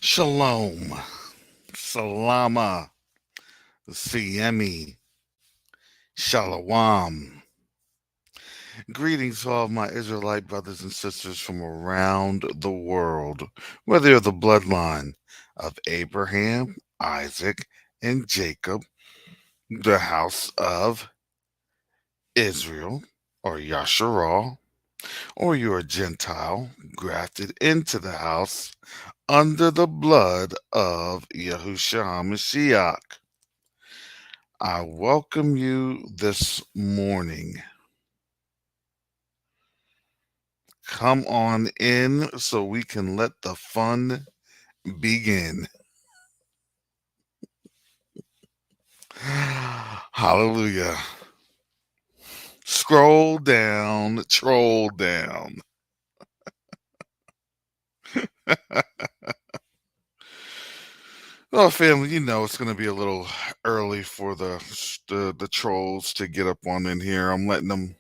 Shalom, Salama, Siemi, Shalom. Greetings to all my Israelite brothers and sisters from around the world, whether you're the bloodline of Abraham, Isaac, and Jacob, the house of Israel, or Yasharal, or you're a Gentile grafted into the house under the blood of Yahushua HaMashiach. I welcome you this morning. Come on in so we can let the fun begin. Hallelujah. Scroll down, troll down. Well, family, you know it's going to be a little early for the trolls to get up on in here. I'm letting them,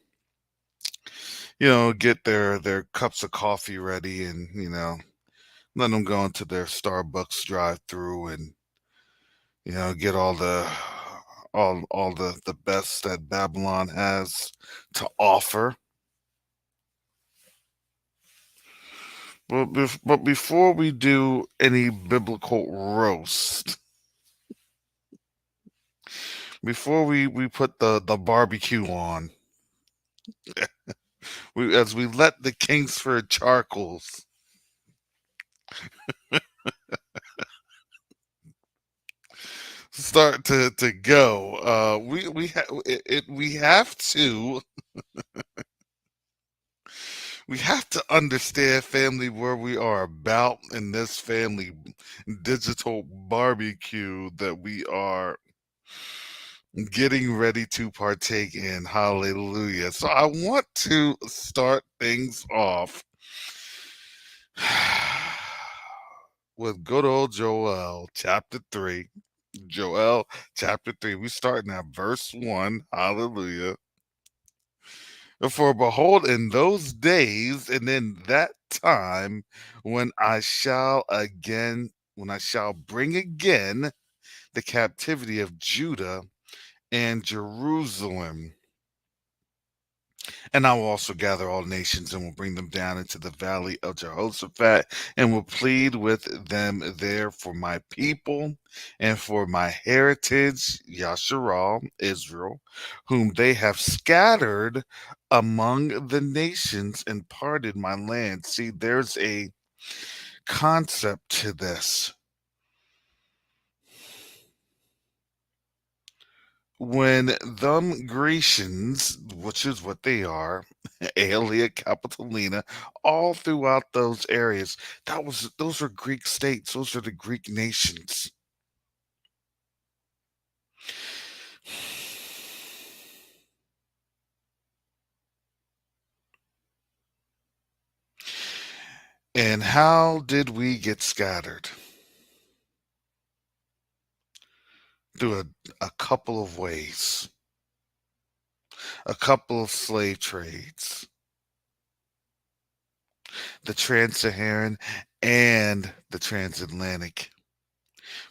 get their cups of coffee ready and, letting them go into their Starbucks drive-through and get all the best that Babylon has to offer. But before we do any biblical roast, before we put the barbecue on, as we let the Kingsford charcoals start to go, we have to understand, family, where we are about in this family digital barbecue that we are getting ready to partake in. Hallelujah. So I want to start things off with good old Joel chapter 3. Joel chapter 3. We starting at verse 1. Hallelujah. For behold, in those days and in that time when I shall bring again the captivity of Judah and Jerusalem. And I will also gather all nations and will bring them down into the valley of Jehoshaphat and will plead with them there for my people and for my heritage, Yasharal, Israel, whom they have scattered among the nations and parted my land. See, there's a concept to this. When them Grecians, which is what they are, Aelia Capitolina, all throughout those areas, those were Greek states, those are the Greek nations. And how did we get scattered? Through a couple of ways, a couple of slave trades, the Trans-Saharan and the Transatlantic,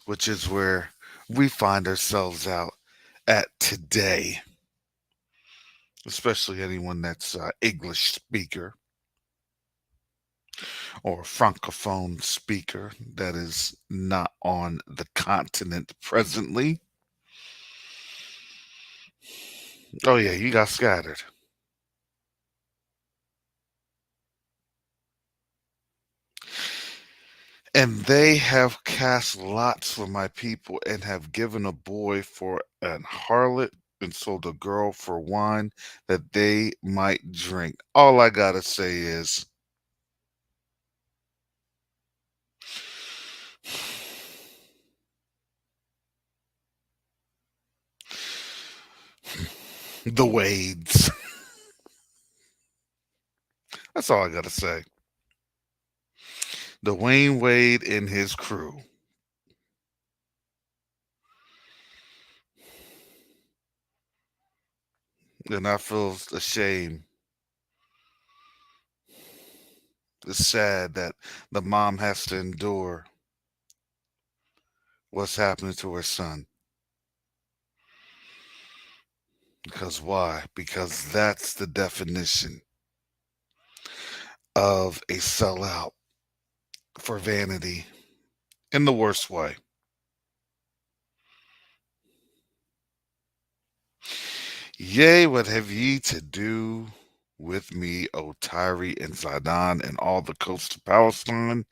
which is where we find ourselves out at today, especially anyone that's English speaker or francophone speaker that is not on the continent presently. Oh yeah, you got scattered. And they have cast lots for my people and have given a boy for an harlot and sold a girl for wine that they might drink. All I gotta say is the Wades. That's all I gotta say. Dwayne Wade and his crew. And I feel ashamed. It's sad that the mom has to endure what's happening to her son. Because why? Because that's the definition of a sellout for vanity in the worst way. Yea, what have ye to do with me, O Tyre and Zidon, and all the coast of Palestine?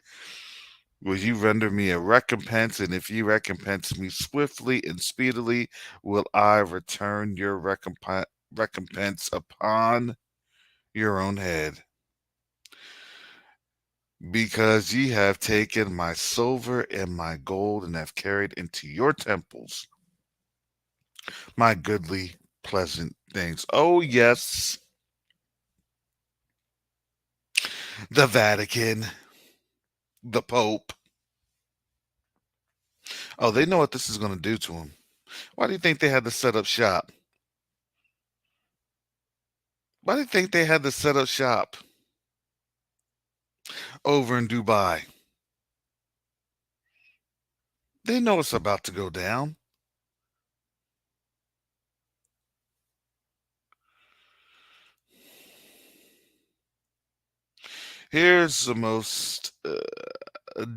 Will you render me a recompense? And if ye recompense me swiftly and speedily, will I return your recompense upon your own head? Because ye have taken my silver and my gold, and have carried into your temples my goodly, pleasant things. Oh, yes, the Vatican, the Pope. Oh, they know what this is going to do to them. Why do you think they had to set up shop? Why do you think they had to set up shop over in Dubai? They know it's about to go down. Here's the most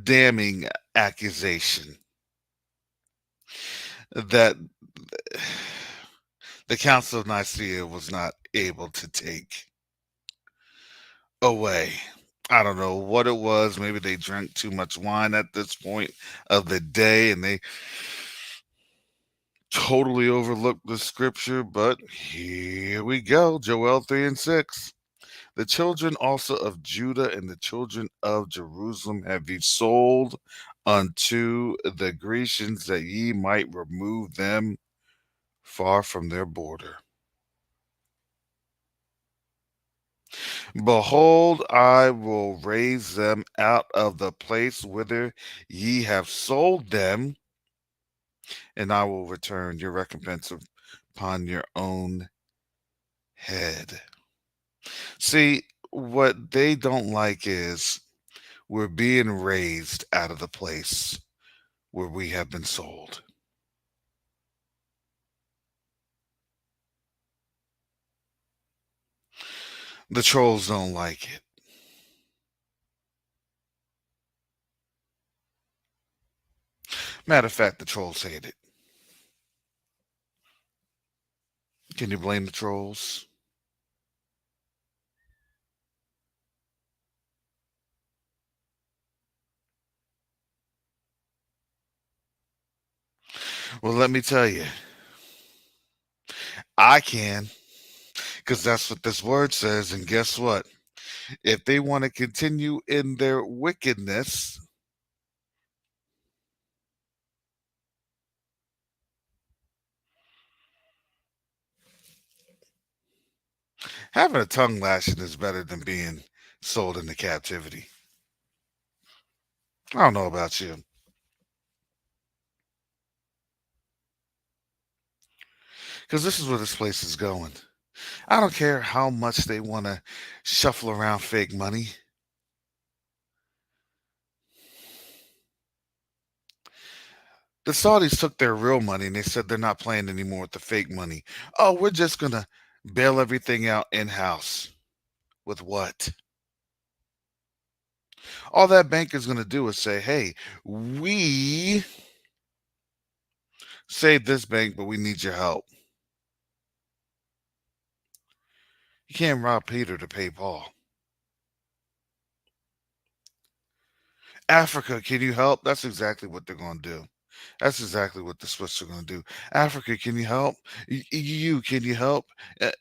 damning accusation that the Council of Nicaea was not able to take away. I don't know what it was. Maybe they drank too much wine at this point of the day and they totally overlooked the scripture. But here we go, Joel 3 and 6. The children also of Judah and the children of Jerusalem have ye sold unto the Grecians, that ye might remove them far from their border. Behold, I will raise them out of the place whither ye have sold them, and I will return your recompense upon your own head. See, what they don't like is we're being raised out of the place where we have been sold. The trolls don't like it. Matter of fact, the trolls hate it. Can you blame the trolls? Well, let me tell you, I can, because that's what this word says. And guess what? If they want to continue in their wickedness, having a tongue lashing is better than being sold into captivity. I don't know about you, because this is where this place is going. I don't care how much they want to shuffle around fake money. The Saudis took their real money and they said they're not playing anymore with the fake money. Oh, we're just going to bail everything out in house. With what? All that bank is going to do is say, hey, we saved this bank, but we need your help. You can't rob Peter to pay Paul. Africa, can you help? That's exactly what they're going to do. That's exactly what the Swiss are going to do. Africa, can you help? EU, can you help? Uh,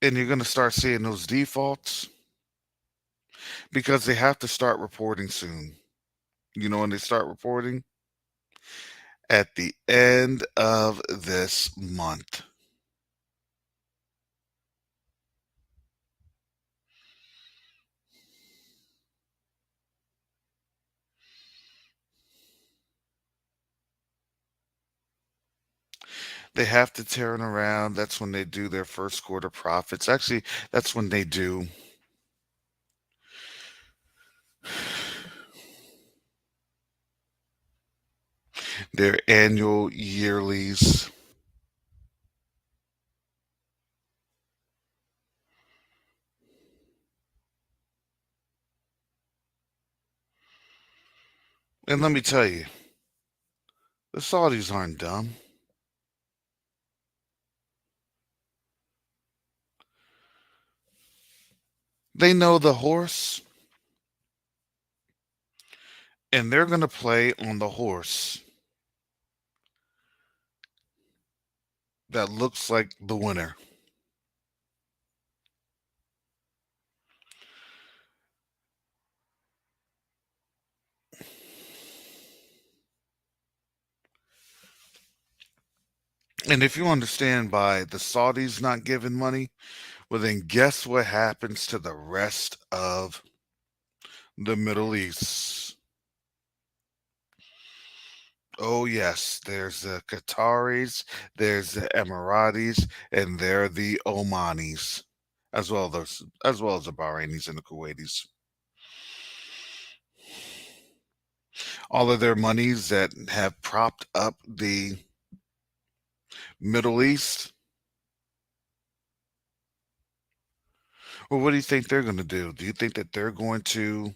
And you're going to start seeing those defaults because they have to start reporting soon. You know when they start reporting? At the end of this month. They have to turn around. That's when they do their first quarter profits. Actually, that's when they do their annual yearlies. And let me tell you, the Saudis aren't dumb. They know the horse, and they're going to play on the horse that looks like the winner. And if you understand by the Saudis not giving money, well, then guess what happens to the rest of the Middle East? Oh, yes, there's the Qataris, there's the Emiratis, and there are the Omanis, as well as the Bahrainis and the Kuwaitis. All of their monies that have propped up the Middle East. Well, what do you think they're going to do? Do you think that they're going to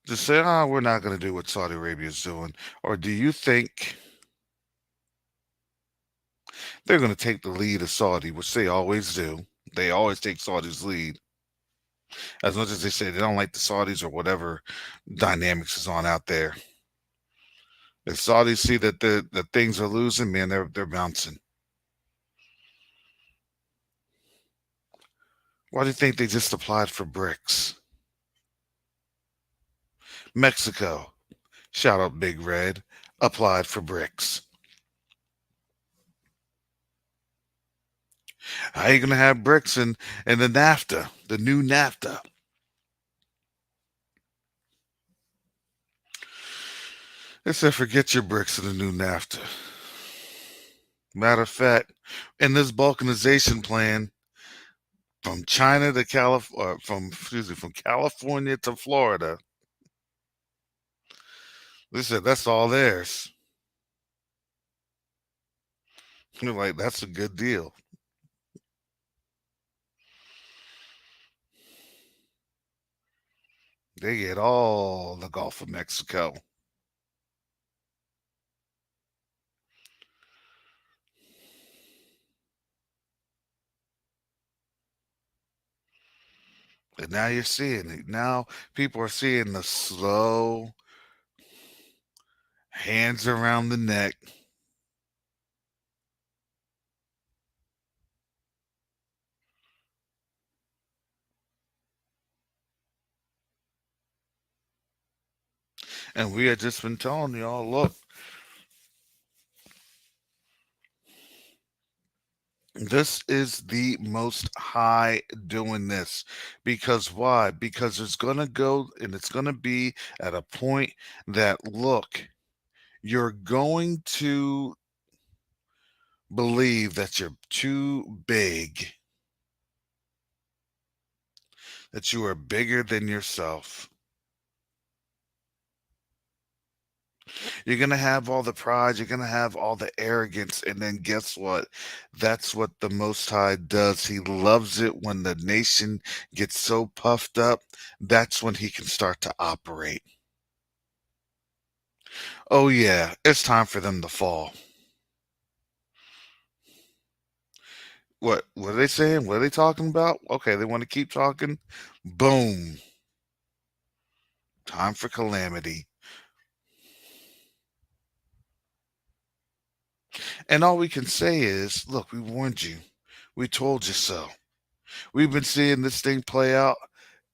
just say, "Oh, we're not going to do what Saudi Arabia is doing," or do you think they're going to take the lead of Saudi, which they always do? They always take Saudi's lead, as much as they say they don't like the Saudis or whatever dynamics is on out there. If Saudis see that the things are losing, man, they're bouncing. Why do you think they just applied for BRICS? Mexico, shout out Big Red, applied for BRICS. How are you gonna have BRICS and the NAFTA, the new NAFTA? They said forget your BRICS and the new NAFTA. Matter of fact, in this balkanization plan from China to from California to Florida, they said that's all theirs. They're like, that's a good deal. They get all the Gulf of Mexico. And now you're seeing it. Now people are seeing the slow hands around the neck. And we had just been telling y'all, look, this is the most high doing this. Because why? Because it's going to go and it's going to be at a point that, look, you're going to believe that you're too big, that you are bigger than yourself. You're going to have all the pride, you're going to have all the arrogance, and then guess what? That's what the Most High does. He loves it when the nation gets so puffed up. That's when he can start to operate. Oh, yeah, it's time for them to fall. What are they saying? What are they talking about? Okay, they want to keep talking. Boom. Time for calamity. And all we can say is, look, we warned you. We told you so. We've been seeing this thing play out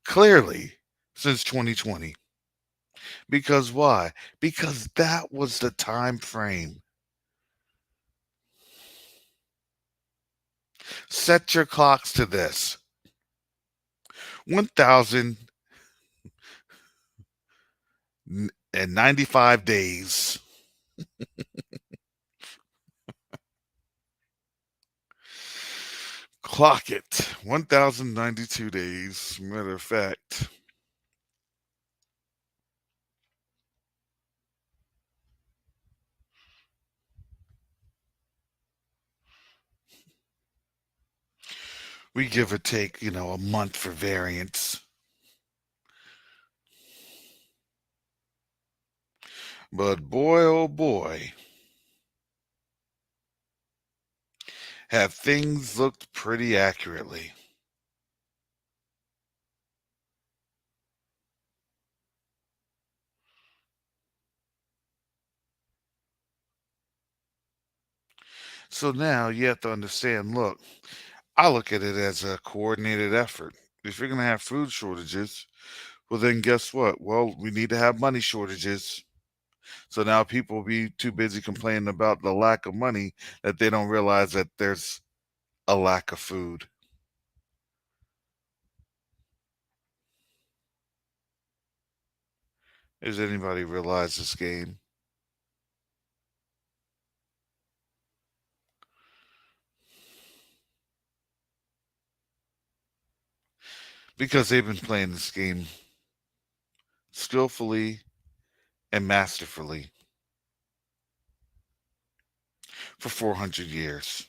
clearly since 2020. Because why? Because that was the time frame. Set your clocks to this. 1,095 days. Clock it. 1,092 days. Matter of fact, we give or take, a month for variance. But boy, oh boy, have things looked pretty accurately. So now you have to understand, look, I look at it as a coordinated effort. If you're going to have food shortages, well, then guess what? Well, we need to have money shortages. So now people will be too busy complaining about the lack of money that they don't realize that there's a lack of food. Does anybody realize this game? Because they've been playing this game skillfully and masterfully for 400 years.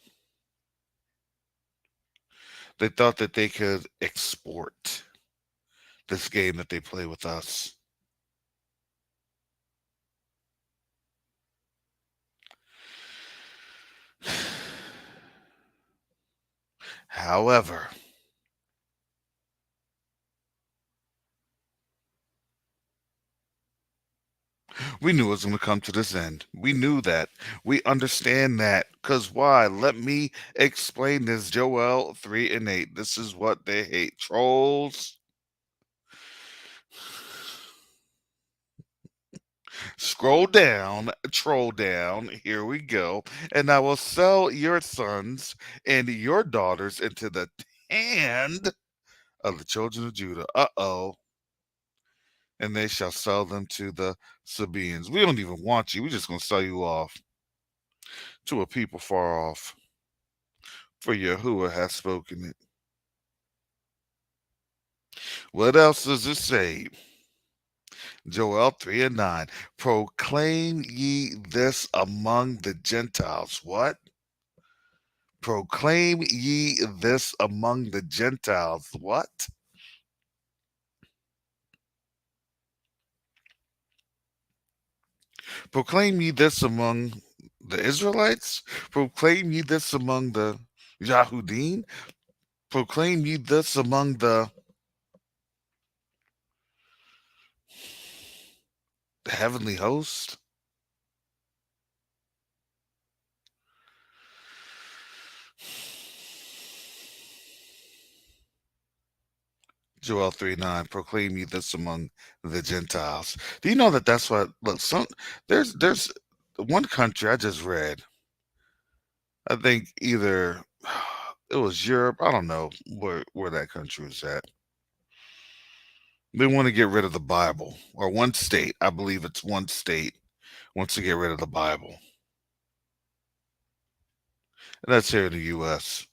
They thought that they could export this game that they play with us. However, we knew it was going to come to this end. We knew that. We understand that. Because why? Let me explain this. Joel 3 and 8. This is what they hate. Trolls. Scroll down, troll down. Here we go. And I will sell your sons and your daughters into the hand of the children of Judah. Uh-oh. And they shall sell them to the Sabaeans. We don't even want you. We're just going to sell you off to a people far off. For Yahuwah has spoken it. What else does it say? Joel 3 and 9. Proclaim ye this among the Gentiles. What? Proclaim ye this among the Gentiles. What? Proclaim ye this among the Israelites? Proclaim ye this among the Yahudim? Proclaim ye this among the heavenly host? Joel 3:9. Proclaim ye this among the Gentiles. Do you know that that's what? Look, there's one country I just read. I think either it was Europe. I don't know where that country was at. They want to get rid of the Bible, or one state. I believe it's one state wants to get rid of the Bible. And that's here in the U.S.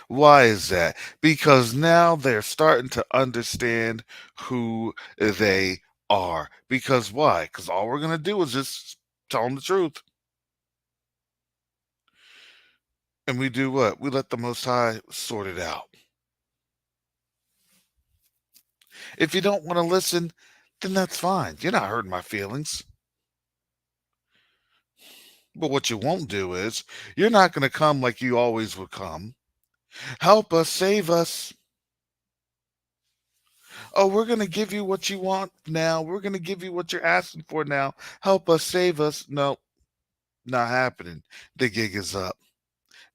Why is that? Because now they're starting to understand who they are. Because why? Because all we're going to do is just tell them the truth. And we do what? We let the Most High sort it out. If you don't want to listen, then that's fine. You're not hurting my feelings. But what you won't do is, you're not going to come like you always would come. Help us, save us. Oh, we're going to give you what you want now. We're going to give you what you're asking for now. Help us, save us. No, not happening. The gig is up.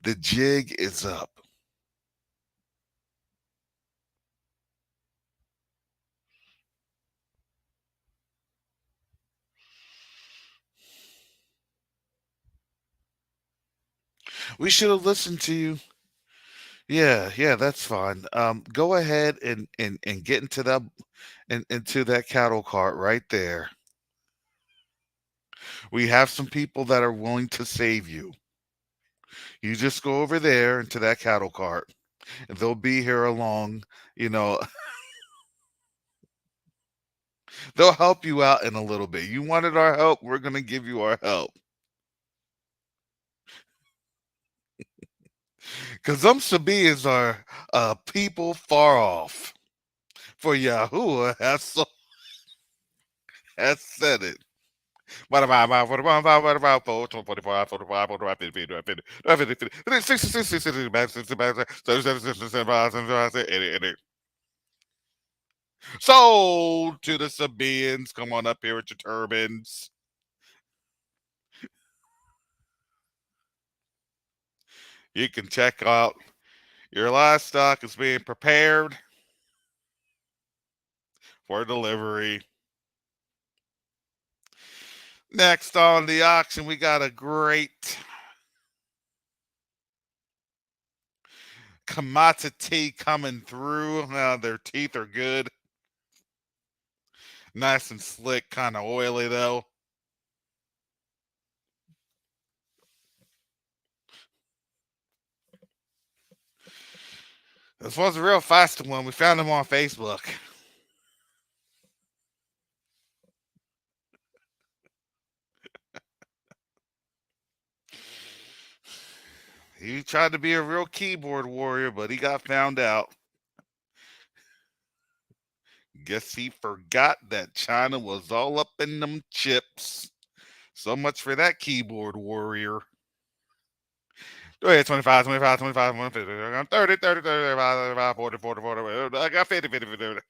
The jig is up. We should have listened to you. Yeah, that's fine. Go ahead and get into that cattle cart right there. We have some people that are willing to save you. You just go over there into that cattle cart. They'll be here along, you know, they'll help you out in a little bit. You wanted our help, we're going to give you our help. Because them Sabaeans are people far off. For Yahuwah has said it. So to the Sabaeans, come on up here with your turbans. You can check out your livestock is being prepared for delivery. Next on the auction, we got a great commodity coming through. Their teeth are good. Nice and slick, kind of oily though. This was a real fast one. We found him on Facebook. He tried to be a real keyboard warrior, but he got found out. Guess he forgot that China was all up in them chips. So much for that keyboard warrior. Go ahead, 25, 25, 25, 150, 30, 30, 30, 35, 40, 40, 40. I got 50, 50, 50.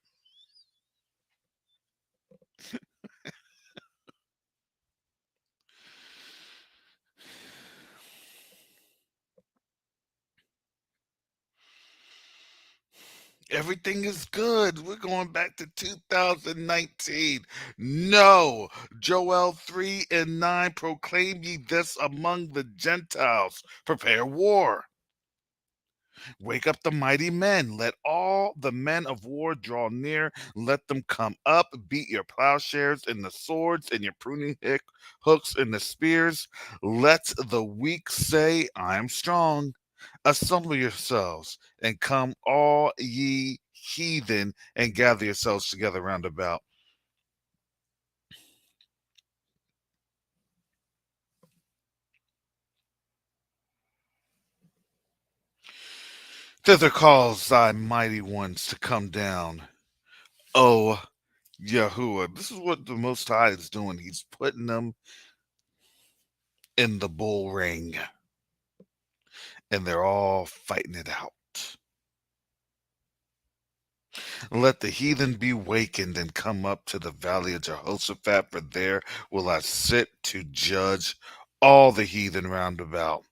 Everything is good. We're going back to 2019. No, Joel 3 and 9 proclaim ye this among the Gentiles. Prepare war. Wake up the mighty men. Let all the men of war draw near. Let them come up. Beat your plowshares and the swords and your pruning hooks and the spears. Let the weak say, I am strong. Assemble yourselves and come, all ye heathen, and gather yourselves together round about. Thither calls thy mighty ones to come down. Oh, Yahuwah. This is what the Most High is doing. He's putting them in the bull ring, and they're all fighting it out. Let the heathen be wakened and come up to the valley of Jehoshaphat, for there will I sit to judge all the heathen round about.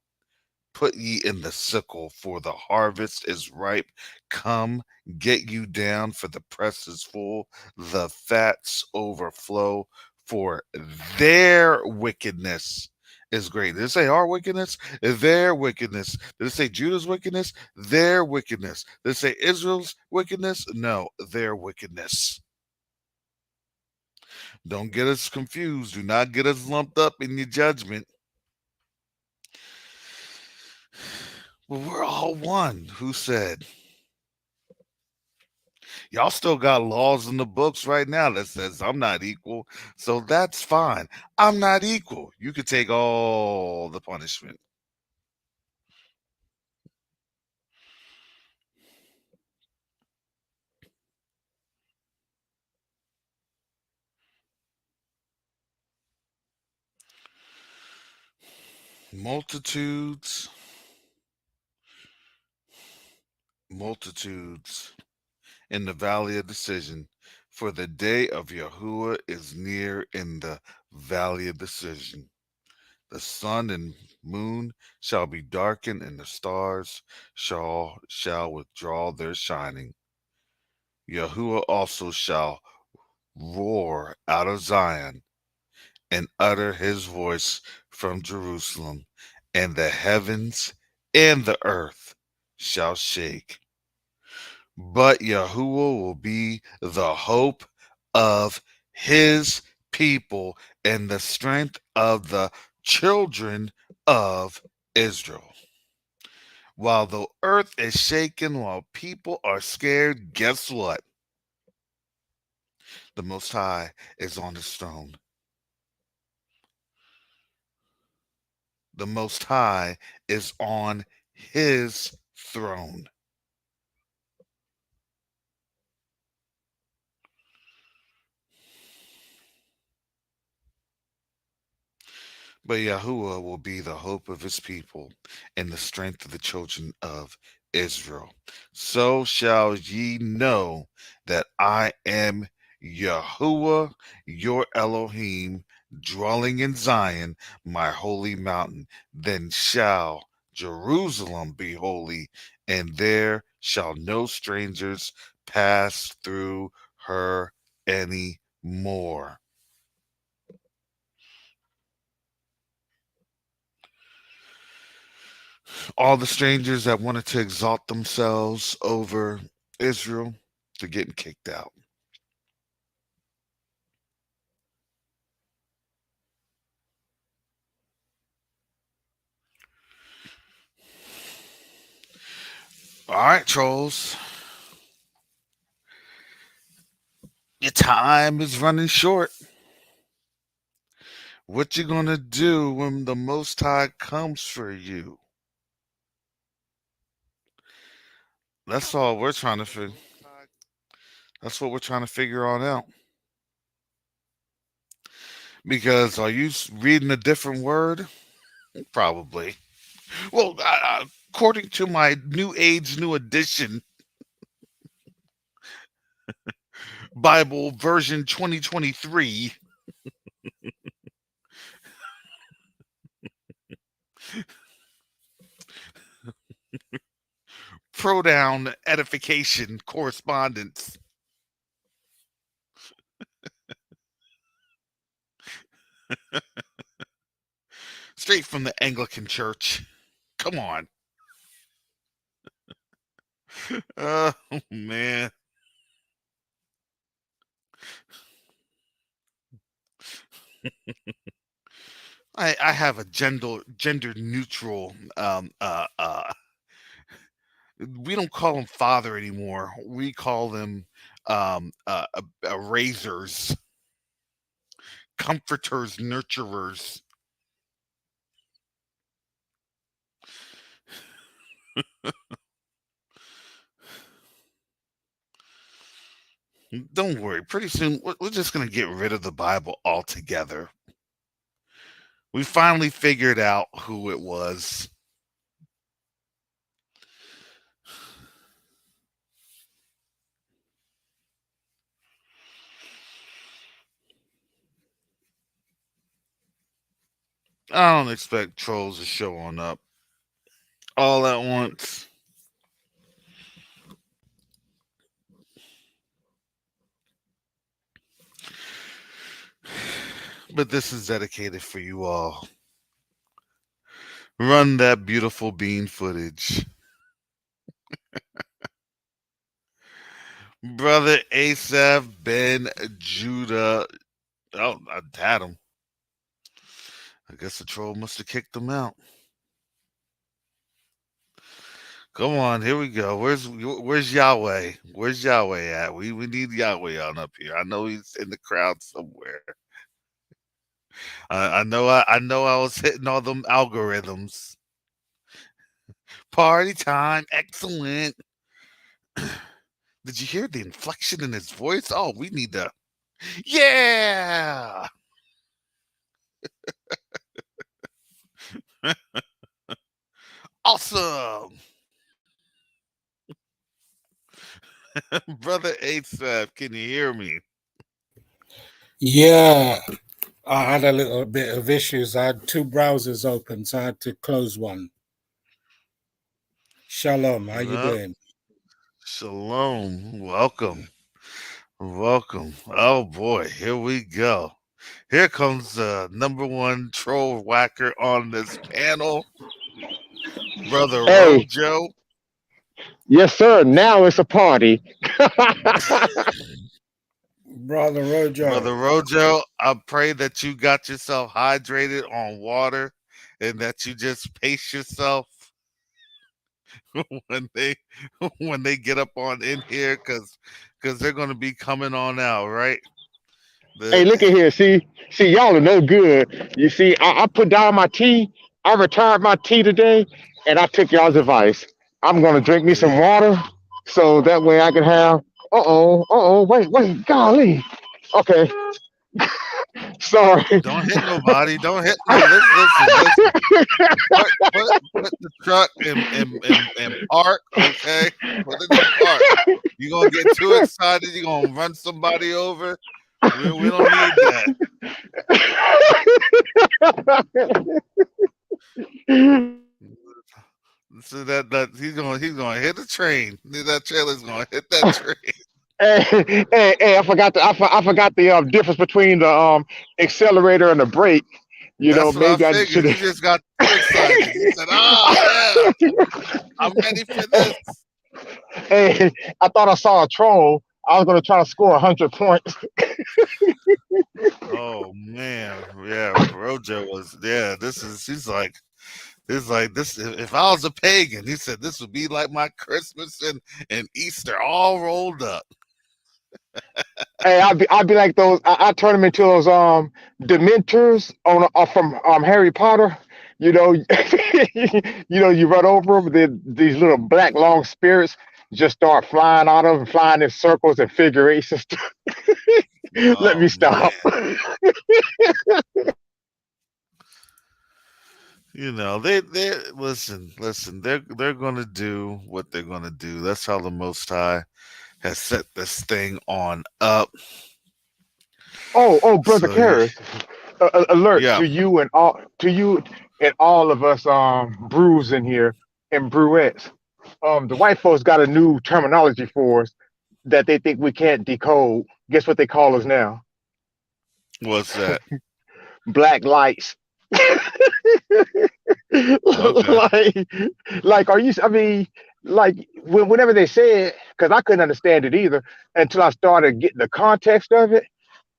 Put ye in the sickle, for the harvest is ripe. Come, get you down, for the press is full, the fats overflow, for their wickedness is great. Did it say our wickedness? Their wickedness. Did it say Judah's wickedness? Their wickedness. Did it say Israel's wickedness? No, their wickedness. Don't get us confused. Do not get us lumped up in your judgment. Well, we're all one. Who said? Y'all still got laws in the books right now that says I'm not equal. So that's fine. I'm not equal. You could take all the punishment. Multitudes, multitudes in the valley of decision. For the day of Yahuwah is near in the valley of decision. The sun and moon shall be darkened, and the stars shall withdraw their shining. Yahuwah also shall roar out of Zion and utter his voice from Jerusalem, and the heavens and the earth shall shake. But Yahuwah will be the hope of his people and the strength of the children of Israel. While the earth is shaken, while people are scared, guess what? The Most High is on his throne. The Most High is on his throne. But Yahuwah will be the hope of his people and the strength of the children of Israel. So shall ye know that I am Yahuwah, your Elohim, dwelling in Zion, my holy mountain. Then shall Jerusalem be holy, and there shall no strangers pass through her any more. All the strangers that wanted to exalt themselves over Israel, they're getting kicked out. All right, trolls. Your time is running short. What you gonna do when the Most High comes for you? That's all we're trying to figure. That's what we're trying to figure on out. Because are you reading a different word? Probably. Well, according to my New Age, New Edition Bible version 2023, pronoun edification correspondence, straight from the Anglican Church. Come on. Oh, man. I have a gender neutral we don't call them father anymore. We call them raisers, comforters, nurturers. Don't worry. Pretty soon we're just gonna get rid of the Bible altogether. We finally figured out who it was. I don't expect trolls to show on up all at once. But this is dedicated for you all. Run that beautiful bean footage. Brother Asaph Ben Judah. Oh, I had him. I guess the troll must have kicked him out. Come on, here we go. Where's Yahweh? Where's Yahweh at? We need Yahweh on up here. I know he's in the crowd somewhere. I know I was hitting all them algorithms. Party time, excellent. Did you hear the inflection in his voice? Oh, we need to. Yeah, awesome, brother Asaph. Can you hear me? Yeah, I had a little bit of issues. I had two browsers open, so I had to close one. Shalom, how you Well, doing? shalom. Welcome. Welcome. Oh boy, here we go. Here comes the number one troll whacker on this panel, brother Hey, Rojo. yes, sir. Now it's a party. Brother Rojo. Brother Rojo, I pray that you got yourself hydrated on water and that you just pace yourself when they when they get up on in here because they're going to be coming on out, right? Hey, The look at here. See, y'all are no good. You see, I put down my tea. I retired my tea today, and I took y'all's advice. I'm gonna drink me some water, so that way I can have. Wait, golly. Okay, sorry. don't hit nobody. Don't hit no. Listen. Put the truck in park, okay? Put it in park. You gonna get too excited. You gonna run somebody over. We don't need that. So that he's gonna hit the train. That trailer's gonna hit that train. Hey, I forgot the difference between the accelerator and the brake. That's what I Maybe I figured. should You have. just got too excited. You said, "Oh yeah, I'm ready for this." Hey, I thought I saw a troll. I was gonna try to score 100 points. Oh man, yeah. Rojo was yeah. This is he's like it's like this. If I was a pagan, he said this would be like my Christmas and Easter all rolled up. Hey, I'd be like those. I turn them into those Dementors on from Harry Potter. You know, you run over them. Then these little black long spirits just start flying out of them, flying in circles and figure eights and stuff. Let me Oh stop. man, they listen. They're gonna do what they're gonna do. That's how the Most High has set this thing on up. Oh, brother So he, Karras, alert yeah. to you and all of us brews in here and brewettes. The white folks got a new terminology for us that they think we can't decode. Guess what they call us now? What's that? Black lights. Okay. like, are you? I mean, like whenever they say it, because I couldn't understand it either until I started getting the context of it.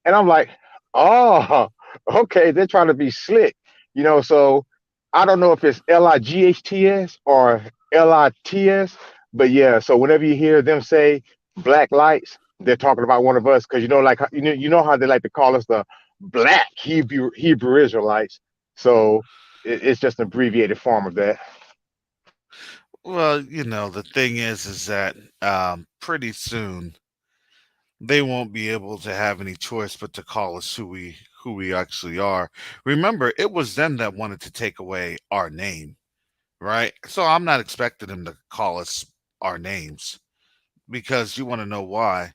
And I'm like, oh, okay, they're trying to be slick, So I don't know if it's Lights or Lits, but yeah. So whenever you hear them say black lights, they're talking about one of us because like you know how they like to call us the Black Hebrew Israelites. So it's just an abbreviated form of that. Well, the thing is that pretty soon they won't be able to have any choice but to call us who we actually are. Remember, it was them that wanted to take away our name, right? So I'm not expecting them to call us our names because you want to know why.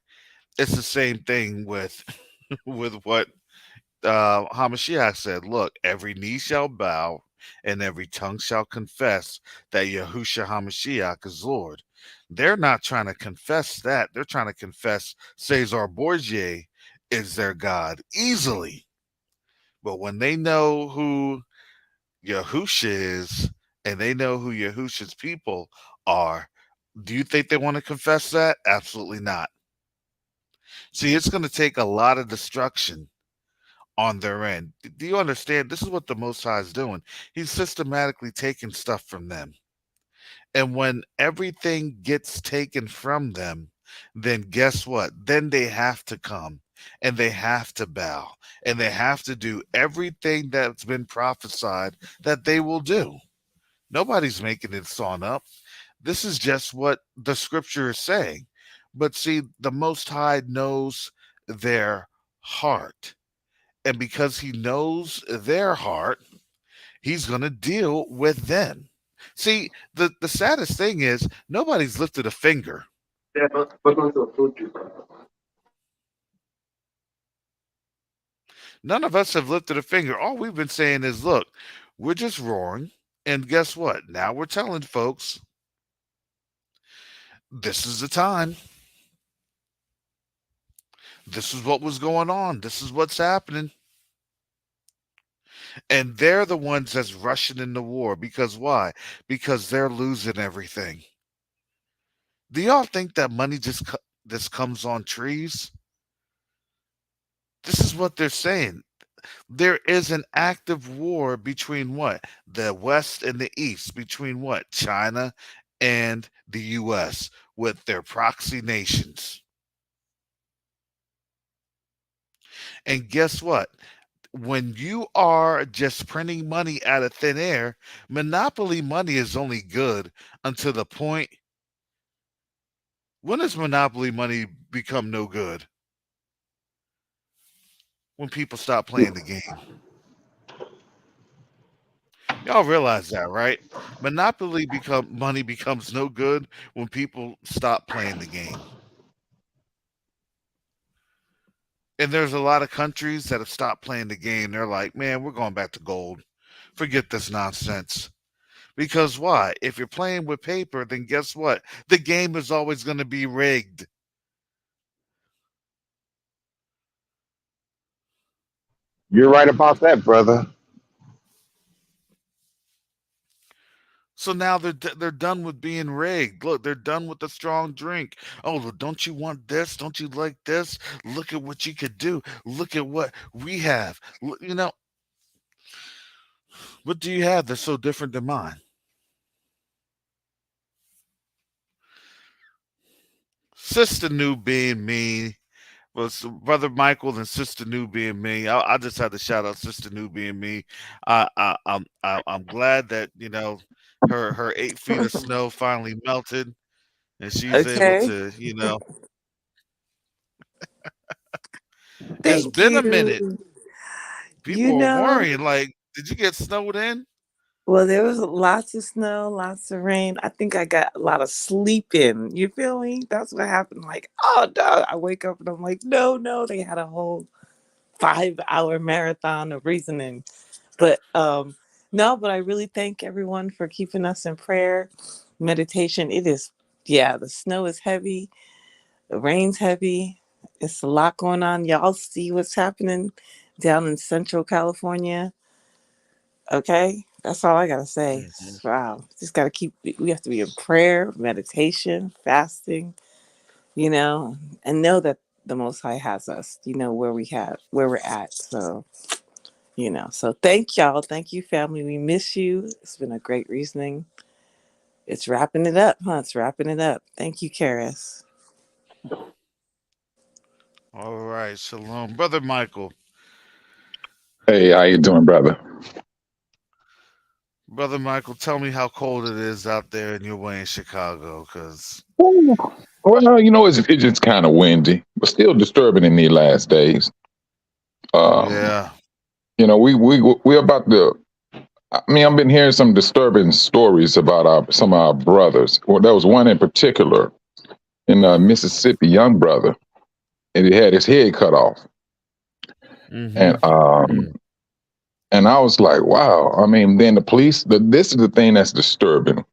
It's the same thing with with what Hamashiach said, "Look, every knee shall bow, and every tongue shall confess that Yahushua Hamashiach is Lord." They're not trying to confess that; they're trying to confess Cesar Borgia is their God easily. But when they know who Yahusha is, and they know who Yahusha's people are, do you think they want to confess that? Absolutely not. See, it's going to take a lot of destruction on their end. Do you understand? This is what the Most High is doing. He's systematically taking stuff from them. And when everything gets taken from them, then guess what? Then they have to come and they have to bow and they have to do everything that's been prophesied that they will do. Nobody's making it on up. This is just what the scripture is saying. But see, the Most High knows their heart. And because he knows their heart, he's going to deal with them. See, the saddest thing is nobody's lifted a finger. None of us have lifted a finger. All we've been saying is, look, we're just roaring. And guess what? Now we're telling folks this is the time. This is what was going on. This is what's happening. And they're the ones that's rushing into war. Because why? Because they're losing everything. Do y'all think that money just comes on trees? This is what they're saying. There is an active war between what? The West and the East. Between what? China and the US with their proxy nations. And guess what? When you are just printing money out of thin air, monopoly money is only good until the point. When does monopoly money become no good? When people stop playing the game. Y'all realize that, right? Monopoly become money becomes no good when people stop playing the game. And there's a lot of countries that have stopped playing the game. They're like, man, we're going back to gold. Forget this nonsense. Because why? If you're playing with paper, then guess what? The game is always going to be rigged. You're right about that, brother. So now they're done with being rigged. Look, they're done with the strong drink. Oh, well, don't you want this? Don't you like this? Look at what you could do. Look at what we have. What do you have that's so different than mine? Sister New being me, was Brother Michael and Sister New being me. I just had to shout out Sister New being me. I'm glad that her 8 feet of snow finally melted, and she's able Okay. to. It's Thank been a minute. you. You People are know, worrying. Like, did you get snowed in? well, there was lots of snow, lots of rain. I think I got a lot of sleep in. You feel me? That's what happened. Like, oh no. I wake up and I'm like, no, no. They had a whole 5 hour marathon of reasoning. But no, but I really thank everyone for keeping us in prayer. Meditation. It is, yeah, the snow is heavy. The rain's heavy. It's a lot going on. Y'all see what's happening down in Central California. Okay. That's all I got to say. Hmm. Wow. Just got to keep, we have to be in prayer, meditation, fasting, and know that the Most High has us, where we're at. So thank y'all. Thank you, family. We miss you. It's been a great reasoning. It's wrapping it up, huh? It's wrapping it up. Thank you, Karis. All right, shalom, Brother Michael. Hey, how you doing, brother? Brother Michael, tell me how cold it is out there in your way in Chicago, cause Ooh. Well, it's just kind of windy, but still disturbing in these last days. Um, yeah. we're about to. I mean, I've been hearing some disturbing stories about some of our brothers. Well, there was one in particular in Mississippi, young brother, and he had his head cut off, and Mm-hmm. um, and I was like, wow. I mean, then the police. This is the thing that's disturbing.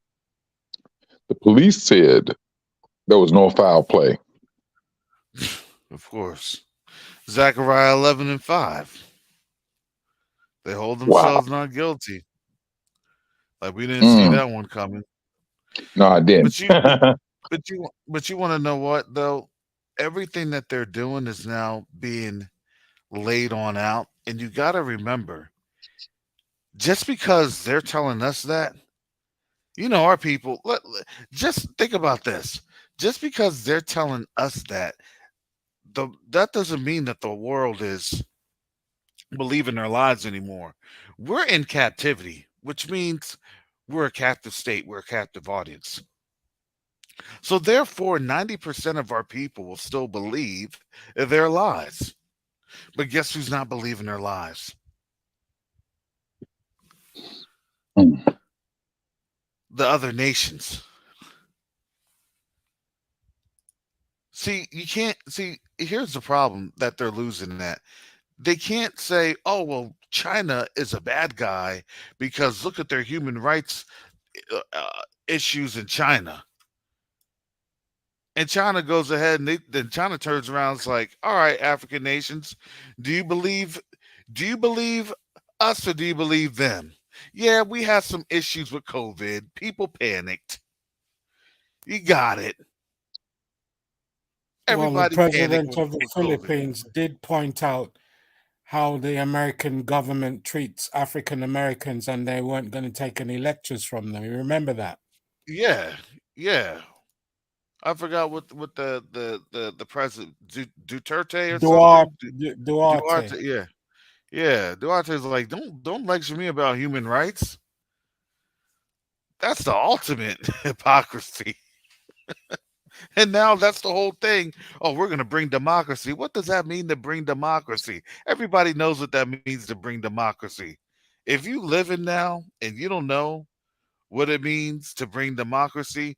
The police said there was no foul play. Of course. Zechariah 11:5. They hold Wow. themselves not guilty. Like we didn't see Mm, that one coming. no, I didn't. But you but you want to know what though? Everything that they're doing is now being laid on out, and you got to remember, just because they're telling us that, our people. Just think about this. Just because they're telling us that, that doesn't mean that the world is believing their lies anymore. We're in captivity, which means we're a captive state. We're a captive audience. So therefore, 90% of our people will still believe their lies. But guess who's not believing their lies? Mm, The other nations. See, you can't see. Here's the problem that they're losing at. They can't say, "Oh, well, China is a bad guy because look at their human rights issues in China." And China goes ahead and then China turns around and is like, "All right, African nations, do you believe do you believe us or do you believe them? Yeah, we had some issues with COVID. People panicked. You got it. Well, the Everybody panicked president with, of the with COVID." Philippines did point out how the American government treats African Americans and they weren't going to take any lectures from them. You remember that? Yeah, yeah. I forgot what the president Duterte or something. Duarte. Duarte. Yeah, yeah. Duarte's like, don't lecture me about human rights. That's the ultimate hypocrisy. And now that's the whole thing. Oh, we're going to bring democracy. What does that mean to bring democracy? Everybody knows what that means to bring democracy. If you live in now and you don't know what it means to bring democracy,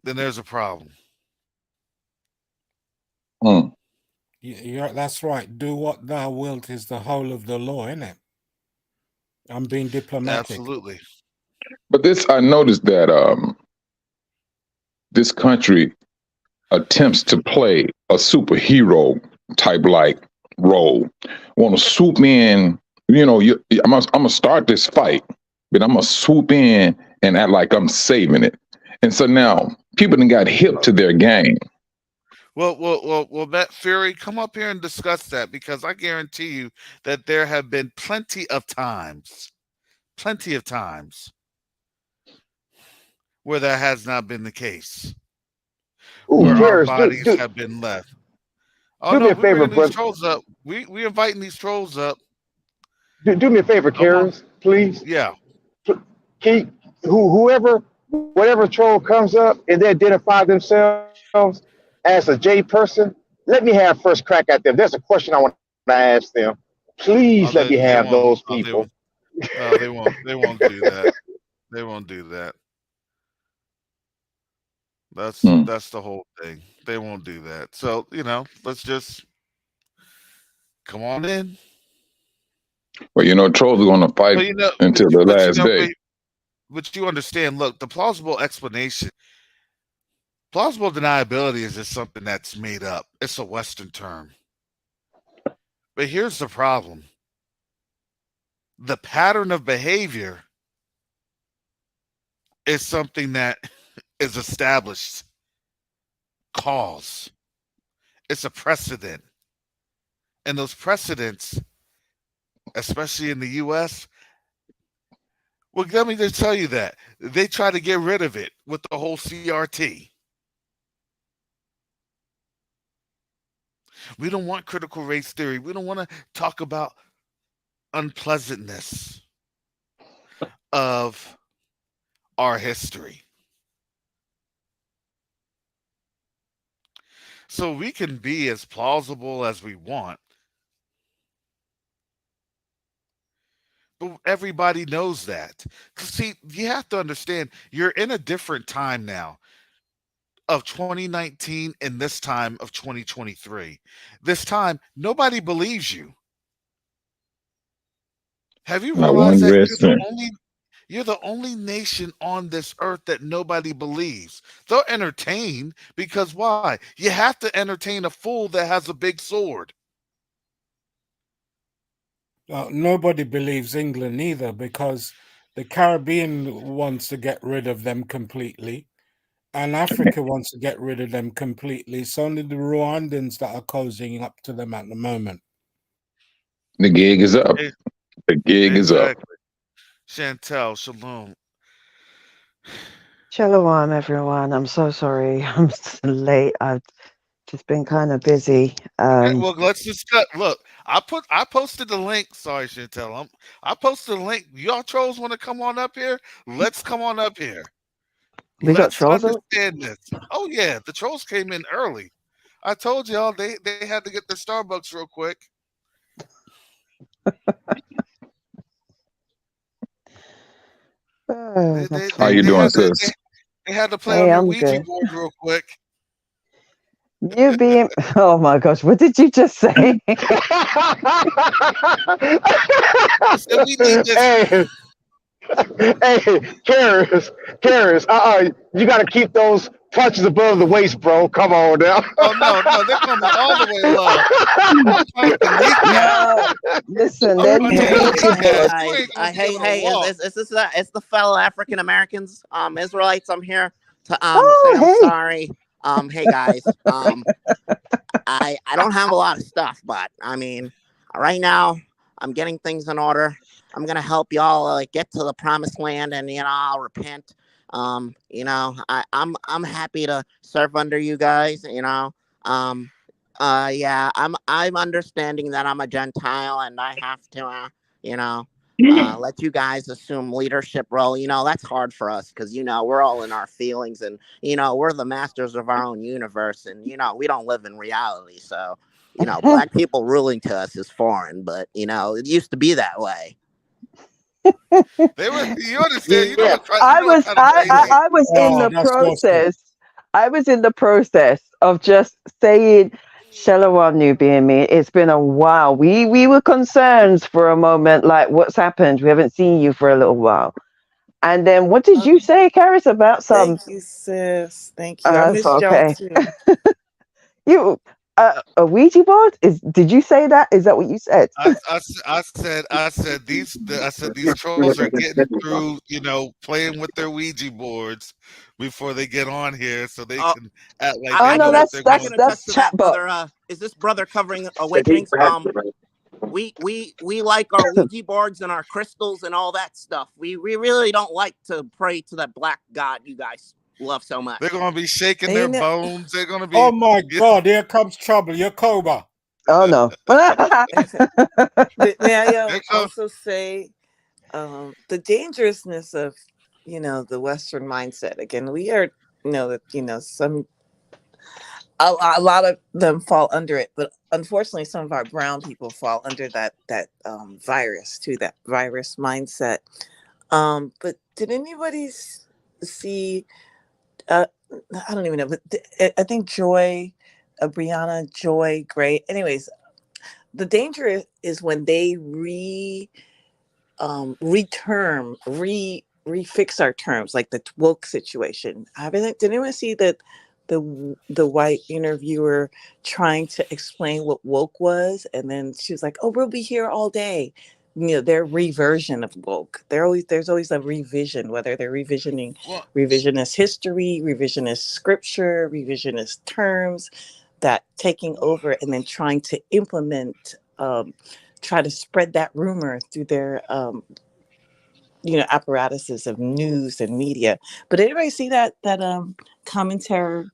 then there's a problem. Mm. That's right. Do what thou wilt is the whole of the law, isn't it? I'm being diplomatic. Absolutely. But this, I noticed that this country attempts to play a superhero type like role. Want to swoop in, I'm gonna start this fight, but I'm gonna swoop in and act like I'm saving it. And so now people done got hip to their game. Matt Fury, come up here and discuss that because I guarantee you that there have been plenty of times where that has not been the case, Ooh, where our Karis, bodies have been left. Oh do me no, a we're favor, bringing these brother. trolls up. We inviting these trolls up. Do me a favor, Come on, Karis, please. yeah. Keep whatever troll comes up and they identify themselves as a J person, let me have first crack at them. There's a question I want to ask them. Please let Oh, me have they those won't. Oh, people. they won't. No, they won't. They won't do that. They won't do that. Mm. That's the whole thing. They won't do that. So let's just come on in. But trolls are gonna fight But until the but last day. but you understand. Look, the plausible explanation, plausible deniability is just something that's made up. It's a Western term. But here's the problem: the pattern of behavior is something that is established cause. It's a precedent, and those precedents, especially in the U.S. Well, let me just tell you that they try to get rid of it with the whole CRT. We don't want critical race theory. We don't want to talk about unpleasantness of our history. So we can be as plausible as we want, but everybody knows that. See, you have to understand you're in a different time now of 2019 and this time of 2023. This time, nobody believes you. Have you Not realized one that resident. you're the only nation on this earth that nobody believes? They'll entertain because why? You have to entertain a fool that has a big sword. Nobody believes England either because the Caribbean wants to get rid of them completely, and Africa wants to get rid of them completely. It's only the Rwandans that are cozying up to them at the moment. The gig is up. E- The gig is up. Exactly. Chantel, shalom. Shalom, everyone. I'm so sorry. I'm late. I've just been kind of busy. Well, let's discuss. Look, I posted the link. Sorry, Chantel. I posted the link. Y'all trolls want to come on up here? Let's come on up here. We got Let's trolls. understand this. Oh yeah, the trolls came in early. I told y'all they had to get their Starbucks real quick. Oh, They they that's they, How you they funny. doing, had to sis? they had to play Hey, on their I'm Ouija good. board real quick. You being. Oh my gosh, what did you just say? I said we need this. Hey, hey, Karis, you got to keep those punches above the waist, bro. Come on now. Oh no, they're coming all the way low. I'm punching kneecaps. No, listen. I'm Then punching hey, your Hey kneecaps. You guys, ain't gonna be hey able to hey, walk. is this it's the fellow African Americans, Israelites? I'm here to say I'm oh hey, sorry. Hey guys, I don't have a lot of stuff, but I mean, right now I'm getting things in order. I'm gonna help y'all get to the promised land, and I'll repent. I'm happy to serve under you guys. Yeah, I'm understanding that I'm a Gentile and I have to, you know, let you guys assume leadership role. That's hard for us because we're all in our feelings, and we're the masters of our own universe, and we don't live in reality. So black people ruling to us is foreign, but it used to be that way. They were. You understand? You know Yeah, what? You know what's kind of crazy? I was in Oh, the that's awesome. process. I was in the process of just saying, "Shalom, Nubian me. It's been a while. We were concerned for a moment, like what's happened. We haven't seen you for a little while." And then, what did you say, Karis, about some? Thank you, sis. Thank you. I It's missed y'all okay. too. You a Ouija board? Did you say that? Is that what you said? I said these trolls are getting through, playing with their Ouija boards before they get on here, so they Oh, can act like I, Oh they I no, know can what a- they're I going can through. attest that's to that, chatbot. brother. Is this brother covering awakenings? We like our Ouija boards and our crystals and all that stuff. We really don't like to pray to that black god you guys love so They're much. going to be shaking And their bones. They're going to Oh be. my God, here comes trouble. Yakoba. Oh no. may I Here come. also say the dangerousness of the Western mindset. Again, we are that some a lot of them fall under it, but unfortunately, some of our brown people fall under that virus too. That virus mindset. But did anybody see? Uh, I don't even know, but I think Joy, Brianna, Joy, Gray. Anyways, the danger is when they reterm, refix our terms, like the woke situation. Did anyone see that the white interviewer trying to explain what woke was, and then she was like, "Oh, we'll be here all day." Their reversion of woke. There's always a revision, whether they're Well, revisionist history, revisionist scripture, revisionist terms, that taking over and then trying to implement. Try to spread that rumor through their apparatuses of news and media. But anybody see that commentator?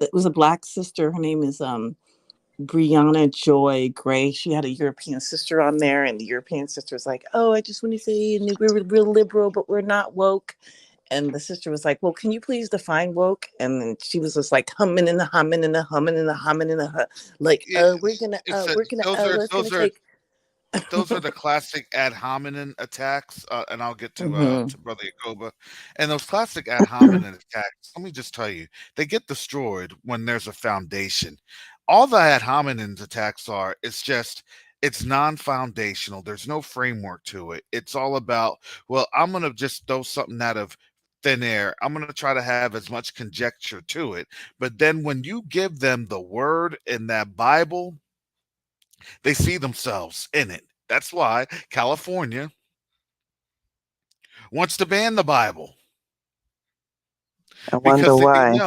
It was a black sister. Her name is Brianna Joy Gray. She had a European sister on there, and the European sister was like, "Oh, I just want to say we're real liberal, but we're not woke." And the sister was like, "Well, can you please define woke?" And then she was just like humming and the humming and the humming and the humming and the like, yeah, it's a, let's gonna take. those are the classic ad hominem attacks, and I'll get Mhm. to Brother Yakoba. And those classic ad hominem attacks, let me just tell you, they get destroyed when there's a foundation. All the ad hominem attacks are, it's non-foundational. There's no framework to it. It's all about, well, I'm gonna just throw something out of thin air. I'm gonna try to have as much conjecture to it. But then when you give them the word in that Bible, they see themselves in it. That's why California wants to ban the Bible I wonder why.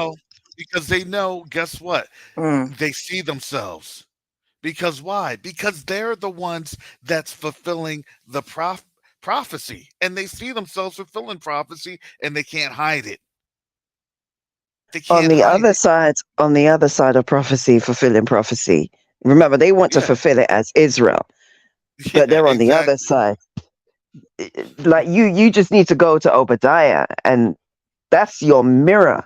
because they know, guess what? Mm. They see themselves. Because why? Because they're the ones that's fulfilling the prophecy, and they see themselves fulfilling prophecy, and they can't hide it. They can't hide it. On the other side of prophecy, fulfilling prophecy. Remember, they want to Yeah, fulfill it as Israel, but yeah, they're on the other exactly. side. Like you just need to go to Obadiah, and that's your mirror.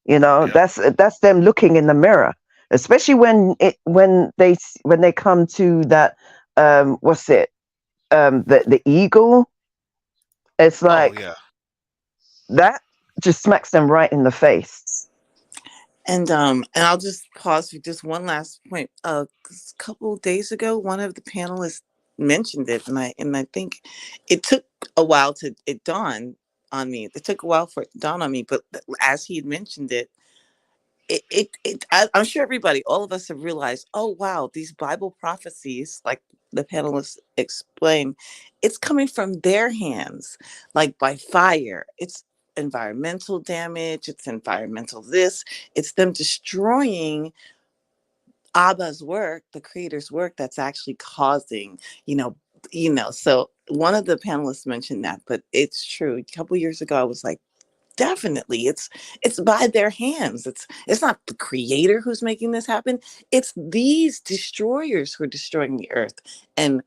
Yep. That's them looking in the mirror, especially when they come to that what's it the eagle. It's Oh like yeah. that just smacks them right in the face. And I'll just pause for just one last point. A couple of days ago, one of the panelists mentioned it, and I think it took a while to it dawn on me. It took a while for it to dawn on me, but as he had mentioned it, I'm sure everybody, all of us have realized, oh wow, these Bible prophecies, like the panelists explain, it's coming from their hands, like by fire. It's environmental damage, it's environmental this, it's them destroying Abba's work, the creator's work, that's actually causing, so one of the panelists mentioned that, but it's true. A couple years ago, I was like, Definitely. It's by their hands. It's not the creator who's making this happen. It's these destroyers who are destroying the earth and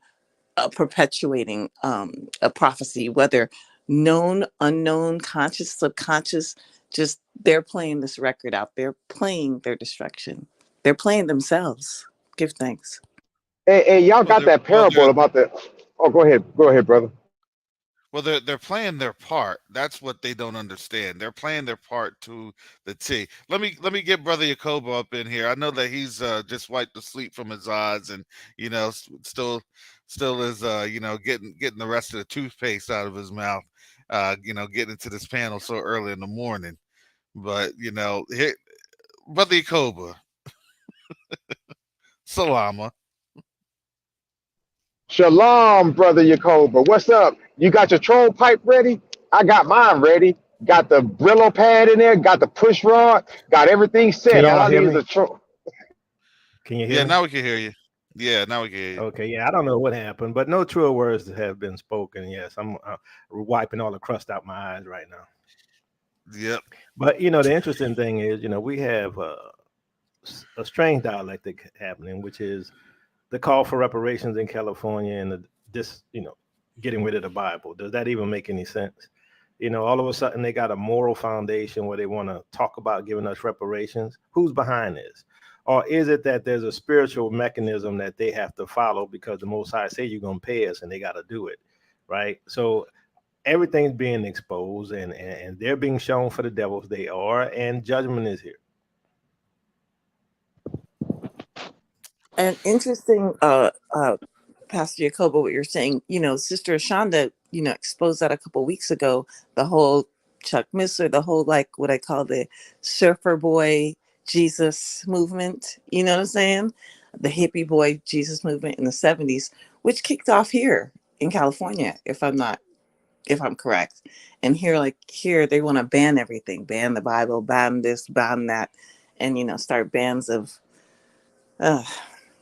perpetuating a prophecy, whether known, unknown, conscious, subconscious. Just they're playing this record out. They're playing their destruction. They're playing themselves. Give thanks. And y'all Well, got they're that well parable they're about the. Oh, go ahead, brother. they're playing their part. That's what they don't understand. They're playing their part to the T. Let me get Brother Jacobo up in here. I know that he's just wiped the sleep from his eyes, and still is getting the rest of the toothpaste out of his mouth. Getting into this panel so early in the morning. But here, Brother Jacobo, Salama. Shalom, brother Yakoba. What's up? You got your troll pipe ready? I got mine ready. Got the Brillo pad in there. Got the push rod. Got everything Can set. All y'all I hear need is me? a troll. Can you hear Yeah, me? now we can hear you. Yeah, now we can hear you. Okay, yeah, I don't know what happened, but no truer words have been spoken. Yes, I'm wiping all the crust out my eyes right now. Yep. But the interesting thing is, we have a strange dialectic happening, which is the call for reparations in California and getting rid of the Bible. Does that even make any sense? All of a sudden they got a moral foundation where they want to talk about giving us reparations. Who's behind this? Or is it that there's a spiritual mechanism that they have to follow because the Most High say you're going to pay us and they got to do it, right? So everything's being exposed and they're being shown for the devils they are, and judgment is here. And interesting, Pastor Jacobo, what you're saying, Sister Ashonda, exposed that a couple weeks ago, the whole Chuck Missler, the whole, like, what I call the surfer boy Jesus movement, you know what I'm saying? The hippie boy Jesus movement in the 70s, which kicked off here in California, if I'm correct. And here they want to ban everything, ban the Bible, ban this, ban that, and, start bans of, uh,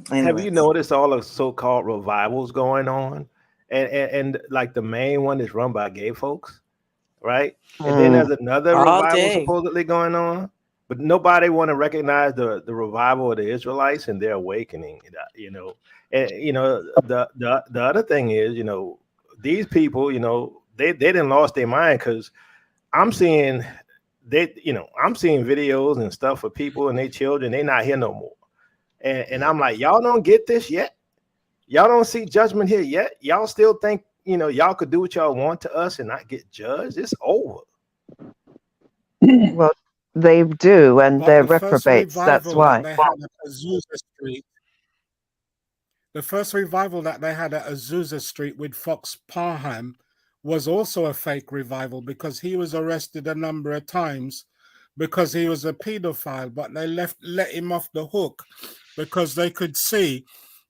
Have you anyways. noticed all the so-called revivals going on? And like the main one is run by gay folks, right? And then there's another All revival day. supposedly going on, but nobody want to recognize the revival of the Israelites and their awakening. And the other thing is, these people, they didn't lost their mind, because I'm seeing I'm seeing videos and stuff of people and their children. They not here no more. And I'm like, y'all don't get this yet? Y'all don't see judgment here yet? Y'all still think, y'all could do what y'all want to us and not get judged? It's over. Well, they do, and But they're the first reprobates. That's revival that why. they had at Azusa Street, the first revival that they had at Azusa Street with Fox Parham was also a fake revival, because he was arrested a number of times because he was a pedophile, but they let him off the hook because they could see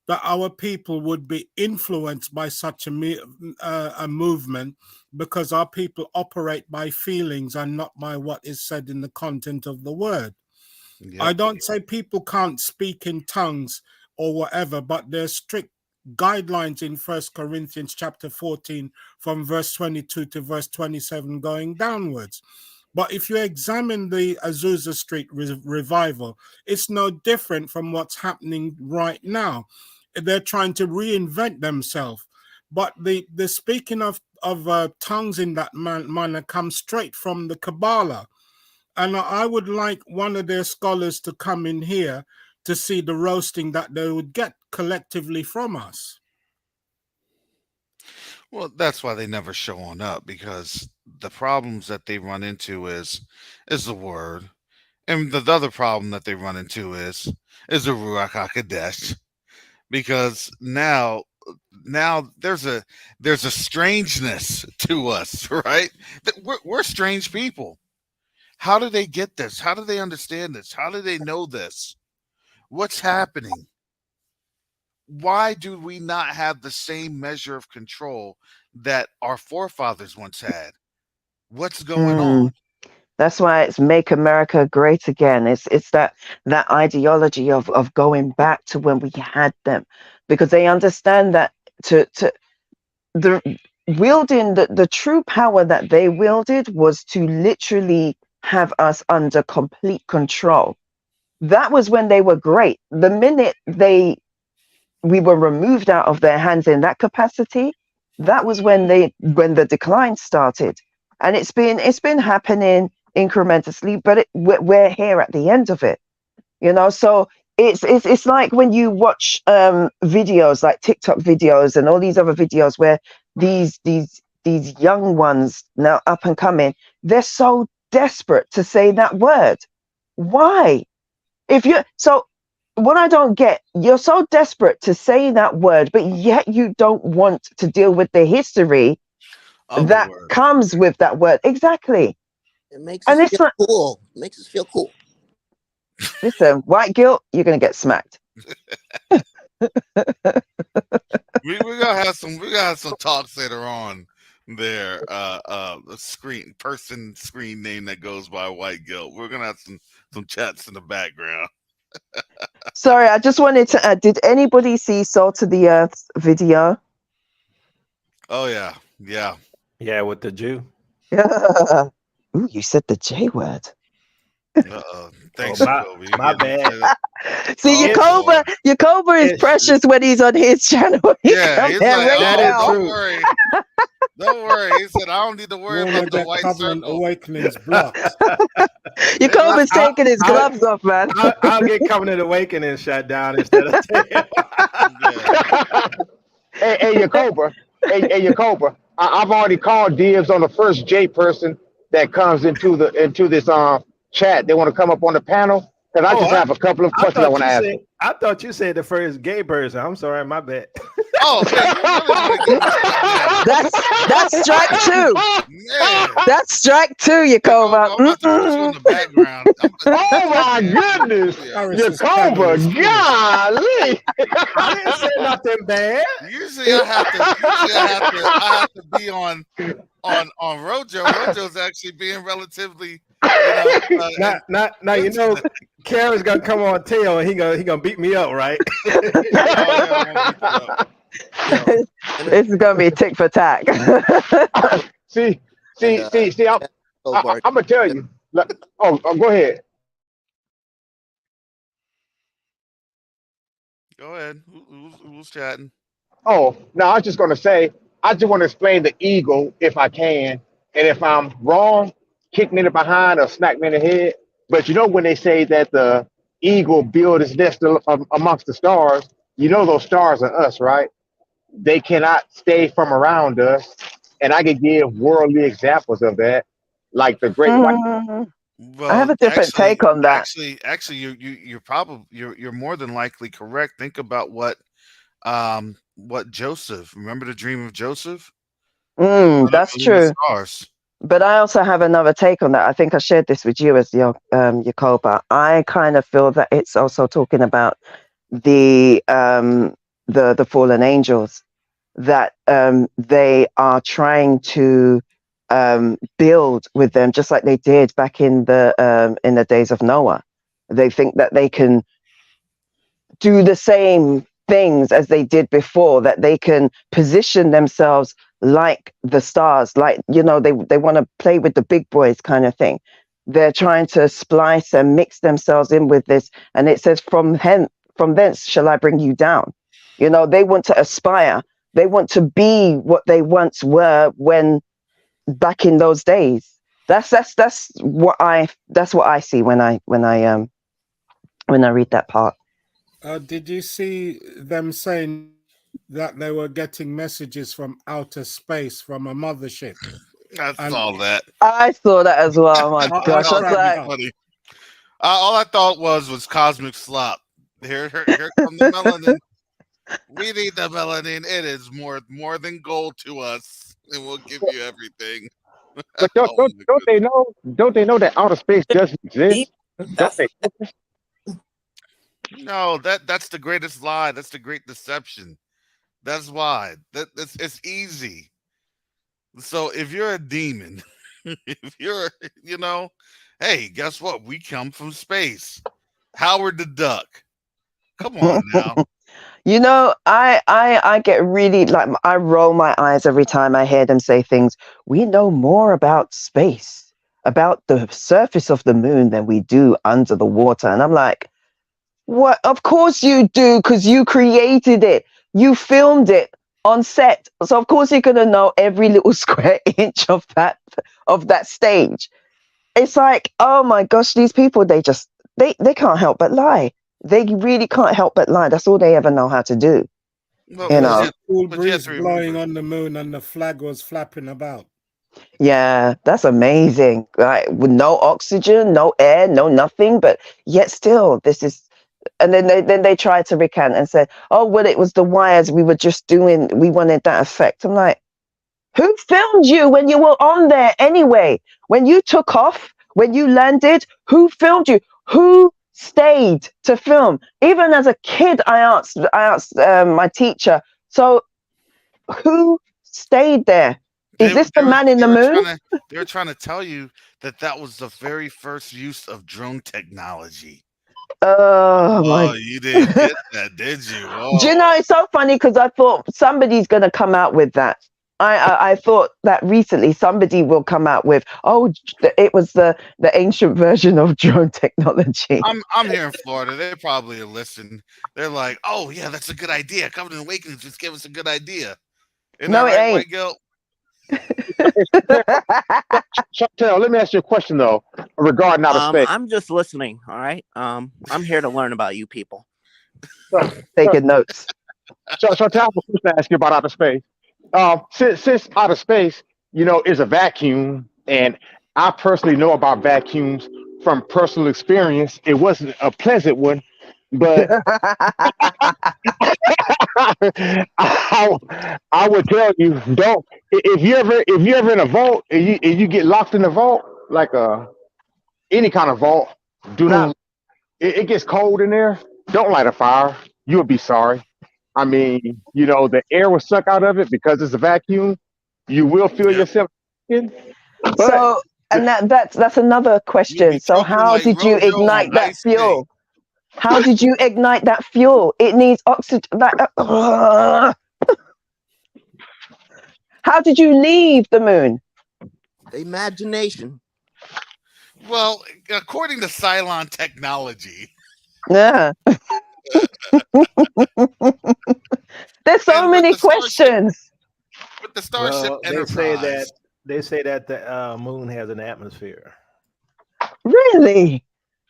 that our people would be influenced by such a movement, because our people operate by feelings and not by what is said in the content of the word. Yep. I don't say people can't speak in tongues or whatever, but there's strict guidelines in 1 Corinthians chapter 14 from verse 22 to verse 27 going downwards. But if you examine the Azusa Street revival, it's no different from what's happening right now. They're trying to reinvent themselves. But the speaking of tongues in that manner comes straight from the Kabbalah. And I would like one of their scholars to come in here to see the roasting that they would get collectively from us. Well, that's why they never show on up, because the problems that they run into is the word, and the other problem that they run into is the Ruach Hakodesh, because now there's a strangeness to us, right? We're strange people. How do they get this? How do they understand this? How do they know this? What's happening? Why do we not have the same measure of control that our forefathers once had? What's going on? That's why it's make America great again. It's that ideology of going back to when we had them, because they understand that to the wielding the true power that they wielded was to literally have us under complete control. That was when they were great. The minute we were removed out of their hands in that capacity, that was when the decline started. And it's been happening incrementally, but we're here at the end of it. So it's like when you watch videos like TikTok videos and all these other videos where these young ones now up and coming, they're so desperate to say that word. Why? What I don't get, you're so desperate to say that word, but yet you don't want to deal with the history that comes with that word. Exactly. It makes us feel cool. It makes us feel cool. Listen, white guilt, you're gonna get smacked. We're gonna have some talks later on there. A screen name that goes by white guilt. We're gonna have some chats in the background. Sorry, I just wanted to add, did anybody see Salt of the Earth's video? Oh yeah. Yeah, with the Jew. Ooh, you said the J word. Thanks, my bad. See, Yakoba is precious when he's on his channel. He's like, don't worry. Don't worry. He said, I don't need to worry about the white Covenant circle. Awakening's blocked. Yakoba's taking his gloves off, man. I'll get Covenant Awakening shut down instead of Hey, Yakoba. Hey, Yakoba. I've already called dibs on the first J person that comes into this chat. They want to come up on the panel because I just have a couple of questions I want to ask. I thought you said the first gay person. I'm sorry, my bad. Oh, that's strike two. Man. That's strike two, Yakoba. I'm about to put you in the background. Oh my goodness, Yakoba, golly! I didn't say nothing bad. Usually I have to be on Rojo. Rojo's actually being relatively. Now you know Karen's gonna come on tail and he gonna beat me up, right? This is gonna be tick for tack. See, I'm gonna tell you. Oh, go ahead. Go ahead. Who's chatting? Oh, no, I was just gonna say, I just want to explain the eagle if I can, and if I'm wrong, kick me in the behind or smack me in the head. But when they say that the eagle built its nest amongst the stars, those stars are us, right? They cannot stay from around us. And I could give worldly examples of that, like the great white. Well, I have a different take on that. Actually, you're more than likely correct. Think about what Joseph. Remember the dream of Joseph? That's true. But I also have another take on that. I think I shared this with you as Yakoba. I kind of feel that it's also talking about the fallen angels, that they are trying to build with them, just like they did back in the days of Noah. They think that they can do the same things as they did before, that they can position themselves like the stars, like they want to play with the big boys kind of thing. They're trying to splice and mix themselves in with this, and it says from thence shall I bring you down. They want to aspire, they want to be what they once were when back in those days. That's what I see when I read that part. Did you see them saying that they were getting messages from outer space from a mothership? I saw that. I saw that as well. Oh my gosh, I was like, funny. All I thought was cosmic slop. Here comes the melanin. We need the melanin. It is more than gold to us, and we'll give you everything. But don't they know? Don't they know that outer space doesn't exist? Don't they? No, that's the greatest lie. That's the great deception. That's why. It's easy. So if you're a demon, if you're, hey, guess what? We come from space. Howard the Duck. Come on now. You know, I get really like I roll my eyes every time I hear them say things. We know more about space, about the surface of the moon than we do under the water. And I'm like, what? Of course you do, because you created it. You filmed it on set. So of course you're gonna know every little square inch of that stage. It's like, oh my gosh, these people, they can't help but lie. They really can't help but lie. That's all they ever know how to do. Well, You There was know. a cool but you have breeze to blowing remember. on the moon, and the flag was flapping about. Yeah, that's amazing. Like with no oxygen, no air, no nothing, but yet still this is and then they try to recant and say, oh well, it was the wires we were just doing, we wanted that effect. I'm like, who filmed you when you were on there anyway? When you took off, when you landed, who filmed you? Who stayed to film? Even as a kid, I asked my teacher, so who stayed there? Is this the man in the moon? They were trying to tell you that that was the very first use of drone technology. Oh my. Oh, you didn't get that, did you? Do you know, Oh, it's so funny because I thought somebody's going to come out with that. I thought that recently somebody will come out with, oh, it was the ancient version of drone technology. I'm here in Florida. They probably listen. They're like, oh yeah, that's a good idea. Covenant Awakening just gave us a good idea. Isn't that No, it right, ain't. White Guilt? Chantel, let me ask you a question though, regarding outer space. I'm just listening. All right. I'm here to learn about you people. Taking notes. Chantel, I have a question to ask you about outer space. Since outer space, is a vacuum, and I personally know about vacuums from personal experience. It wasn't a pleasant one, but I would tell you, don't, if you're ever in a vault and you get locked in a vault, like any kind of vault, do Mm. not. It gets cold in there. Don't light a fire. You'll be sorry. I mean, the air will suck out of it because it's a vacuum. You will feel Yep. yourself in, but So, the, and that's another You'll question. be So, choking how like did you Rojo on ignite that Ice King. fuel? How did you ignite that fuel? It needs oxygen. How did you leave the moon? The imagination. Well, according to Cylon technology, Yeah. There's so and many questions. with the Starship Well, Enterprise, they say that the moon has an atmosphere. Really?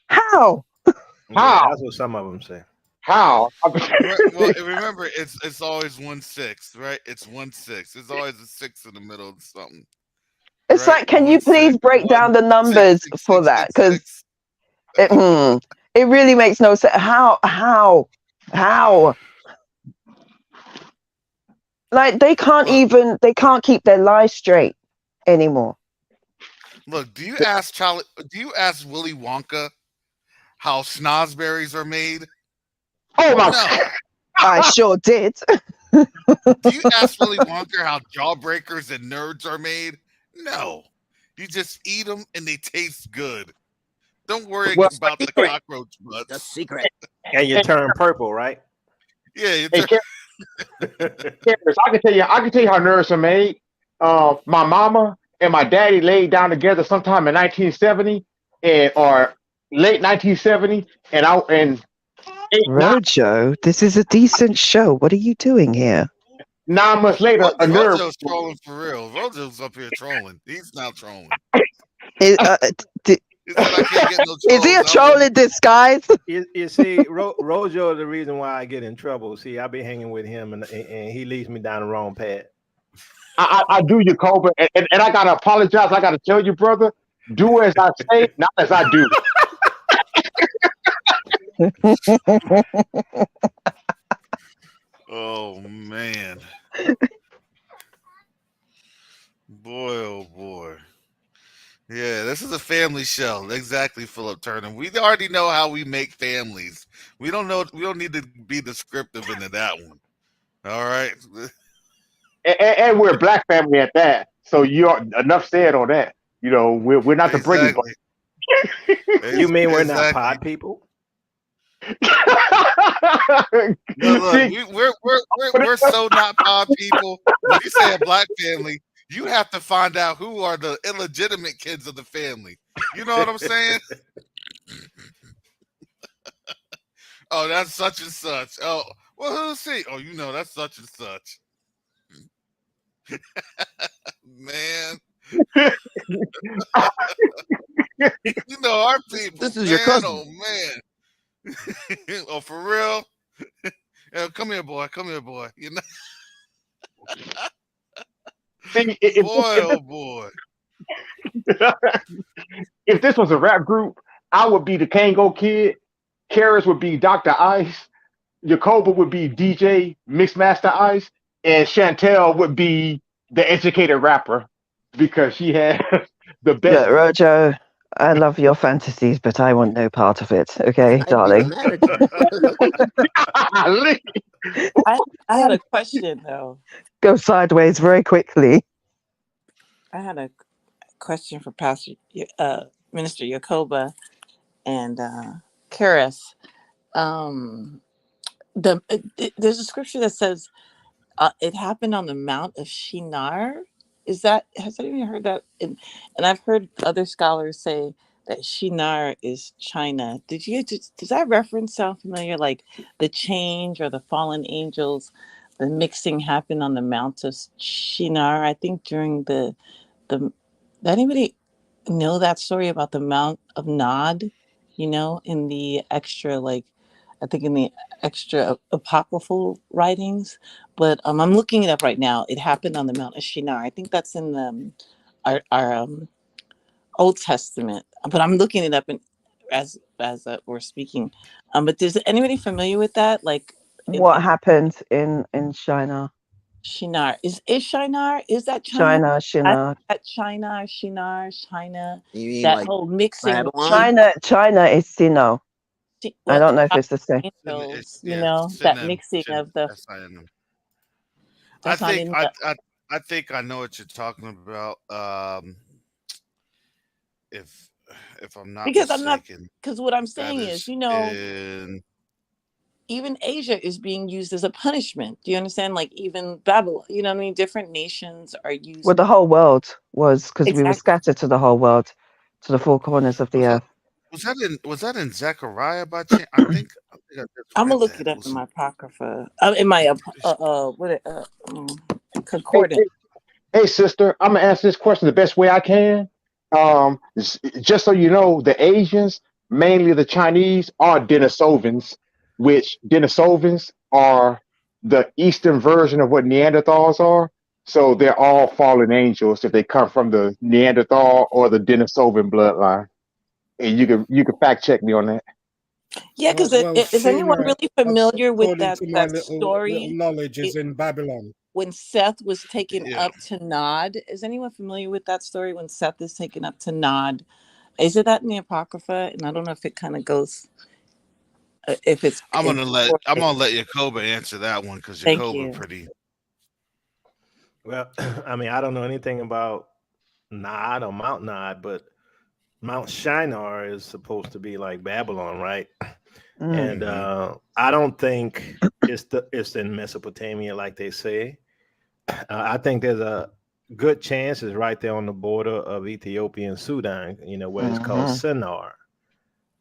How? Yeah, how that's what some of them say. how right? Well, remember, it's always 1/6, right? It's 1/6. There's always a 6 in the middle of something, It's right? like, can you 1/6, please break down the 1/6, numbers six, for six, that? six, Because six. it really makes no sense. How? Like they can't Look, keep their lies straight anymore. look. Do you ask Willy Wonka how snozberries are made? oh my No. I sure did. Do you ask Willy Wonka how jawbreakers and nerds are made? No. You just eat them and they taste good. Don't worry well, about the Secret. cockroach The butts. secret. And you turn purple, right? Yeah, you hey, Cameras, I can tell you how nerds are made. My mama and my daddy laid down together sometime in 1970 and or late 1970, and I and 8 9 Rojo, this is a decent show. What are you doing here? 9 months later, a nerd. Rojo's trolling for real. Rojo's up here trolling. He's not trolling. Is, He said I can't get no is he a trolls. troll in disguise? You see, Rojo is the reason why I get in trouble. See, I be hanging with him, and he leads me down the wrong path. I do you, Cobra, and I gotta apologize. I gotta tell you, brother, do as I say, not as I do. Oh man. Boy, oh boy. Yeah, this is a family show. Exactly, Philip Turner. We already know how we make families. We don't need to be descriptive into that one. All right. And we're a black family at that. So you're enough said on that. We're not the Brady Bunch. Exactly. You mean we're not Exactly. pod people? Look, See, we're so not pod people. When you say a black family, you have to find out who are the illegitimate kids of the family. You know what I'm saying? Oh, that's such and such. Oh, well, who's he? Oh, you know, that's such and such. Man, you know our people, This is your man. cousin. Oh, man. Oh, for real? Yeah, come here, boy. Come here, boy. You know, see, boy, oh, boy. if this was a rap group, I would be the Kango Kid. Karis would be Dr. Ice. Jacoba would be DJ Mixmaster Ice, and Chantel would be the educated rapper because she had the best. Look, Rojo, I love your fantasies, but I want no part of it. Okay, I'd be the darling. manager. I had a question though. Go sideways very quickly. I had a question for Pastor Minister Yakoba and Karis. Um, there's a scripture that says it happened on the Mount of Shinar. Has anyone heard that? And I've heard other scholars say that Shinar is China. Does that reference sound familiar? Like the change or the fallen angels, the mixing happened on the Mount of Shinar. I think during the does anybody know that story about the Mount of Nod? In the extra, like, I think in the extra apocryphal writings, but I'm looking it up right now. It happened on the Mount of Shinar. I think that's in the our Old Testament, but I'm looking it up as we're speaking. But is anybody familiar with that? Like in What happened in China? Shinar is Shinar? Is that China? China, I Shinar. that China, Shinar, China. You mean That like whole mixing Babylon? China is Sino. I well, don't know if it's the same. angels. Yeah, That Sinem, mixing of the S-I-N-M. I that's not think in I, the I I think I know what you're talking about. If if I'm not because I'm not mistaken, because what I'm that saying is, is in. even Asia is being used as a punishment. Do you understand? Like even Babylon, you know what I mean? Different nations are Well, used the whole world was because we were exactly. scattered to the whole world, to the four corners of the Was that earth. was that in Zechariah by chance? I think I just I'm gonna read look that. it It up in was my apocrypha, in my Hey, concordance. hey, hey, sister, I'm gonna answer this question the best way I can. Just so you know, the Asians, mainly the Chinese, are Denisovans, which Denisovans are the Eastern version of what Neanderthals are. So they're all fallen angels if they come from the Neanderthal or the Denisovan bloodline. And you can fact check me on that. Yeah, because Well, is anyone Shinar, really familiar with according to my that little story? knowledge, is It, in Babylon. when Seth was taken yeah. up to Nod, is anyone familiar with that story? When Seth is taken up to Nod, is it that in the apocrypha? And I don't know if it kind of goes, if it's I'm in gonna let I'm concordance. gonna let Jacoba answer that one because Thank Jacoba you. pretty. Well, I mean, I don't know anything about Nod or Mount Nod, but Mount Shinar is supposed to be like Babylon, right? Mm. And Hmm. I don't think it's in Mesopotamia like they say. I think there's a good chance it's right there on the border of Ethiopia and Sudan. Where it's called Hmm. Sinar,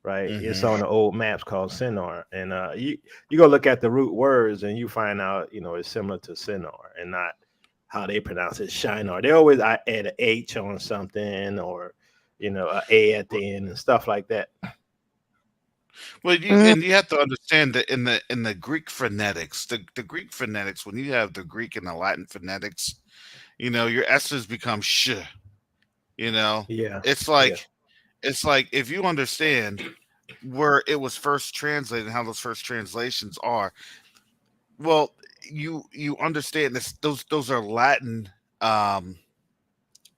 right? It's Hmm. on the old maps called Sinar, and you go look at the root words and you find out it's similar to Sinar and not how they pronounce it, Shinar. They always add an H on something or a at the end and stuff like that. Well, you have to understand that in the Greek phonetics, the Greek phonetics, when you have the Greek and the Latin phonetics, your S's become sh. You know, Yeah, it's yeah, like it's like if you understand where it was first translated and how those first translations are, well, you understand this. Those are Latin um,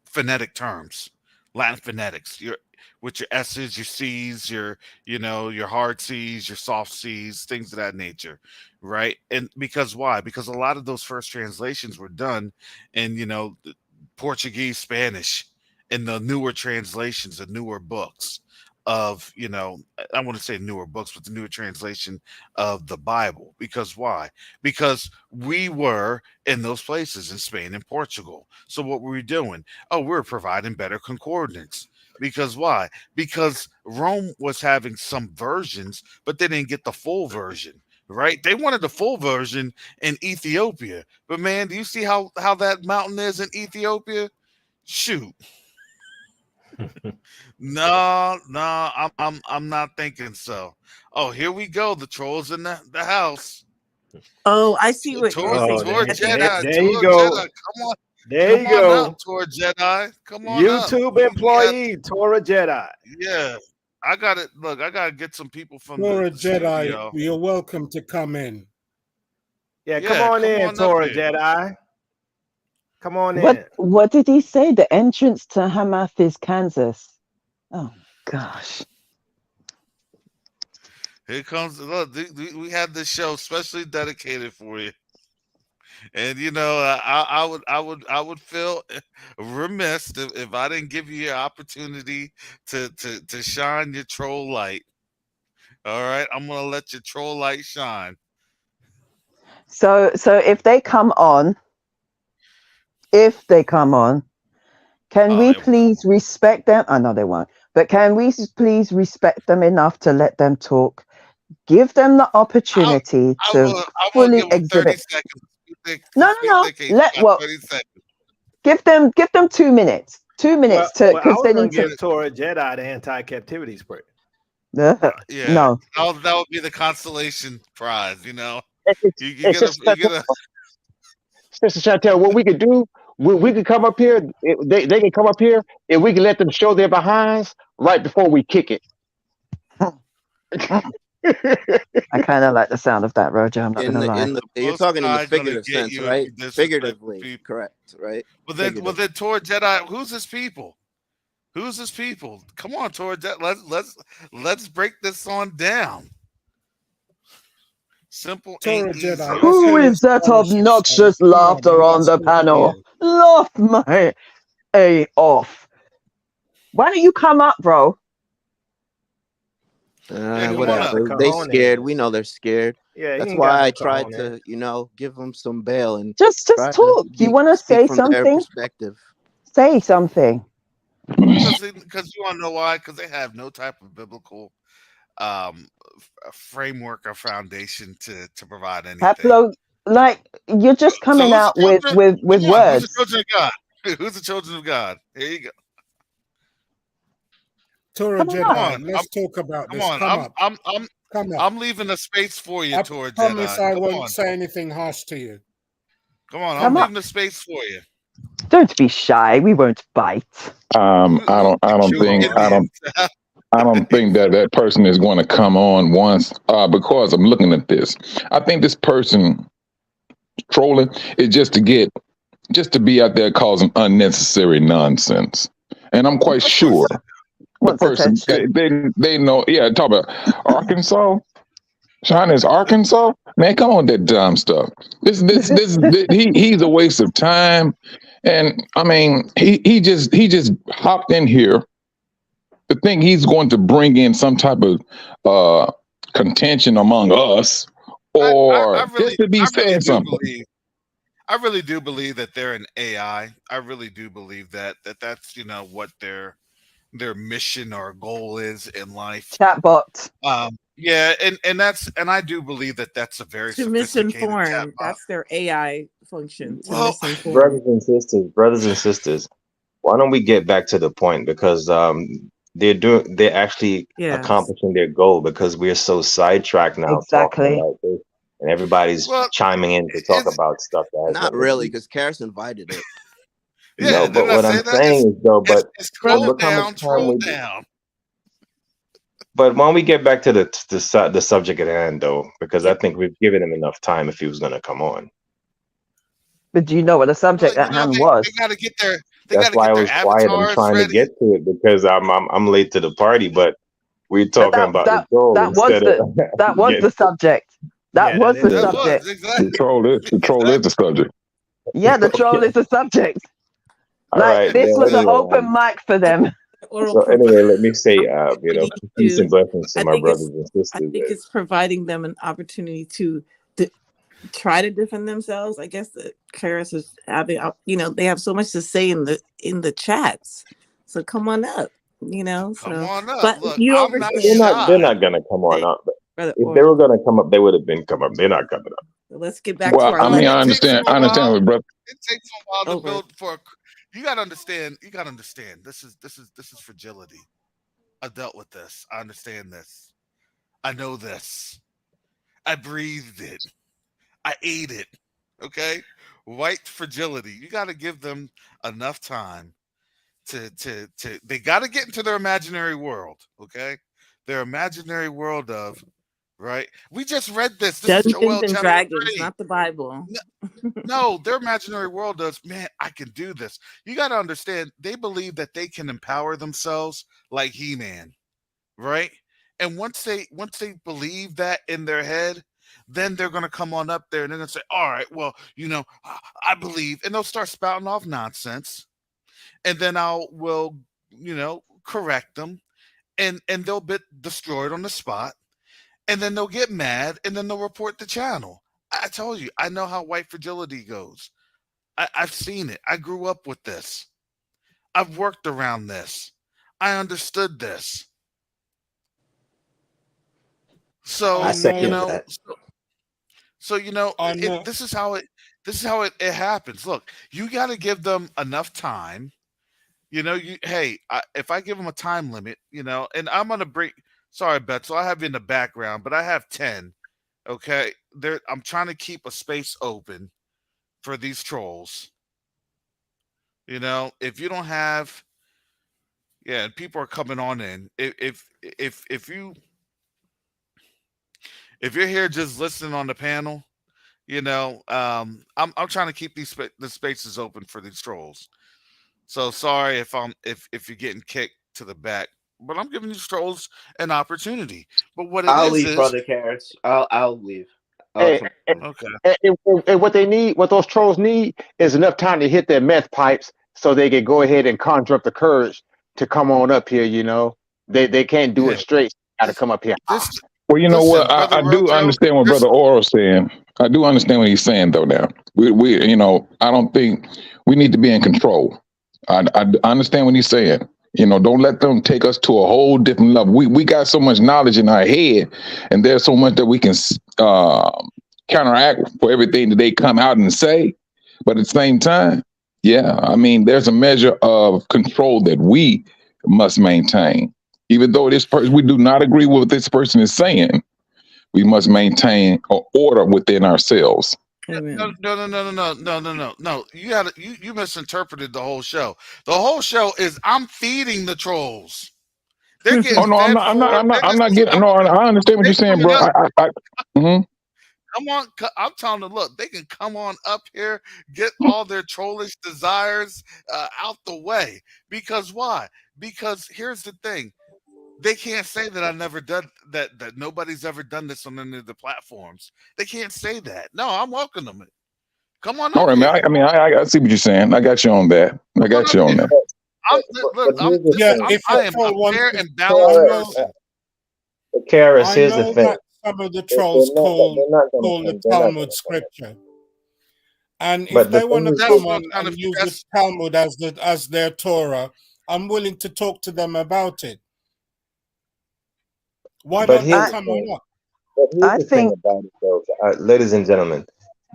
phonetic terms, Latin phonetics. Your with your S's, your C's, your hard C's, your soft C's, things of that nature, right? And because why? Because a lot of those first translations were done in Portuguese, Spanish, in the newer translations, the newer books. of, I want to say newer books, but the newer translation of the Bible. Because why? Because we were in those places in Spain and Portugal. So what were we doing? Oh, we were providing better concordance. Because why? Because Rome was having some versions, but they didn't get the full version. Right? They wanted the full version in Ethiopia. But man, do you see how that mountain is in Ethiopia? Shoot. No, I'm not thinking so. Oh, here we go. The trolls in the house. Oh, I see what you're Tour saying. Oh, tour That's Jedi. there you Tour go. Jedi. There Come you on up, go. Tour Jedi. Come on up. YouTube We got employee, Torah Jedi. yeah. I got it. Look, I gotta get some people from Torah the Jedi, studio. you're welcome to come in. Yeah, come Yeah, on come in, on up Torah here. Jedi. Come on in. What did he say? The entrance to Hamath is Kansas. Oh gosh. Here comes look. We had this show specially dedicated for you. And I would feel remiss if I didn't give you an opportunity to shine your troll light. All right, I'm gonna let your troll light shine. So if they come on, can Oh, we they won't come please on. respect them? I know they won't, but can we please respect them enough to let them talk? Give them the I opportunity I to will I will fully give them 30 exhibit. seconds No, to no, speak no. their case. You got 30 seconds. Give them 2 minutes. 2 minutes to Well, I because was they gonna need to. give Torah Jedi the anti-captivity spray. Yeah, No. that would be the consolation prize. It's, You it's get a just you get a Sister Chantel, what we could do, we could come up here. They can come up here, and we can let them show their behinds right before we kick it. I kind of like the sound of that, Roger. I'm not In gonna the lie. in the the you're Most talking in the High gonna figurative get sense, you if right? you disrespect the Figuratively, people. correct, right? Well Figurative. then, Tor Jedi, who's his people? Who's his people? Come on, Tor Jedi, let's break this on down. Simple ain't Torah easy. Jedi, let's Who hear is his that scholarship, sir. obnoxious Come on, laughter man. on Let's the hear it panel? again. Laugh my A off. Why don't you come up, bro? Yeah, He come on got up. the Whatever. They scared. We cojones. know they're scared. Yeah, he That's ain't got why no I tried cojones. to, give them some bail and Just try to talk. You want to speak say from their something? perspective. Say something. Because you want to know why? Because they have no type of biblical framework or foundation to provide anything. Haplo, like you're just So coming who's the out with children? with with Come on, who's the words. children of God? Who's the children of God? Here you go. Torah Come on Come up. on, Jedi, let's talk about come this. on. Come up. Come up. I'm leaving a space for you, I Tor promise Jedi. I Come won't on, say anything harsh to you. come on. I'm Come up. leaving a space for you. Don't be shy. We won't bite. I don't. I don't True think. Indians. I don't think that person is going to come on once because I'm looking at this. I think this person trolling is just to be out there causing unnecessary nonsense. And I'm quite Of course. sure the Wants person attention. they know. Yeah, talk about Arkansas. China's Arkansas. Man, come on, with that dumb stuff. He's a waste of time. And I mean, he just hopped in here to think he's going to bring in some type of contention among us, or just to be I really saying do something. believe. I really do believe that they're an AI. I really do believe that's what their mission or goal is in life. Chatbot. Yeah, and I do believe that that's a very To sophisticated misinform. chatbot. That's their AI function, to Well, misinform. Brothers and sisters, why don't we get back to the point? Because they're actually Yes. accomplishing their goal, because we're so sidetracked now talking Exactly. about this, and everybody's well, chiming in to talk it's about stuff that has Not nothing to really, do. because Karis invited it. yeah. No, but Didn't I what say I'm that? saying is though, It's Brother, look how much time troll we. down. But why don't we get back to the subject at hand, though, because yeah. I think we've given him enough time if he was going to come on. But do you know what the Well, subject at hand they was? got to get their That's why I was quiet. I'm avatars trying to ready. get to it because I'm late to the party, but we're But talking about the goal that was instead of the getting. subject. That Yeah, that was is the the That subject. subject. was exactly. The troll is the subject. Yeah, the troll Okay. is the subject. All Like right. this Well, was an anyway, open mic for them. oral So anyway, let me say, peace and to, blessings to I my think brothers it's, and I sisters. think it's providing them an opportunity to try to defend themselves. I guess that Karis is having, they have so much to say in the chats. So come on up, Come So, on up. but Look, you I'm not They're overstand, not. They're shy. not gonna come on up. Brother If they Oral. were gonna come up, they would have been come up. They're not coming up. So let's get back to Well, our I No, mean, lesson. it takes them I a understand, while. brother. It takes them a while to Over. build for. You gotta understand. You gotta understand. This is fragility. I dealt with this. I understand this. I know this. I breathed it. I ate it. Okay, white fragility. You got to give them enough time to. They got to get into their imaginary world. Okay, their imaginary world of right. We just read this. This is Dungeons Joel and chapter Dragons, 3. not the Bible. No, their imaginary world does. Man, I can do this. You got to understand. They believe that they can empower themselves like He-Man, right? And once they believe that in their head, then they're gonna come on up there and they're gonna say, "All right, well, I believe," and they'll start spouting off nonsense, and then I will correct them, and they'll get destroyed on the spot, and then they'll get mad, and then they'll report the channel. I told you, I know how white fragility goes. I've seen it. I grew up with this. I've worked around this. I understood this. I I So you second know. know, that. so I it. know. This is how it happens. Look, you got to give them enough time. If I give them a time limit, and I'm gonna break. Sorry, Betzel, I have you in the background, but I have 10. Okay, I'm trying to keep a space open for these trolls. If you don't have, yeah, and people are coming on in. If you're here just listening on the panel, I'm trying to keep the spaces open for these trolls. So sorry if you're getting kicked to the back, but I'm giving these trolls an opportunity. But what it I'll is leave, is brother Karras. I'll leave. I'll And, come. okay. and what they need, what those trolls need, is enough time to hit their meth pipes so they can go ahead and conjure up the courage to come on up here. They can't do it Yeah, straight. Got to this come up here. this Well, you know what? listen, brother I do Rojo. understand what This Brother Oral's saying. I do understand what he's saying, though. Now, I don't think we need to be in control. I understand what he's saying. Don't let them take us to a whole different level. We got so much knowledge in our head, and there's so much that we can counteract for everything that they come out and say. But at the same time, yeah, I mean, there's a measure of control that we must maintain. Even though this person, we do not agree with what this person is saying, we must maintain an order within ourselves. no Amen. no no no no no no no no no. You misinterpreted the whole show. The whole show is I'm feeding the trolls. They're Oh getting no, I'm fed not. I'm not. for. I'm not. They're I'm just. not getting. No, I understand what They you're saying, coming bro. up. Mhm. Come on, I'm telling them, look, they can come on up here, get all their trollish desires out the way. Because why? Because here's the thing: they can't say that I never done that. That nobody's ever done this on any of the platforms. They can't say that. No, I'm welcoming it. Come on All up right, man. here. I see what you're saying. I got you on that. I Come on got up you on here. that. I'm But look. I'm here's the Yeah, listen. thing, if a I am a troll wants fair to, and I balanced know, person. Karras, I here's the know thing. that some of the They're trolls not. They're not gonna call the come. They're not Talmud gonna come. scripture, and if But the they want thing to is That's come this. what on kind of and use the that's. Talmud as their Torah, I'm willing to talk to them about it. Why But don't they here's I the come thing. on up? But here's I the thing think about it, though, ladies and gentlemen.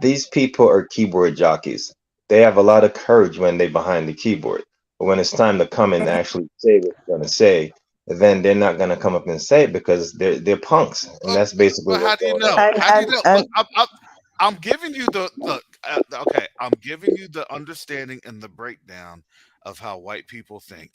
These people are keyboard jockeys. They have a lot of courage when they're behind the keyboard. But when it's time to come and actually say what they're going to say, then they're not going to come up and say it because they're punks, and Well, that's basically well, how what's do you going on. know? and How do you and know? Look, and I'm giving you the look. Okay, I'm giving you the understanding and the breakdown of how white people think.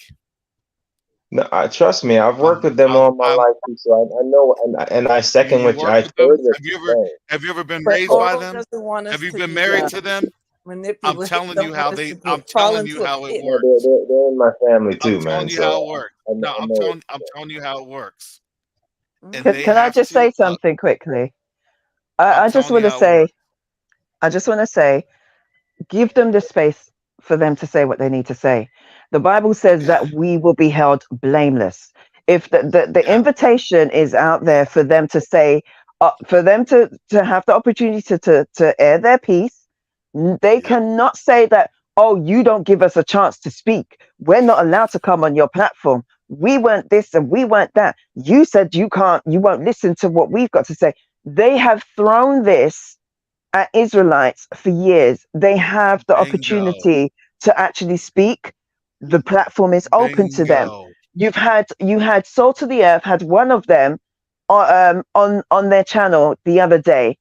No, trust me, I've worked I'm, with them I'm, all my I'm. life, too, so I know, and I second You what work I with them. heard what you're saying. Have you ever been But raised by Oral them? doesn't want Have us you to been be married to them? I'm manipulated. telling you Don't how want us they. to I'm fall telling you into a how it pit. No, works. they're in my family I'm too, telling man. you how it So works. I No, I'm know. telling. I'm telling you how it works. And Mm. they can I have just to say look. something quickly? I'm I just telling you want to how it say, works. I just want to say, give them the space for them to say what they need to say. The Bible says Yeah. that we will be held blameless. If the Yeah. invitation is out there for them to say, for them to have the opportunity to air their piece, they Yep. cannot say that, oh, you don't give us a chance to speak. We're not allowed to come on your platform. We weren't this and we weren't that. You said you won't listen to what we've got to say. They have thrown this at Israelites for years. They have the Bingo. opportunity to actually speak. The platform is open to them. Bingo. You had Salt of the Earth had one of them on their channel the other day,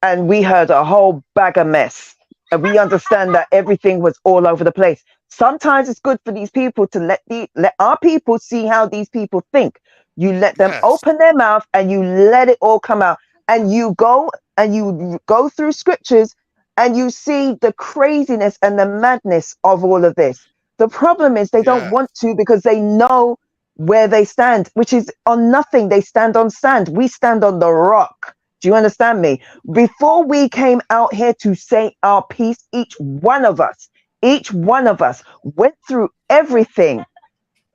and we heard a whole bag of mess. And we understand that everything was all over the place. Sometimes it's good for these people to let our people see how these people think. You let them Yes. open their mouth and you let it all come out. And you go through scriptures and you see the craziness and the madness of all of this. The problem is they don't Yes. want to, because they know where they stand, which is on nothing. They stand on sand. We stand on the rock. Do you understand me? Before we came out here to say our piece, each one of us went through everything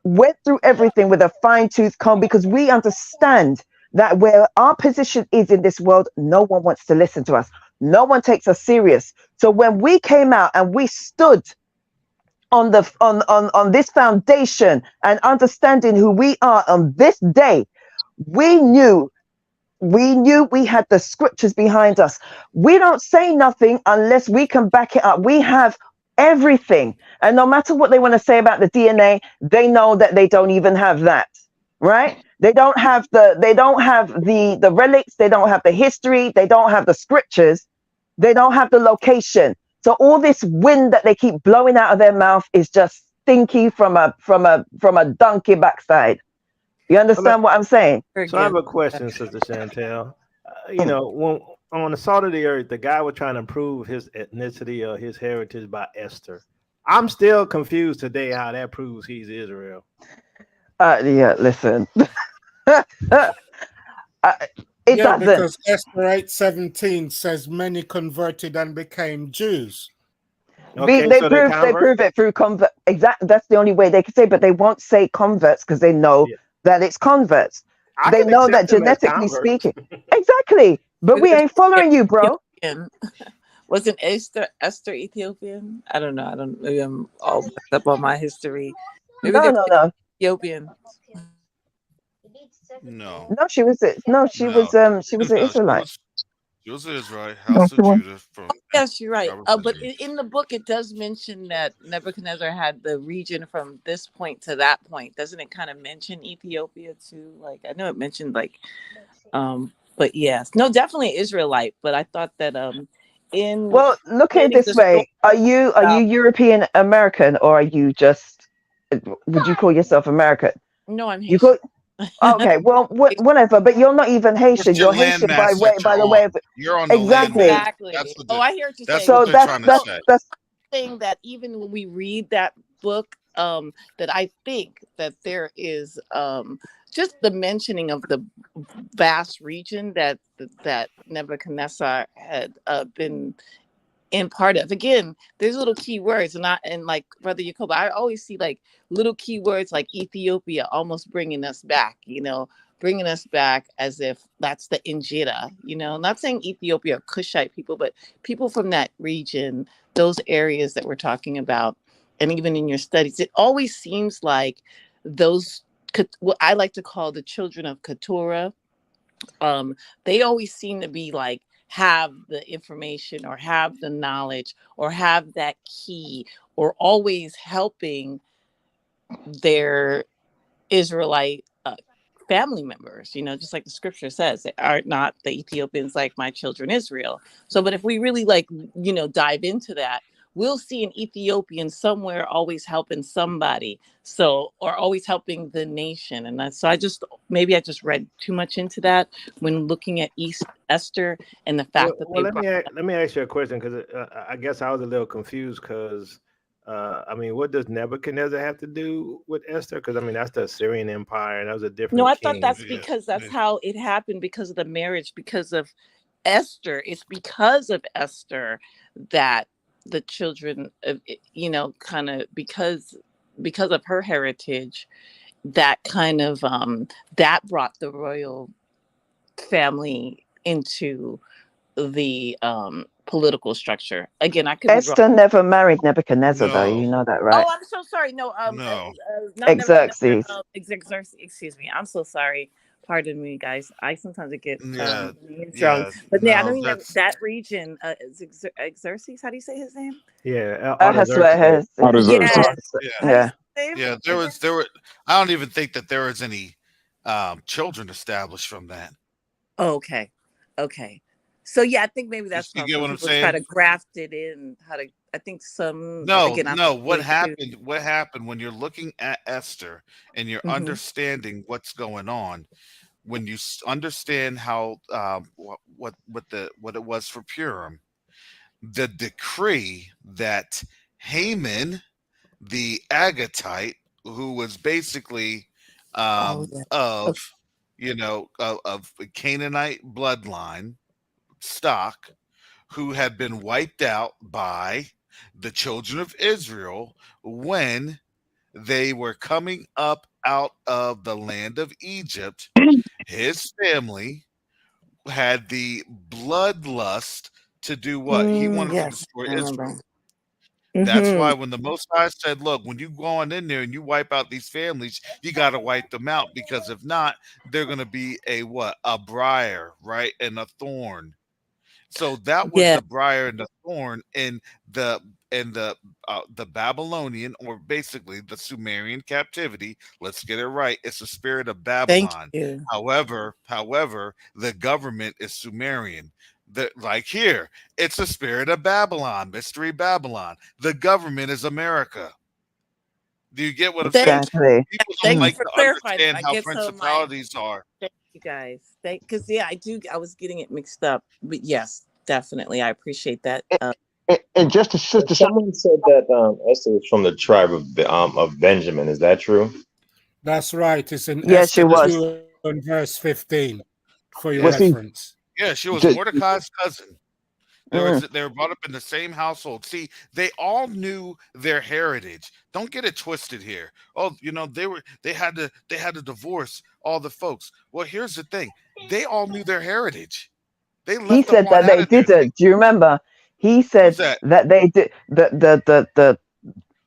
with a fine-tooth comb, because we understand that where our position is in this world, no one wants to listen to us. No one takes us serious. So when we came out and we stood on this foundation and understanding who we are on this day, we knew we had the scriptures behind us. We don't say nothing unless we can back it up. We have everything. And no matter what they want to say about the DNA, they know that they don't even have that. Right? They don't have the relics, they don't have the history, they don't have the scriptures, they don't have the location. So all this wind that they keep blowing out of their mouth is just stinky from a donkey backside. You understand what I'm saying? So I have a question, Sister Chantel. You know, when on the salt of the earth, the guy was trying to prove his ethnicity or his heritage by Esther. I'm still confused today how that proves he's Israel. Yeah, listen. It doesn't. Because Esther 8:17 says many converted and became Jews. Okay, They so prove it through convert. Exactly, that's the only way they can say, but they won't say converts because they know that it's converts. They know that genetically speaking. Exactly, but we ain't following you, bro. Wasn't Esther Ethiopian? I don't know. Maybe I'm all messed up on my history. Maybe No. Ethiopian. No. No, she was an Israelite. She was Israelite, House of Judah. Yes, you're right. But in the book, it does mention that Nebuchadnezzar had the region from this point to that point. Doesn't it kind of mention Ethiopia too? Like, I know it mentioned but yes, no, definitely Israelite. But I thought that well, look at it this way: are you European American, or are you just? Would you call yourself American? No, I'm Haitian. Okay, well, whatever. But you're not even Haitian. You're Haitian by the way of it. You're on the exactly. I hear what you're saying. So that's saying that even when we read that book, that I think that there is just the mentioning of the vast region that Nebuchadnezzar had been in part of. Again, there's little key words, and like Brother Jacob, I always see like little key words like Ethiopia almost bringing us back, bringing us back as if that's the Injera, not saying Ethiopia or Cushite people, but people from that region, those areas that we're talking about. And even in your studies, it always seems like those, what I like to call the children of Keturah, they always seem to be like, have the information or have the knowledge or have that key, or always helping their Israelite family members, just like the scripture says, they are not the Ethiopians like my children Israel. So, but if we really dive into that, we'll see an Ethiopian somewhere always helping somebody. So, or always helping the nation. And so I just read too much into that when looking at Esther and the fact that let me ask you a question, because I guess I was a little confused because what does Nebuchadnezzar have to do with Esther? Because that's the Assyrian Empire, and that was a different. No, I thought that's because that's how it happened, because of the marriage, because of Esther. It's because of Esther that the children of, kind of because of her heritage, that kind of that brought the royal family into the political structure. Again, I could be wrong. Esther never married Nebuchadnezzar, though. You No, know that, Oh, right? I'm so sorry. No, no. not Nebuchadnezzar. Xerxes. Xerxes. Excuse me. I'm so sorry. Pardon me, guys. I sometimes I get Yeah, names wrong. yeah. But yeah, I No, don't even that's that region. Is Xerxes? How do you say his name? Yeah, Artaxerxes. Ahasuerus. Yeah. Artaxerxes. yeah, How do you say Yeah. his name yeah. again? There were. I don't even think that there was any children established from that. Oh, okay. Okay. So yeah, I think maybe that's You how get some what I'm people try saying? to graft it in. How to? I think some. No, Again, I'm no. not What really too. happened? What happened when you're looking at Esther and you're Hmm. understanding what's going on? When you understand how what it was for Purim, the decree that Haman, the Agatite, who was basically Oh yeah. of Okay. of Canaanite bloodline stock, who had been wiped out by the children of Israel when they were coming up out of the land of Egypt. His family had the bloodlust to do what? He wanted to Yes, destroy I Israel. remember. That's Hmm. why when the Most High said, "Look, when you go on in there and you wipe out these families, you got to wipe them out because if not, they're going to be a what? A briar, right? And a thorn." So that was Yeah. the briar and the thorn the in the Babylonian, or basically the Sumerian captivity. Let's get it right. It's the spirit of Thank Babylon. you. However, the government is Sumerian. Like here, it's the spirit of Babylon, mystery Babylon. The government is America. Do you get what I'm saying? Thank you. Exactly. Yeah, People don't thank you Mm. like for to clarifying that. understand I how get some of my. principalities are. Thank you guys. Because yeah, I do. I was getting it mixed up, but yes, definitely, I appreciate that. And just to But sister, someone said that Esther was from the tribe of Benjamin. Is that true? That's right. It's in Yes, she Esther was. 2 and verse 15 for your well, Yeah, see, reference. yeah, she was just, Mordecai's cousin. Mm. They were brought up in the same household. See, they all knew their heritage. Don't get it twisted here. Oh, they had to divorce all the folks. Well, here's the thing. They all knew their heritage. They He left up said on that out they of there. didn't. Do you remember? He Who's said that? that they did the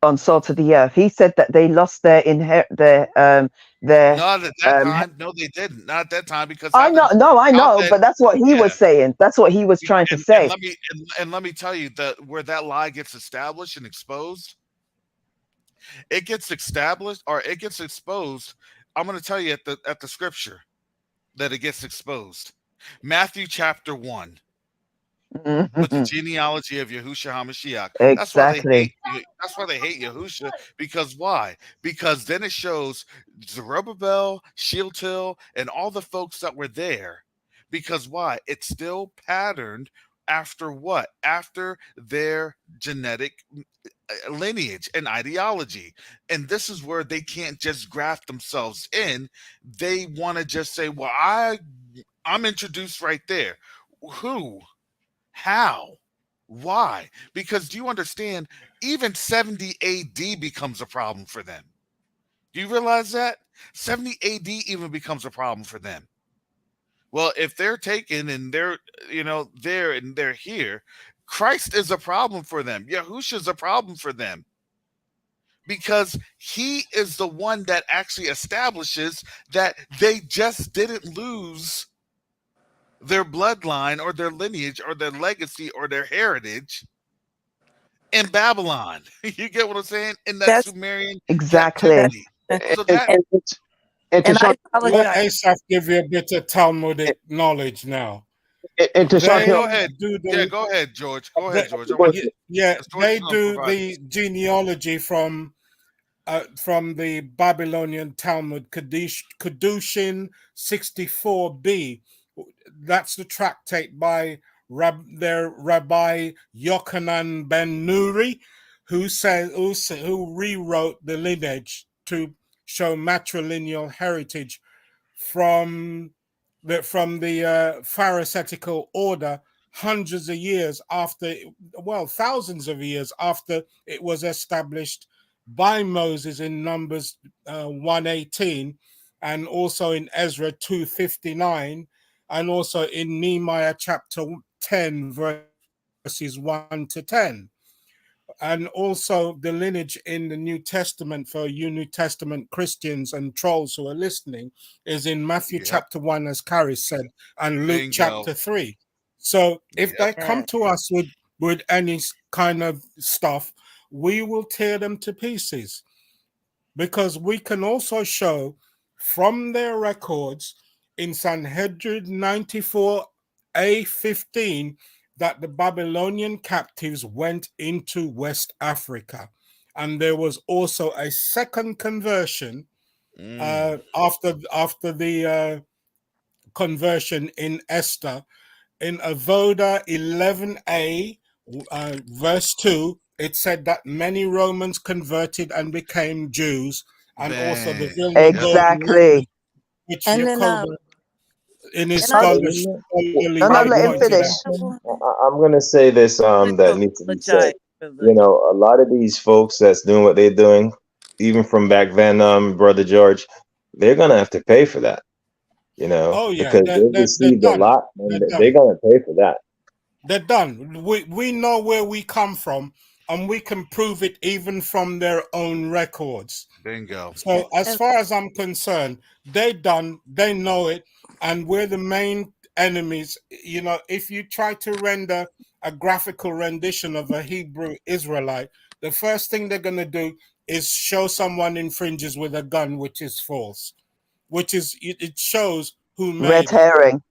on Salt of the Earth. He said that they lost their Not at that um. time. No, they didn't. Not at that time because I know, no, I how know, then but that's what he was yeah. saying. That's what he was trying to And say. let me tell you that where that lie gets established and exposed, it gets established or it gets exposed. I'm going to tell you at the scripture that it gets exposed. Matthew chapter 1 with the Mhm. genealogy of Yahushua HaMashiach. That's why they hate Exactly. that's why they hate Yahusha, because why? Because then it shows Zerubbabel, Shealtiel, and all the folks that were there. Because why? It's still patterned after what? After their genetic lineage and ideology. And this is where they can't just graft themselves in. They want to just say, "Well, I'm introduced right there." Who? How? Why? Because do you understand? Even 70 AD becomes a problem for them. Do you realize that? 70 AD even becomes a problem for them. Well, if they're taken and there and they're here, Christ is a problem for them. Yahusha is a problem for them because he is the one that actually establishes that they just didn't lose their bloodline or their lineage or their legacy or their heritage in Babylon. You get what I'm saying? In that That's Sumerian Exactly. that's captivity. and, So and, that and, and to and I Chantel, Let apologize. Asaph give you a bit of Talmudic knowledge now. and to yeah, Chantel, go They ahead. do Yeah, the, go ahead, George. Go the ahead, George. I want yeah, George they is gonna do provide the genealogy from the Babylonian Talmud Kedushin 64b. That's the tractate by their Rabbi Yochanan ben Nuri, who rewrote the lineage to show matrilineal heritage from the Pharisaical order hundreds of years after, well, thousands of years after it was established by Moses in Numbers 118, and also in Ezra 259, and also in Nehemiah chapter 10, verses 1 to 10. And also the lineage in the New Testament for you New Testament Christians and trolls who are listening is in Matthew Yep. chapter 1, as Carrie said, and Luke Bingo. chapter 3. So if Yep. they come to us with any kind of stuff, we will tear them to pieces, because we can also show from their records in Sanhedrin 94a15 that the Babylonian captives went into West Africa. And there was also a second conversion after the conversion in Esther. In Avoda 11a, verse 2, it said that many Romans converted and became Jews, and also the Bang. Vilna Yep. Golden Exactly. Legend, which And then Jacoba in his and I Well, scholarly No, no, way let him pointed finish. out. I'm gonna say this I that do needs to be said. apologize for the You know, a lot of these folks that's doing what they're doing, even from back then, brother George, they're gonna have to pay for that. You know, Oh yeah, because they've they're received a done. lot, They're and they're done. gonna pay for that. They're done. We know where we come from, and we can prove it even from their own records. Bingo. So as and far as I'm concerned, they done, they know it, and we're the main enemies. You know, if you try to render a graphical rendition of a Hebrew Israelite, the first thing they're gonna do is show someone infringes with a gun, which is false, which is it shows who Red made it. herring.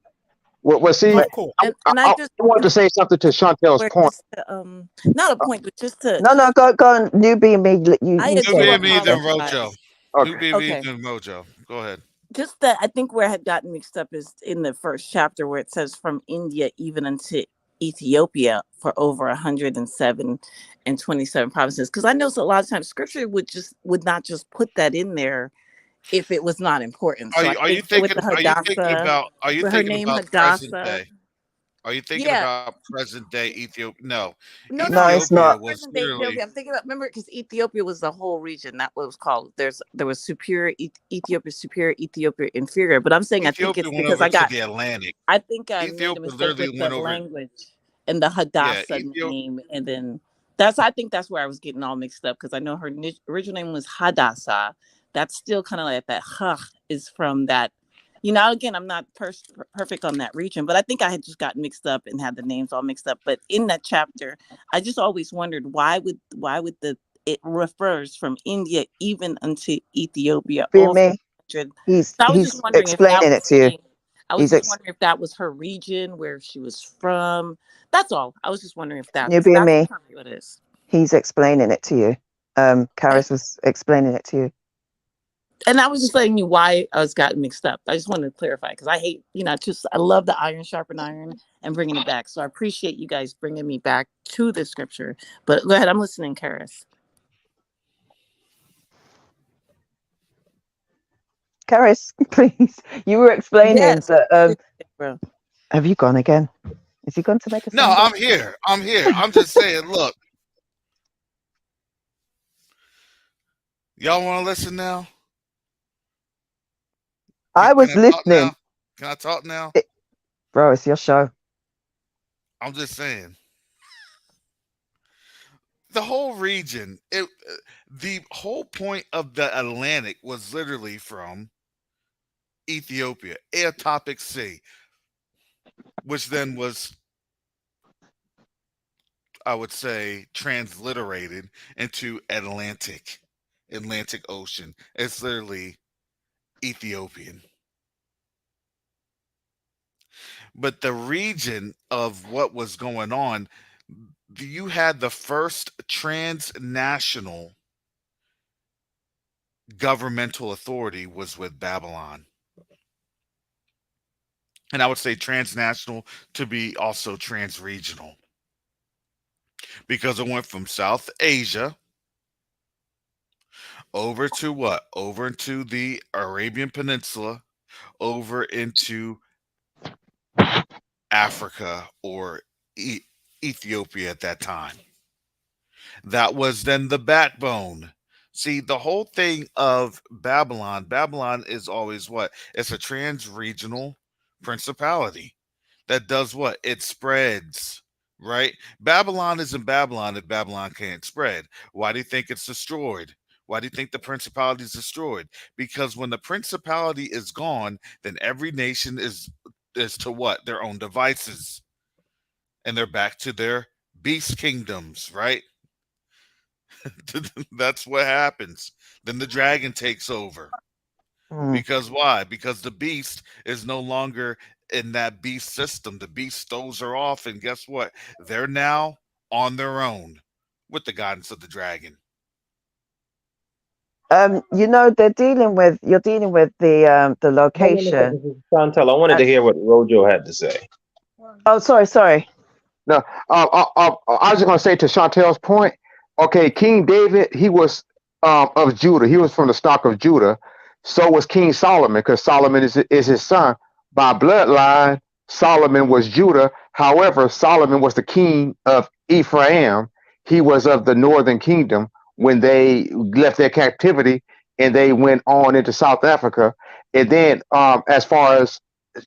Well, see, Of course. and I I just wanted to say something to Chantel's where point. just to, not a point, but just to No, no, go on. Newbie and me. You I Who say do being what you me then say. Rojo? apologize. Who Okay. being me Okay. then Mojo? Go ahead. Just that I think where I had gotten mixed up is in the first chapter where it says from India even unto Ethiopia for over 107 and 27 provinces. Because I know so a lot of times scripture would not just put that in there if it was not important. So I Are you think with thinking the Hadassah, with her name present Hadassah, day? Are you thinking yeah, about present day Ethiopia? No. no, No, I'm it's thinking Ethiopia not. about was present day literally Ethiopia. I'm thinking about remember because Ethiopia was the whole region. That what it was called. There was superior Ethiopia, superior Ethiopia, inferior. But I'm saying I think Ethiopia it's went because over to the Atlantic. I think I made a Ethiopia mistake literally with the went over. language and the Yeah, Hadassah Ethiopia. name, and then that's I think that's where I was getting all mixed up because I know her original name was Hadassah. That's still kind of like that. Huh is from that. You know, again, I'm not perfect on that region, but I think I had just got mixed up and had the names all mixed up. But in that chapter, I just always wondered why would the it refers from India even unto Ethiopia Being over me. 100. He's So I was just he's wondering if that explaining was it to you. saying I was He's just wondering if that was her region, where she was from. That's all. I was just wondering if you being that's me. probably what it is. He's explaining it to you. And, Karis was explaining it to you. and I was just letting you why I was gotten mixed up. I just wanted to clarify because I hate, I love the iron sharpen iron and bringing it back. So I appreciate you guys bringing me back to the scripture. But go ahead, I'm listening, Karis. Karis, please. You were explaining Yes, that. bro. Have you gone again? Is he gone to make a No, sandwich? I'm here. I'm here. I'm just saying. Look, y'all want to listen now? I Can was I talk listening. now? Can I talk now? Bro, it's your show. I'm just saying. The whole region, the whole point of the Atlantic was literally from Ethiopia, Air Topic Sea, which then was, I would say, transliterated into Atlantic Ocean. It's literally Ethiopian. But the region of what was going on, you had the first transnational governmental authority was with Babylon. And I would say transnational to be also transregional because it went from South Asia over to what? Over into the Arabian Peninsula, over into Africa or E- Ethiopia at that time. That was then the backbone. See, the whole thing of Babylon is always what? It's a trans-regional principality that does what? It spreads, right? Babylon isn't Babylon if Babylon can't spread. Why do you think it's destroyed? Why do you think the principality is destroyed? Because when the principality is gone, then every nation is to what? Their own devices. And they're back to their beast kingdoms, right? That's what happens. Then the dragon takes over. Mm. Because why? Because the beast is no longer in that beast system. The beast throws her off, and guess what? They're now on their own with the guidance of the dragon. You know, you're dealing with the Hold on a location. second, Sister Chantel. I wanted Uh, to hear what Rojo had to say. oh, sorry. No, I was just gonna say to Chantel's point. Okay, King David, he was of Judah. He was from the stock of Judah. So was King Solomon, because Solomon is his son by bloodline. Solomon was Judah. However, Solomon was the king of Ephraim. He was of the northern kingdom when they left their captivity and they went on into South Africa. And then, as far as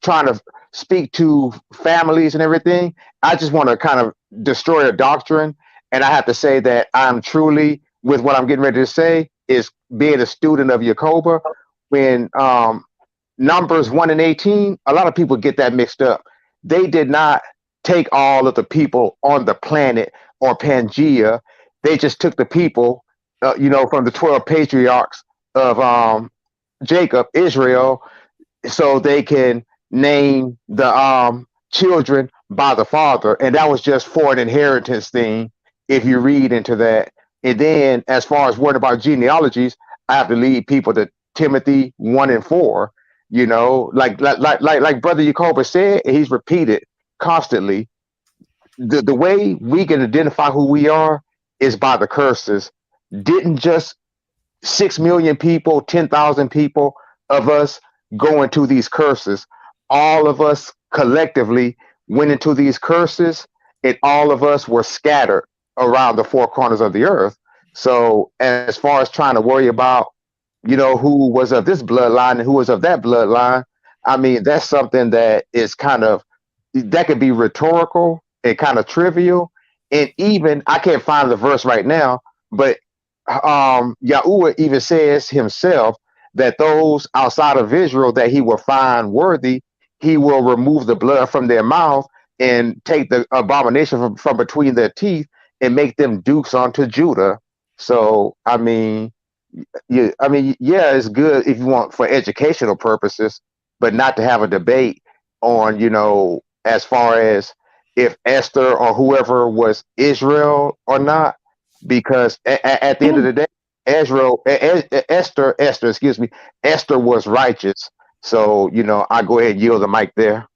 trying to speak to families and everything, I just want to kind of destroy a doctrine. And I have to say that I'm truly, with what I'm getting ready to say, is being a student of Yakoba. When Numbers 1 and 18, a lot of people get that mixed up. They did not take all of the people on the planet or Pangea. They just took the people, from the 12 patriarchs of Jacob, Israel, so they can name the children by the father, and that was just for an inheritance thing. If you read into that, and then as far as worrying about genealogies, I have to lead people to Timothy 1 and 4. Like Brother Jacoba said, and he's repeated constantly. The way we can identify who we are is by the curses. Didn't just 6 million people, 10,000 people of us go into these curses. All of us collectively went into these curses, and all of us were scattered around the four corners of the earth. So, as far as trying to worry about, who was of this bloodline and who was of that bloodline, I mean, that's something that is kind of, that could be rhetorical and kind of trivial. And even, I can't find the verse right now, but Yahuwah even says himself that those outside of Israel that he will find worthy, he will remove the blood from their mouth and take the abomination from between their teeth and make them dukes unto Judah. So, I mean, yeah, it's good if you want for educational purposes, but not to have a debate on, as far as if Esther or whoever was Israel or not, because at the end of the day, Esther was righteous. So, I go ahead and yield the mic there.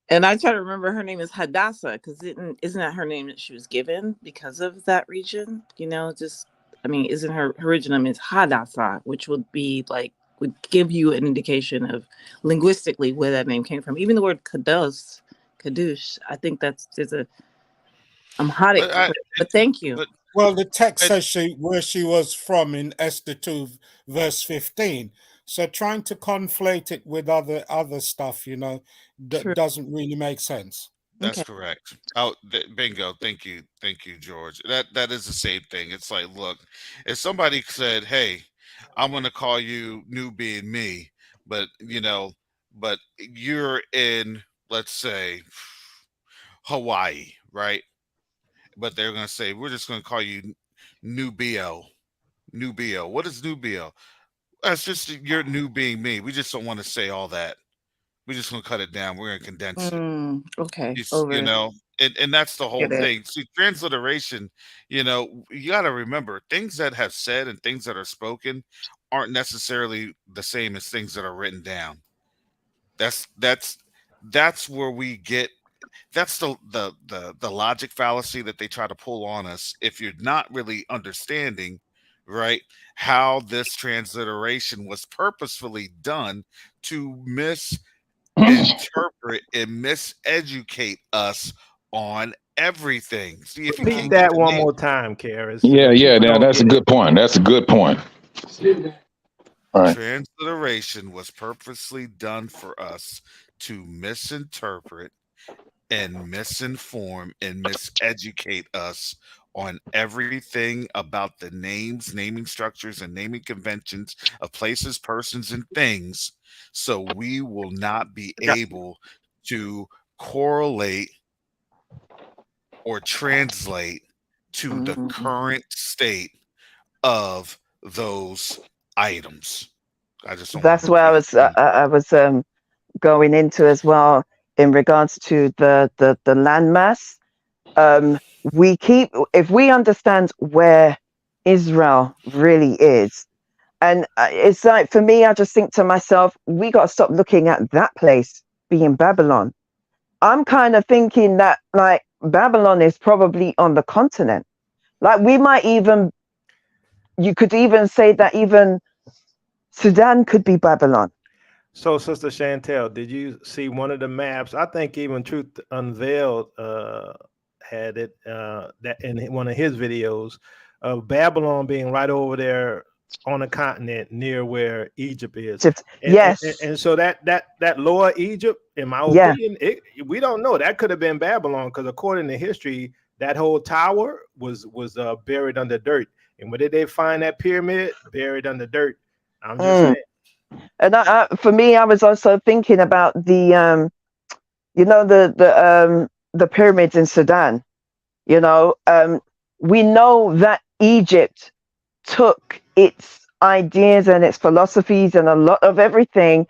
And I try to remember her name is Hadassah, because isn't that her name that she was given because of that region? Isn't her original name is Hadassah, which would give you an indication of linguistically where that name came from. Even the word kadush, I think there's a Amharic, but thank you. Well, the text says where she was from in Esther 2, verse 15. So trying to conflate it with other stuff, that doesn't really make sense. That's correct. Oh, bingo. Thank you, George. That is the same thing. It's like, look, if somebody said, "Hey, I'm going to call you New Being Me," but but you're in, let's say, Hawaii, right? But they're going to say, "We're just going to call you Nubio." Nubio. What is Nubio? That's just your New Being Me. We just don't want to say all that. We're just going to cut it down. We're going to condense it. Okay. And that's the whole Get it. thing. See, transliteration, you got to remember things that have said and things that are spoken aren't necessarily the same as things that are written down. That's where we get. That's the logic fallacy that they try to pull on us if you're not really understanding, right, how this transliteration was purposefully done to misinterpret and miseducate us on everything. See if you Repeat can't get that the one name. more time, Karis, so Yeah, that yeah, people now don't that's a get it. good point. That's a good point. All right. Transliteration was purposely done for us to misinterpret and misinform and miseducate us on everything about the names, naming structures, and naming conventions of places, persons, and things, so we will not be able to correlate or translate to the current state of those items. I just don't want That's to where repeat. I was going into as well in regards to the landmass. We keep, if we understand where Israel really is, and it's like, for me, I just think to myself, we got to stop looking at that place being Babylon. I'm kind of thinking that like Babylon is probably on the continent. Like we might even, you could even say that even Sudan could be Babylon. So, Sister Chantel, did you see one of the maps? I think even Truth Unveiled had it that in one of his videos of Babylon being right over there on a continent near where Egypt is. Just, And, and, yes, and and so that lower Egypt, in my yeah. opinion, we don't know. That could have been Babylon because according to history, that whole tower was buried under dirt. And where did they find that pyramid? Buried under dirt. I'm just Mm. saying. And for me, I was also thinking about the you know, the pyramids in Sudan. You know, we know that Egypt took its ideas and its philosophies and a lot of everything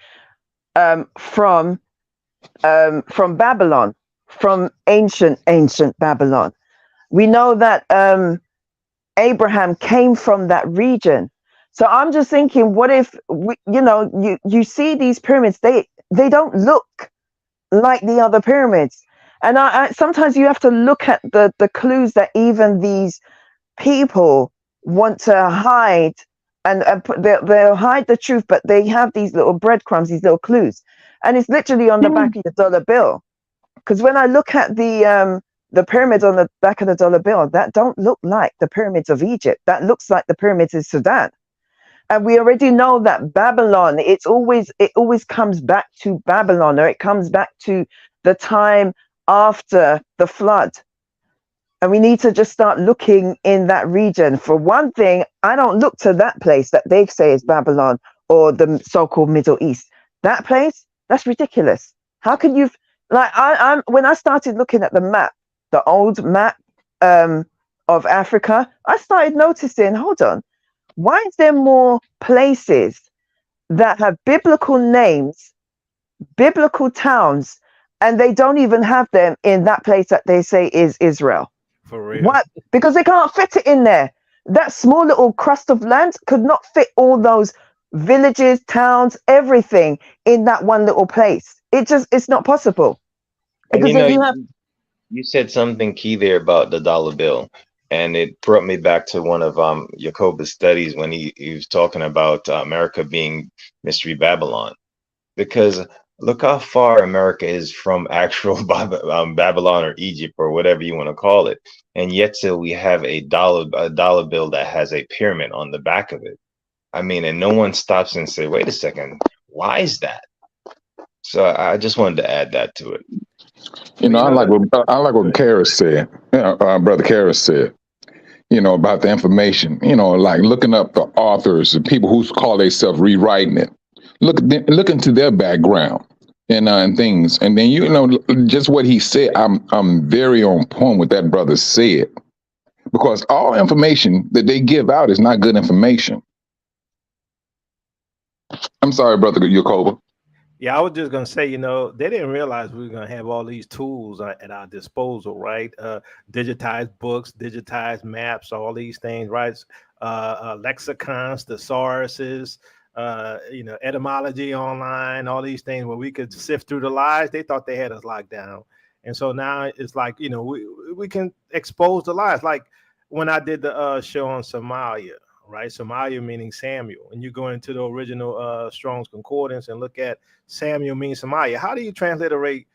from Babylon, from ancient Babylon. We know that Abraham came from that region. So I'm just thinking, what if you know, you see these pyramids, they don't look like the other pyramids. And I sometimes you have to look at the clues that even these people want to hide, and they'll hide the truth, but they have these little breadcrumbs, these little clues. And it's literally on the back of your dollar bill. Because when I look at the pyramids on the back of the dollar bill, that don't look like the pyramids of Egypt. That looks like the pyramids in Sudan. And we already know that Babylon, it always comes back to Babylon, or it comes back to the time after the flood. And we need to just start looking in that region. For one thing, I don't look to that place that they say is Babylon or the so-called Middle East. That place, that's ridiculous. How can you, like, I'm when I started looking at the map, the old map of Africa, I started noticing, hold on, why is there more places that have biblical names, biblical towns, and they don't even have them in that place that they say is Israel? For real. What? Because they can't fit it in there. That small little crust of land could not fit all those villages, towns, everything in that one little place. It's not possible. And Because if you have, you said something key there about the dollar bill, and it brought me back to one of Jacobus' studies when he was talking about America being Mystery Babylon. Because look how far America is from actual Babylon or Egypt or whatever you want to call it, and yet still we have a dollar bill that has a pyramid on the back of it. I mean, and no one stops and say, "Wait a second, why is that?" So I just wanted to add that to it. You Well, know, you know that. I like what Karis said. Brother Karis said. You know, about the information. You know, like looking up the authors, the people who call themselves rewriting it. Look into their background and things, and then you know just what he said. I'm very on point with that brother said, because all information that they give out is not good information. I'm sorry, brother Yakoba. Yeah, I was just gonna say, you know, they didn't realize we were gonna have all these tools at our disposal, right? Digitized books, digitized maps, all these things, right? Lexicons, thesauruses, you know, etymology online, all these things where we could sift through the lies. They thought they had us locked down, and so now it's like, you know, we can expose the lies. Like when I did the show on Somalia, right? Somalia meaning Samuel, and you go into the original Strong's Concordance and look at Samuel means Somalia. How do you transliterate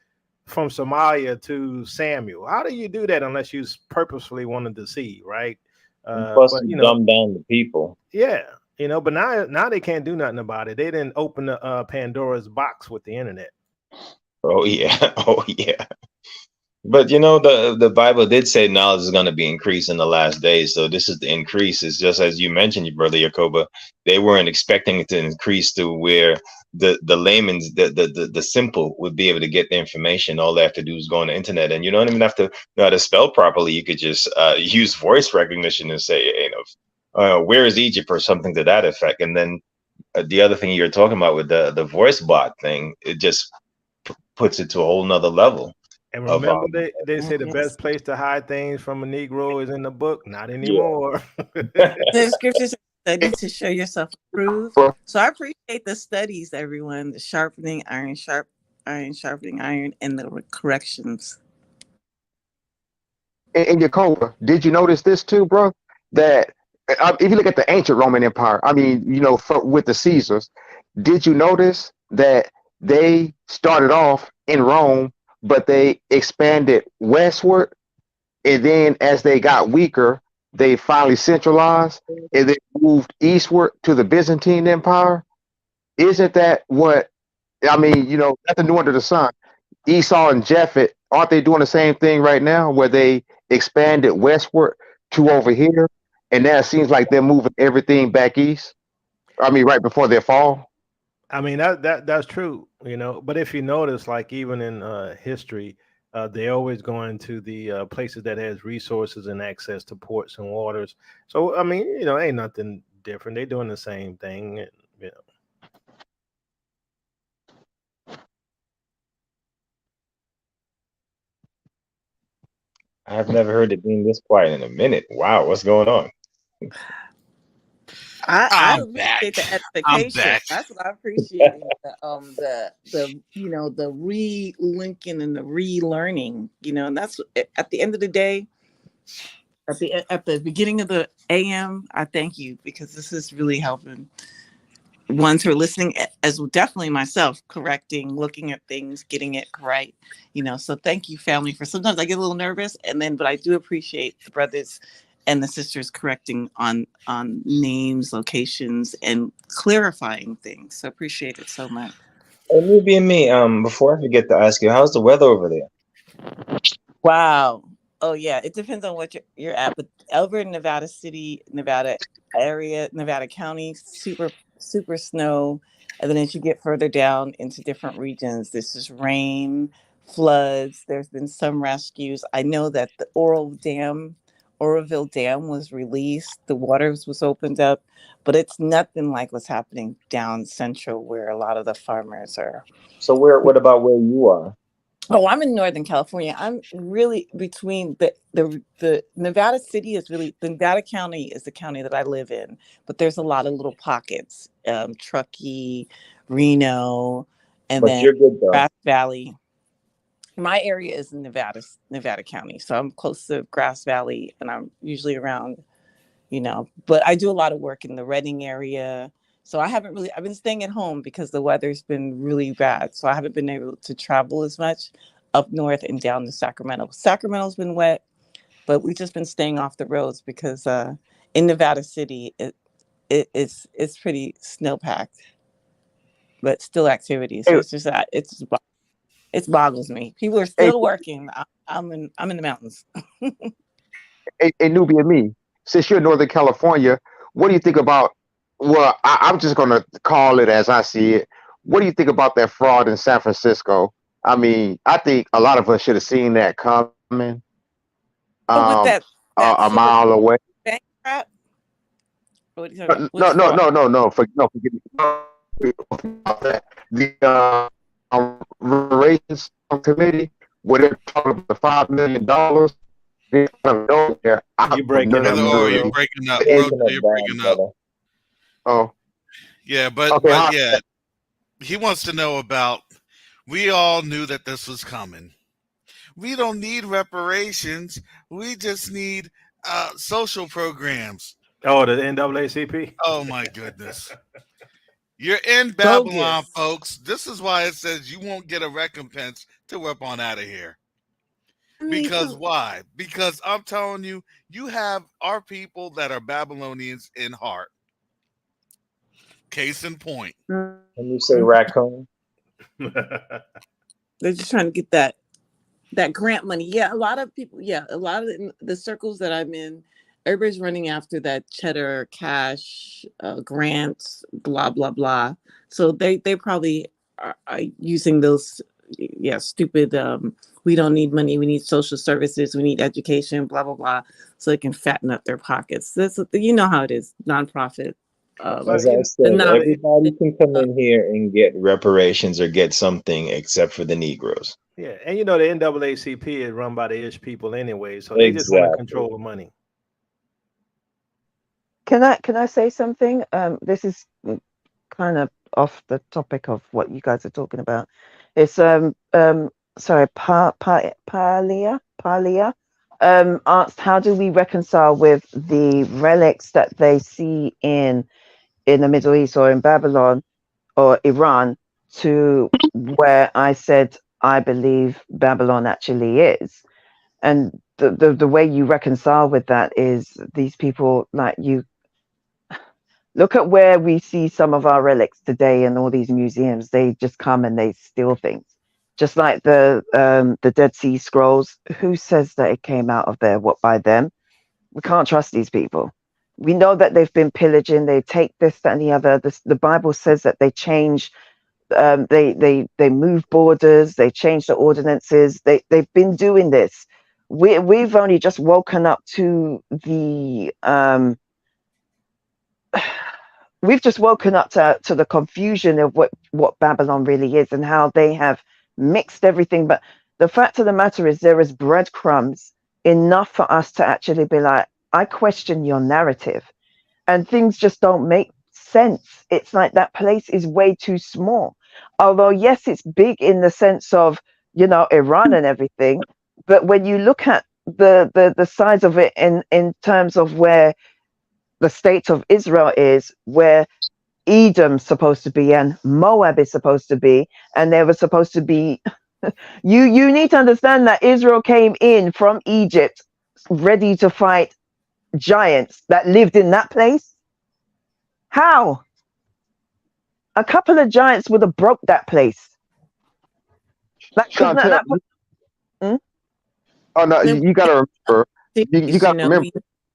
from Somalia to Samuel. How do you do that unless you purposefully want to deceive, right? Plus, But you dumb down the people. yeah, but now they can't do nothing about it. They didn't open the Pandora's box with the internet. Oh yeah, oh yeah. But the Bible did say knowledge is going to be increased in the last days. So this is the increase. It's just as you mentioned, your brother Jacoba, they weren't expecting it to increase to where the layman's the simple would be able to get the information. All they have to do is go on the internet, and you don't even have to know how to spell properly. You could just use voice recognition and say, where is Egypt or something to that effect. And then the other thing you're talking about with the voice bot thing, it just puts it to a whole nother level. And remember, they say the best place to hide things from a Negro is in the book. Not anymore. Yeah. The scriptures study to show yourself approved. So I appreciate the studies, everyone. The sharpening iron, sharpening iron, and the corrections. And Jacoba, did you notice this too, bro? That if you look at the ancient Roman Empire, I mean, with the Caesars, did you notice that they started off in Rome, but they expanded westward, and then as they got weaker, they finally centralized and they moved eastward to the Byzantine Empire? Isn't that what I mean? Nothing new under the sun. Esau and Japhet, aren't they doing the same thing right now, where they expanded westward to over here, and now it seems like they're moving everything back east? I mean, right before their fall. I mean that's true, But if you notice, like even in history, they always go into the places that has resources and access to ports and waters. So I mean, ain't nothing different. They're doing the same thing, I've never heard it being this quiet in a minute. Wow, what's going on? I appreciate the edification. That's what I appreciate. The re-linking and the relearning. And that's at the end of the day. At the beginning of the AM, I thank you because this is really helping ones who are listening, as definitely myself, correcting, looking at things, getting it right. So thank you, family. For sometimes I get a little nervous, but I do appreciate the brothers and the sisters correcting on names, locations, and clarifying things. So appreciate it so much. Hey, Ruby and me, before I forget to ask you, how's the weather over there? Wow. Oh yeah, it depends on what you're at, but over in Nevada City, Nevada area, Nevada County, super snow, and then as you get further down into different regions, this is rain, floods. There's been some rescues. I know that the Oroville Dam was released, the waters was opened up, but it's nothing like what's happening down central where a lot of the farmers are. So what about where you are? Oh, I'm in Northern California. I'm really between the Nevada City is really, the Nevada County is the county that I live in, but there's a lot of little pockets, Truckee, Reno, and But then you're good though. Grass Valley. My area is in Nevada County, so I'm close to Grass Valley, and I'm usually around, but I do a lot of work in the Redding area. So I've been staying at home because the weather's been really bad. So I haven't been able to travel as much up north and down to Sacramento. Sacramento's been wet, but we've just been staying off the roads because in Nevada City, it's pretty snow-packed, but still activity. So it's just it boggles me. People are still working. I'm in the mountains. Hey, Nubia, me, since you're in Northern California, what do you think about? Well, I'm just going to call it as I see it. What do you think about that fraud in San Francisco? I mean, I think a lot of us should have seen that coming With that a mile away. bank trap? What are you talking No, about? no. Forgive me. The reparations committee, where they're talking about the $5 million. You breaking up, Brother, you're bro. breaking up, bro. You're breaking up. Oh, Yeah, but yeah, he wants to know about. We all knew that this was coming. We don't need reparations. We just need social programs. Oh, the NAACP. Oh my goodness. You're in Babylon, Bogus. folks. This is why it says you won't get a recompense till we're up on out of here. I mean, Because why? Because I'm telling you, you have our people that are Babylonians in heart. Case in point. When you say raccoon, they're just trying to get that grant money. Yeah, a lot of people. Yeah, a lot of the circles that I'm in, everybody's running after that cheddar cash grants, blah blah blah. So they probably are using those. Yeah, stupid. We don't need money. We need social services. We need education. Blah blah blah. So they can fatten up their pockets. That's you know how it is. Nonprofit. as I said, everybody can come in here and get reparations or get something except for the Negroes. Yeah, and you know the NAACP is run by the ish people anyway, so they just want to control the money. Can I say something? This is kind of off the topic of what you guys are talking about. It's sorry, Palia asked, how do we reconcile with the relics that they see in the Middle East or in Babylon or Iran to where I said I believe Babylon actually is? And the way you reconcile with that is these people, like, you look at where we see some of our relics today in all these museums. They just come and they steal things, just like the Dead Sea Scrolls. Who says that it came out of there? What, by them? We can't trust these people. We know that they've been pillaging. They take this, that, and the other. The Bible says that they change. They move borders. They change the ordinances. They've been doing this. We've only just woken up to the we've just woken up to the confusion of what Babylon really is and how they have mixed everything. But the fact of the matter is, there is breadcrumbs enough for us to actually be like, I question your narrative, and things just don't make sense. It's like that place is way too small. Although, yes, it's big in the sense of, Iran and everything. But when you look at the size of it in terms of where the state of Israel is, where Edom's supposed to be and Moab is supposed to be, and they were supposed to be, you need to understand that Israel came in from Egypt ready to fight giants that lived in that place. How? A couple of giants would have broke that place. Chantel, oh no, you gotta remember. You gotta remember.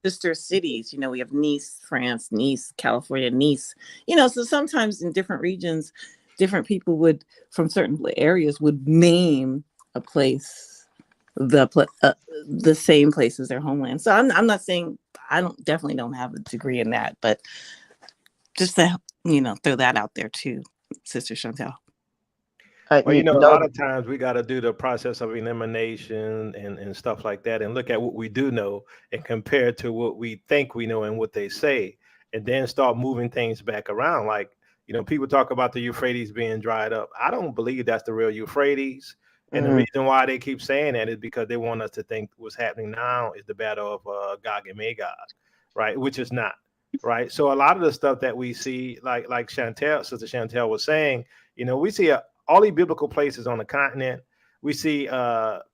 Sister cities, we have Nice, France, Nice, California, Nice. So sometimes in different regions, different people from certain areas would name a place the same place as their homeland. So I'm not saying, I definitely don't have a degree in that, but just to throw that out there too, Sister Chantel. Well, a lot of times we got to do the process of elimination and stuff like that, and look at what we do know and compare it to what we think we know and what they say, and then start moving things back around. Like, people talk about the Euphrates being dried up. I don't believe that's the real Euphrates. And the reason why they keep saying that is because they want us to think what's happening now is the battle of Gog and Magog, right? Which is not, right? So a lot of the stuff that we see, like Chantel, Sister Chantel was saying, we see all these biblical places on the continent. We see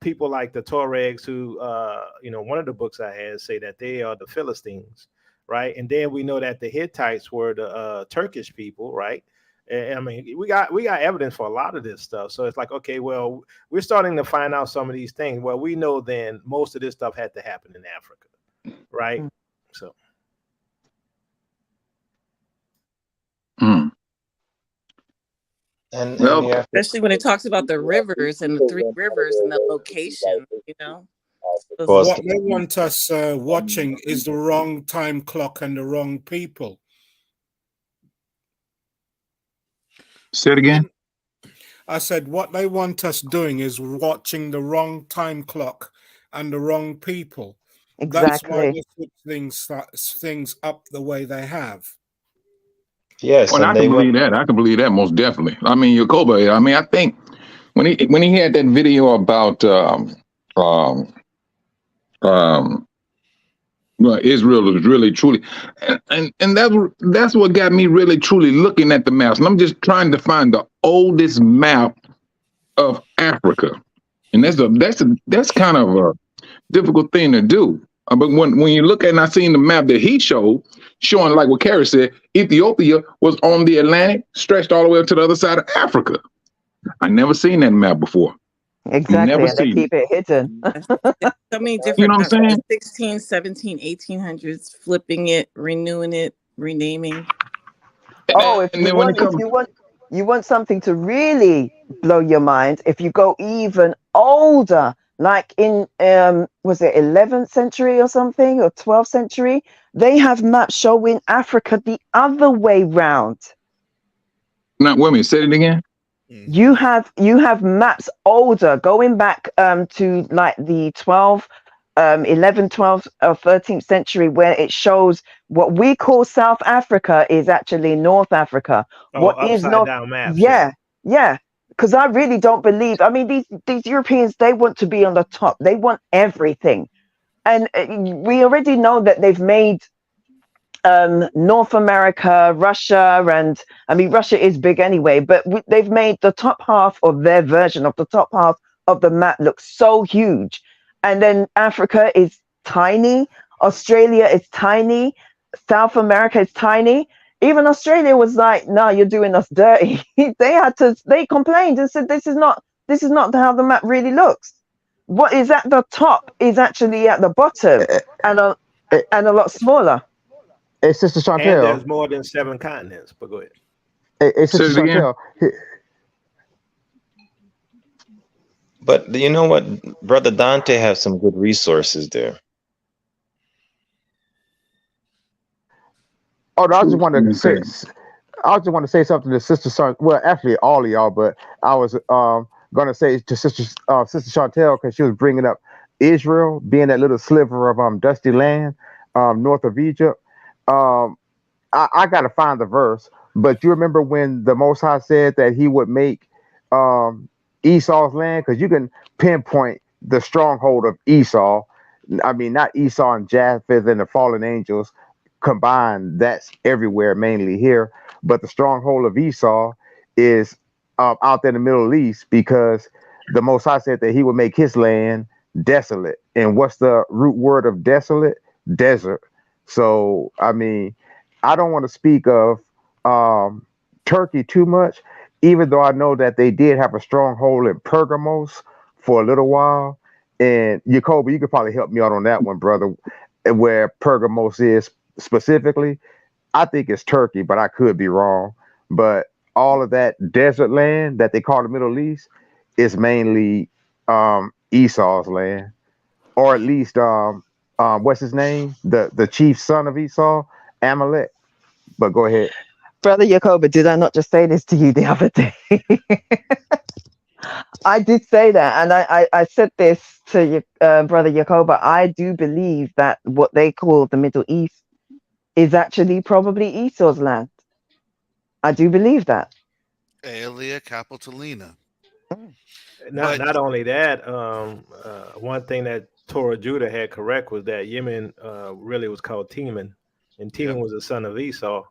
people like the Tuaregs who, one of the books I had say that they are the Philistines, right? And then we know that the Hittites were the Turkish people, right? And, I mean, we got evidence for a lot of this stuff. So it's like, okay, well, we're starting to find out some of these things. Well, we know then most of this stuff had to happen in Africa, right? So. And especially when it talks about the rivers and the 3 rivers and the location, What they want us watching is the wrong time clock and the wrong people. Say it again. I said what they want us doing is watching the wrong time clock and the wrong people. Exactly. That's why they switch things up the way they have. Yes, and I can believe that. I can believe that most definitely. I mean, Yacoba. I mean, I think when he had that video about Well, Israel is really truly, and that's what got me really truly looking at the maps. And I'm just trying to find the oldest map of Africa, and that's kind of a difficult thing to do. But when you look at, and I seen the map that he showed, showing like what Carrie said, Ethiopia was on the Atlantic, stretched all the way up to the other side of Africa. I never seen that map before. Exactly, Never and they seen it. keep it hidden. There's so many You different know what maps, I'm the saying? 16, 17, 1800s, flipping it, renewing it, renaming. Oh, if And you then when want, it comes, you want something to really blow your mind, if you go even older, like in was it 11th century or something, or 12th century, they have maps showing Africa the other way round. now wait a minute, say it again. You Mhm. have maps older, going back to like the 12 11 12 or 13th century, where it shows what we call South Africa is actually North Africa. Oh, What is upside North? down maps, yeah. Yeah, because I really don't believe, I mean, these Europeans, they want to be on the top, they want everything. And we already know that they've made North America, Russia, and I mean, Russia is big anyway, but they've made the top half of their version of the top half of the map look so huge. And then Africa is tiny, Australia is tiny, South America is tiny. Even Australia was like, no, you're doing us dirty. They complained and said, this is not how the map really looks. What is at the top is actually at the bottom, Eh, and eh, a lot smaller. Sister And Chantel. there's more than 7 continents, but go ahead. Say Sister it again. Chantel. But you know what? Brother Dante has some good resources there. Oh, no, Okay. I just want to say something to Sister Son. Well, actually, all of y'all, but I was gonna say to Sister Chantel, because she was bringing up Israel being that little sliver of dusty land north of Egypt. Um, I gotta find the verse, but you remember when the Most High said that He would make um, Esau's land, because you can pinpoint the stronghold of Esau. I mean, not Esau and Japheth and the fallen angels combined. That's everywhere, mainly here. But the stronghold of Esau is out there in the Middle East, because the Most High said that He would make His land desolate. And what's the root word of desolate? Desert. So, I mean, I don't want to speak of um, Turkey too much, even though I know that they did have a stronghold in Pergamos for a little while. And Jacoby, you could probably help me out on that one, brother, where Pergamos is specifically. I think it's Turkey, but I could be wrong. But all of that desert land that they call the Middle East is mainly Esau's land, or at least what's his name, the chief son of Esau, Amalek. But go ahead. Brother Yakoba, did I not just say this to you the other day? I did say that, and I said this to you, Brother Yakoba. I do believe that what they call the Middle East is actually probably Esau's land. I do believe that. Aelia Capitalina. Mm. Not But not only that, one thing that Torah Judah had correct was that Yemen really was called Teman, and yep. Teman was the son of Esau.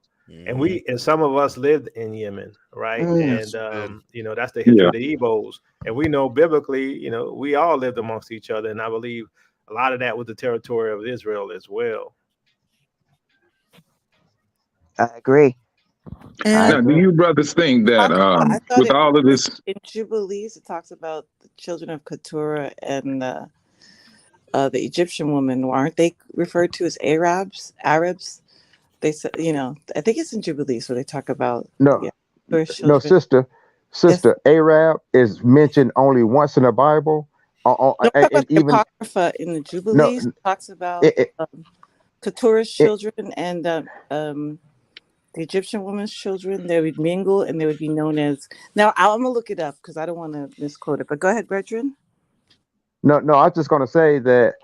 And Hmm. we and some of us lived in Yemen, right? Mm. And Yes, we did. that's the history Yeah. of the Igbos. And we know biblically, we all lived amongst each other, and I believe a lot of that was the territory of Israel as well. I agree. I And Now, do agree. you brothers think that I thought with it all of was this, in Jubilees. It talks about the children of Keturah and the Egyptian woman. Aren't they referred to as Arabs? Arabs. They said, I think it's in Jubilees where they talk about No, Keturah's no, children. sister, Yes. Arab is mentioned only once in the Bible, No, I'm talking and about the even Apocrypha in the no, Jubilees. It talks about it, Keturah's it, children and the Egyptian woman's children. They would mingle and they would be known as. Now, I'm going to look it up because I don't want to misquote it. But go ahead, Bertrand. no. I was just gonna say that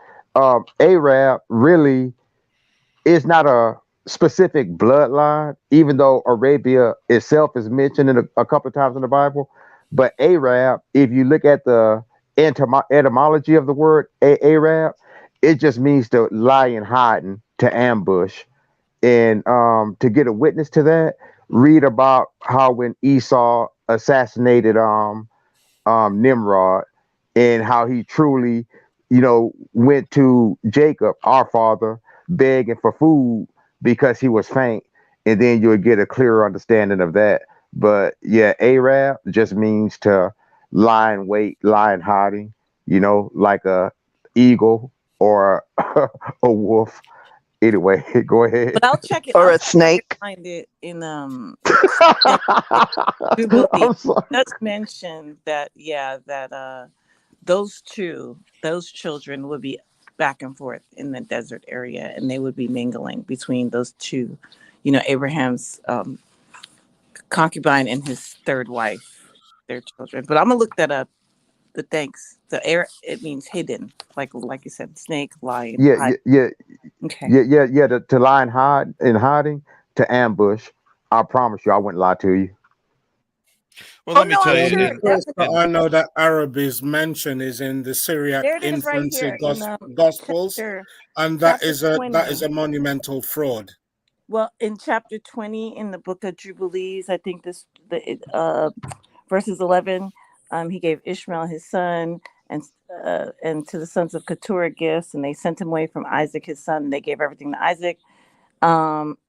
Arab really is not a specific bloodline, even though Arabia itself is mentioned a couple of times in the Bible. But Arab, if you look at the etymology of the word Arab, it just means to lie in hiding, to ambush. And to get a witness to that, read about how when Esau assassinated Nimrod, and how he truly, went to Jacob, our father, begging for food because he was faint, and then you'll get a clearer understanding of that. But yeah, Arab just means to lie in wait, lie in hiding, like a eagle or a wolf. Anyway, go ahead. But I'll check it. Or I'll a see if I can snake. find it in yeah, Jubilee. I'm sorry. It does mention that, yeah, that those children would be back and forth in the desert area, and they would be mingling between those two, Abraham's concubine and his third wife, their children. But I'm gonna look that up. The thanks. The air, it means hidden, like you said, snake, lion, Yeah, hide. yeah, yeah, Okay. yeah. To lie in hiding, to ambush. I promise you, I wouldn't lie to you. Well, Oh let me no, tell I'm The you, only sure. place Definitely. that I know that Arab is mentioned is in the Syriac There it is, right influence here in Gospels, chapter and that chapter is a 20. monumental fraud. Well, in chapter 20 in the book of Jubilees, I think verses 11, he gave Ishmael his son and to the sons of Keturah gifts, and they sent him away from Isaac his son. And they gave everything to Isaac.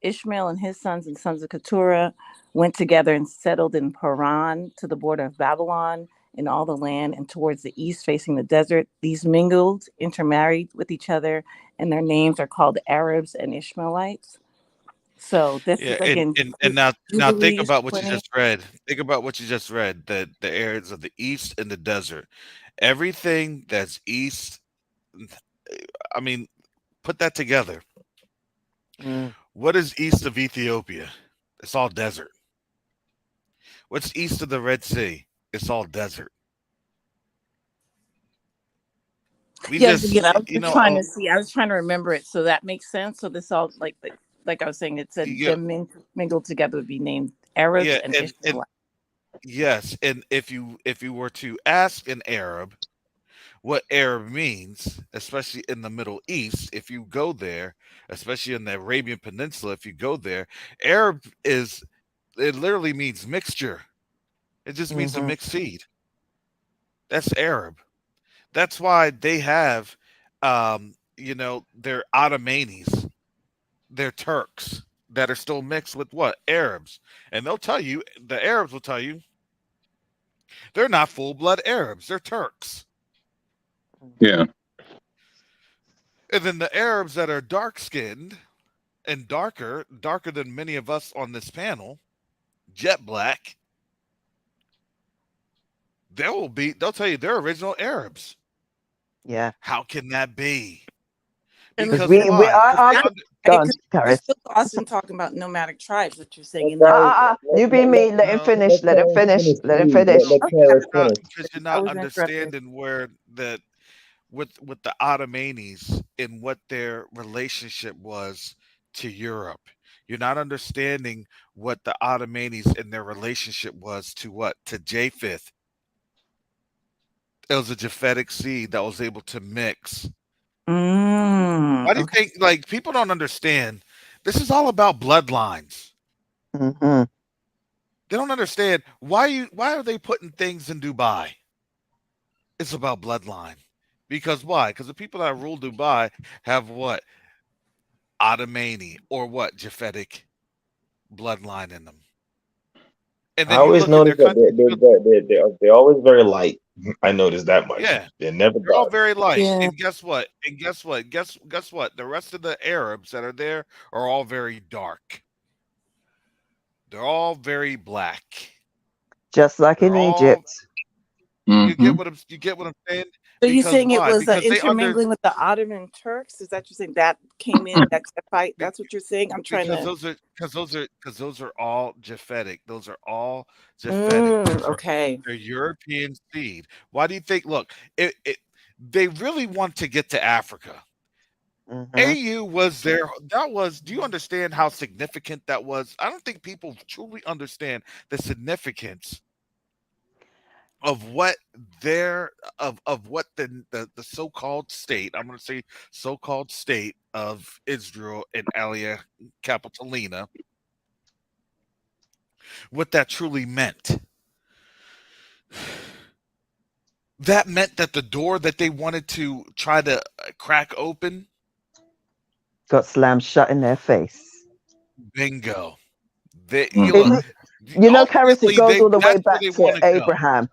Ishmael and his sons and sons of Keturah went together and settled in Paran to the border of Babylon in all the land and towards the east facing the desert. These mingled, intermarried with each other, and their names are called Arabs and Ishmaelites. So this yeah, is like in and now think Jubilees about what you 20. just read. Think about what you just read. The areas of the east and the desert. Everything that's east. I mean, put that together. Mm. What is east of Ethiopia? It's all desert. What's east of the Red Sea? It's all desert. We Yes, just, again, I was you just know, trying to see. I was trying to remember it, so that makes sense. So this all like I was saying, it said you get, them mingled together would be named Arabs yeah, and and Ishmaelites. yes, and if you were to ask an Arab what Arab means, especially in the Middle East, if you go there, especially in the Arabian Peninsula, if you go there, Arab is it literally means mixture. It just means a Hmm. mixed seed. That's Arab. That's why they have, they're Ottomanis, they're Turks that are still mixed with what Arabs, and they'll tell you the Arabs will tell you they're not full blood Arabs, they're Turks. Yeah. And then the Arabs that are dark skinned and darker than many of us on this panel, jet black, they'll tell you they're original Arabs. Yeah. How can that be? And Because Because we why? are, Because are they that's under, go right, on, because we're Karis. still also talking about nomadic tribes, what you're saying in that. You be me. Let him no, finish. Let Let him Paris finish. finish, Let him please. finish. Let Okay, Paris finish. because you're I not was interrupted. understanding where that with the Ottomanis and what their relationship was to Europe. You're not understanding what the Ottomanis and their relationship was to what? To Japheth. It was a Japhetic seed that was able to mix. Why do you Okay. think like people don't understand? This is all about bloodlines. Hmm. They don't understand why are they putting things in Dubai? It's about bloodline. Because why? Because the people that rule Dubai have what? Ottomani or what? Japhetic bloodline in them. And I then you always look in notice their that country, they're always very light. I noticed that much. yeah, They're never they're all dark. very light. Yeah. And guess what? And guess what? Guess what? The rest of the Arabs that are there are all very dark. They're all very black. Just like They're in all Egypt. Hmm. you get what I'm saying? So you're Because saying it why? was Because they under intermingling with the Ottoman Turks? Is that you're saying that came in that fight? be- That's what you're saying? I'm trying because to. those are all Japhetic. Those are all Japhetic. Okay. They're European seed. Why do you think? Look, they really want to get to Africa. Hmm. AU was there. That was. Do you understand how significant that was? I don't think people truly understand the significance of what their of what the so-called state, I'm going to say so-called state of Israel and Alia Capitolina, what that truly meant. That meant that the door that they wanted to try to crack open, Got slammed shut in their face. bingo. They, you It, look, Mm-hmm. Karis, it ultimately, goes all the way that's where back they to want to go. Abraham.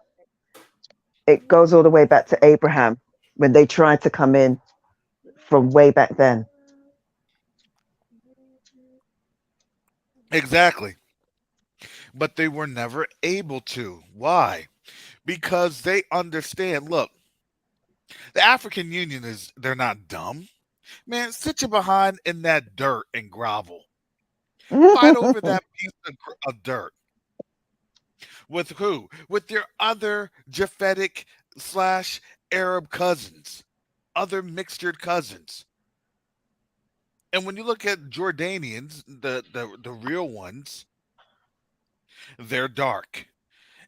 It goes all the way back to Abraham when they tried to come in from way back then. Exactly. But they were never able to. Why? Because they understand, look, the African Union they're not dumb. Man, sit you behind in that dirt and grovel. Fight over that piece of dirt. With who? With your other Japhetic slash Arab cousins, other mixtured cousins. And when you look at Jordanians, the real ones, they're dark.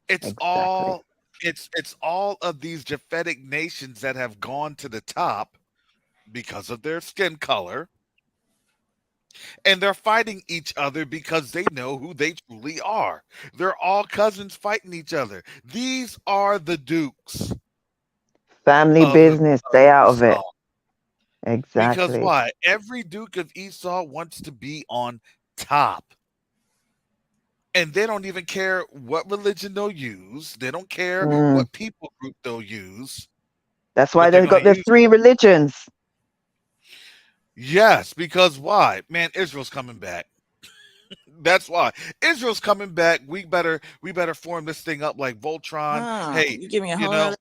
It's Exactly. all it's all of these Japhetic nations that have gone to the top because of their skin color, and they're fighting each other because they know who they truly are. They're all cousins fighting each other. These are the dukes Family of business. Stay out of Esau. it. Because Exactly. why? Every duke of Esau wants to be on top. And they don't even care what religion they'll use. They don't care Mm. what people group they'll use, That's why but they're they've going got to the use. three religions. Yes, because why? Man, Israel's coming back. That's why Israel's coming back. We better form this thing up like Voltron. Hey, You give me a you whole know, nother.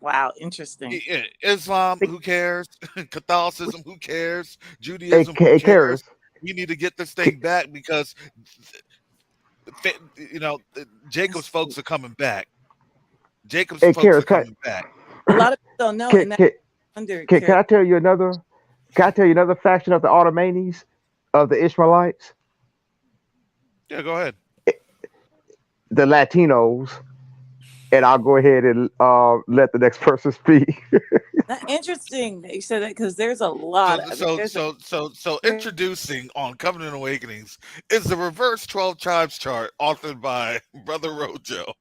Wow, interesting. Islam, Think- who cares? Catholicism, who cares? Hey, Judaism, who Karis. cares? We need to get this thing back because Jacob's folks are coming back. Jacob's Hey, folks are Karis, coming back. A lot of people don't know, can, and that's can, under can care. I tell you another? Can I tell you another faction of the Ottomanis, of the Ishmaelites, Yeah, go ahead. the Latinos, and I'll go ahead and let the next person speak. Not interesting that you said that because there's a So lot. I mean, so there's a so so so very introducing on Covenant Awakenings is the reverse 12 tribes chart authored by Brother Rojo.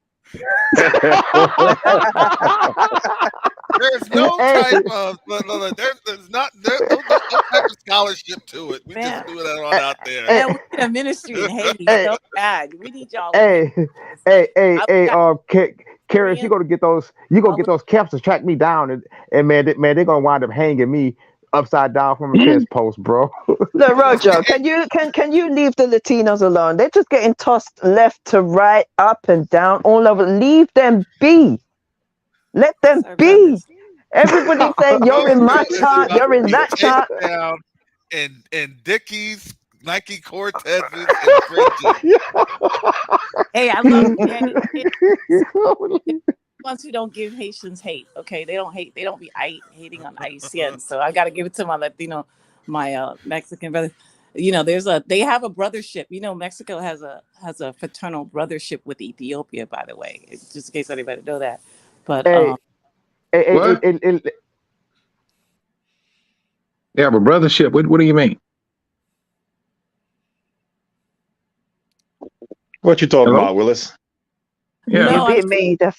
There's no Hey, type of no, there's not no type of scholarship to it. We just man. threw that on hey, out there. hey, Man, we need a ministry in Haiti hey, so bad. We need y'all in here. hey, hey, hey, I hey, got Karis, you Korean. gonna get those? You gonna I get would those camps to track me down, and man, they're gonna wind up hanging me upside down from a fence post, bro. No, Listen, Roger, can you leave the Latinos alone? They're just getting tossed left to right, up and down, all over. Leave them be. Let them that's our be. brothers. Everybody's saying you're those in my brothers chart, about you're to in be that taken chart. down in Dickies, Nike Cortezes, and fringes. Hey, I love hey, ones who don't give Haitians hate. Okay, they don't hate. They don't be hating on Haitians. So I got to give it to my Latino, my Mexican brother. They have a brothership. Mexico has a fraternal brothership with Ethiopia. By the way, just in case anybody know that. But Hey, hey, hey, What? hey, hey, They have a brothership. What do you mean? What you talking Hello? about, Willis? Yeah. You no, I'm beat saying me. That's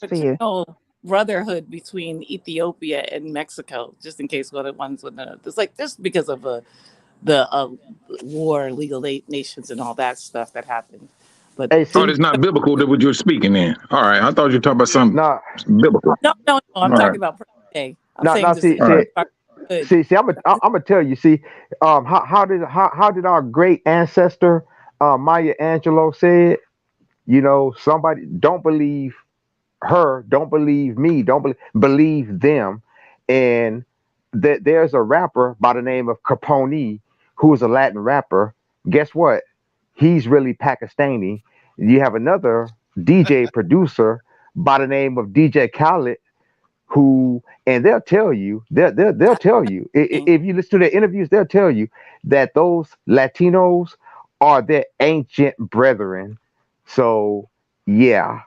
for you. fraternal brotherhood between Ethiopia and Mexico. Just in case one of the ones with it's like just because of the war, legal nations, and all that stuff that happened. But hey, Oh, see, it's not biblical that what you're speaking in. All right. I thought you were talking about something nah, biblical. no, I'm All right. talking about present day. I'm nah, saying nah, just see, in All right. good. see, I'm gonna tell you. See, how did our great ancestor Maya Angelou said? Somebody don't believe her, don't believe me, don't believe them. And there's a rapper by the name of Capone who is a Latin rapper. Guess what? He's really Pakistani. You have another DJ producer by the name of DJ Khaled who, and they'll tell you if you listen to their interviews, they'll tell you that those Latinos are their ancient brethren. So yeah,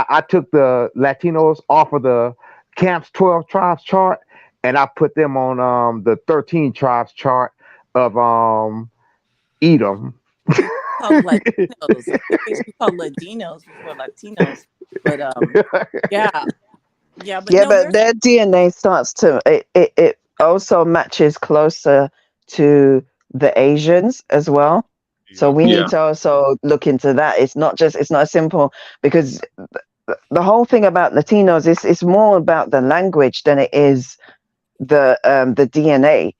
I took the Latinos off of the Camp's 12 tribes chart, and I put them on the 13 tribes chart of Edom. We called Latinos. I think they used to be called Ladinos before Latinos. But yeah, yeah. But Yeah, no, but there's their DNA starts to it also matches closer to the Asians as well. So Yep. we Yeah. need to also look into that. It's not simple because the whole thing about Latinos is it's more about the language than it is the DNA.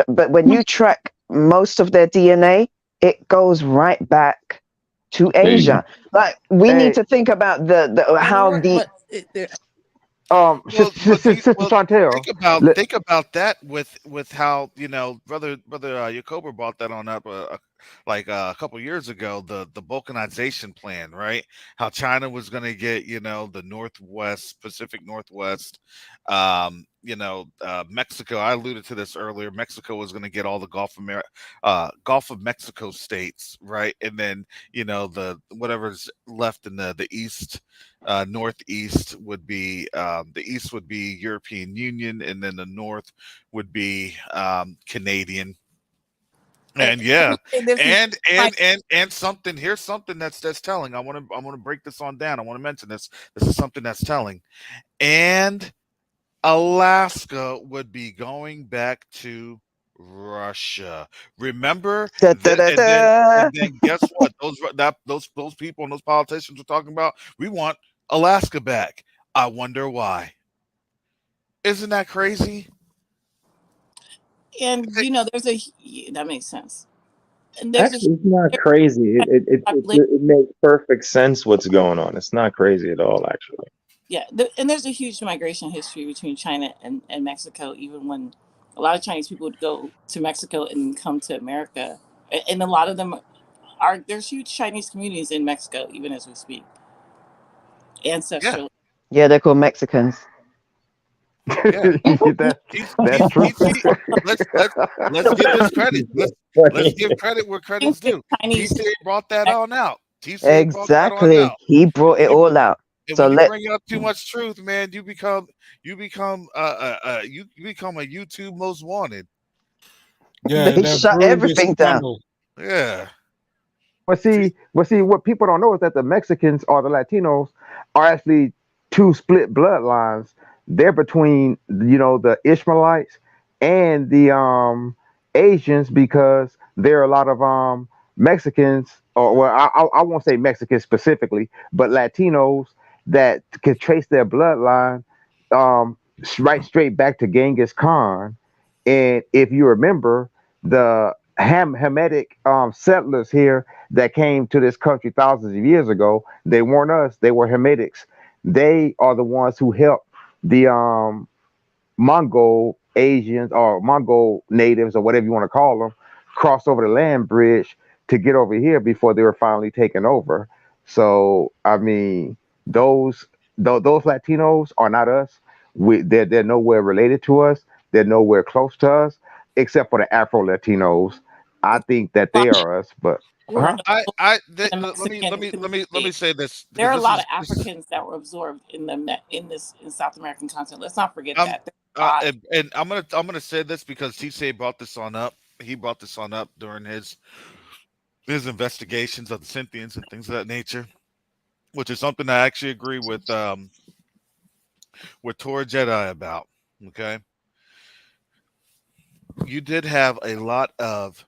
But when you track most of their DNA, it goes right back to Asian. Asia. Like we need Hey, to think about the yeah, there how were, the but there, Sister Well, Chantel, think about that with how brother Yacober brought that on up like a couple years ago, the balkanization plan, right? How China was going to get the Northwest Pacific Northwest, Mexico. I alluded to this earlier. Mexico was going to get all the Gulf of Mexico states, right? And then the whatever's left in the east, northeast would be the east would be European Union, and then the north would be Canadian. And let me yeah, say this before and something here's something that's telling. I want to break this on down. I want to mention this. This is something that's telling. And Alaska would be going back to Russia. Remember da, da, that, da, and da. then guess what? Those people and those politicians were talking about. We want Alaska back. I wonder why. Isn't that crazy? and there's that makes sense. And Actually, it's not there's crazy. a population. It makes perfect sense what's going on. It's not crazy at all, actually. Yeah, and there's a huge migration history between China and Mexico. Even when a lot of Chinese people would go to Mexico and come to America, and a lot of them there's huge Chinese communities in Mexico even as we speak, Yeah, ancestrally. Yeah, they're called Mexicans. yeah. that that's true. TC, let's give this credit. Let's Funny. give credit where Same credit's thing, due. Chinese TCA brought that Mex- on out. TCA brought that on Exactly. out. He brought And when it you all out. and So when you let bring out too much truth, man, you become a YouTube most wanted. Yeah, they they're shut brewing this everything down. scandal. Yeah. See, What people don't know is that the Mexicans or the Latinos are actually two split bloodlines. They're between the Ishmaelites and the Asians, because there are a lot of Mexicans, or well, I won't say Mexicans specifically, but Latinos that could trace their bloodline right straight back to Genghis Khan. And if you remember, the Hamitic settlers here that came to this country thousands of years ago, they weren't us, they were Hamitics. They are the ones who helped the Mongol Asians or Mongol natives or whatever you want to call them cross over the land bridge to get over here before they were finally taken over. So I mean, those those Latinos are not us. They're nowhere related to us. They're nowhere close to us, except for the Afro Latinos. I think that lot they are us, but were in the let me Mexican. say this There because are a lot of this Africans that were absorbed in South American continent. Let's not forget I'm that. There's a lot. and I'm gonna say this because TC brought this on up. He brought this on up during his investigations of the Scythians and things of that nature, which is something I actually agree with Torah Jedi about. Okay, you did have a lot of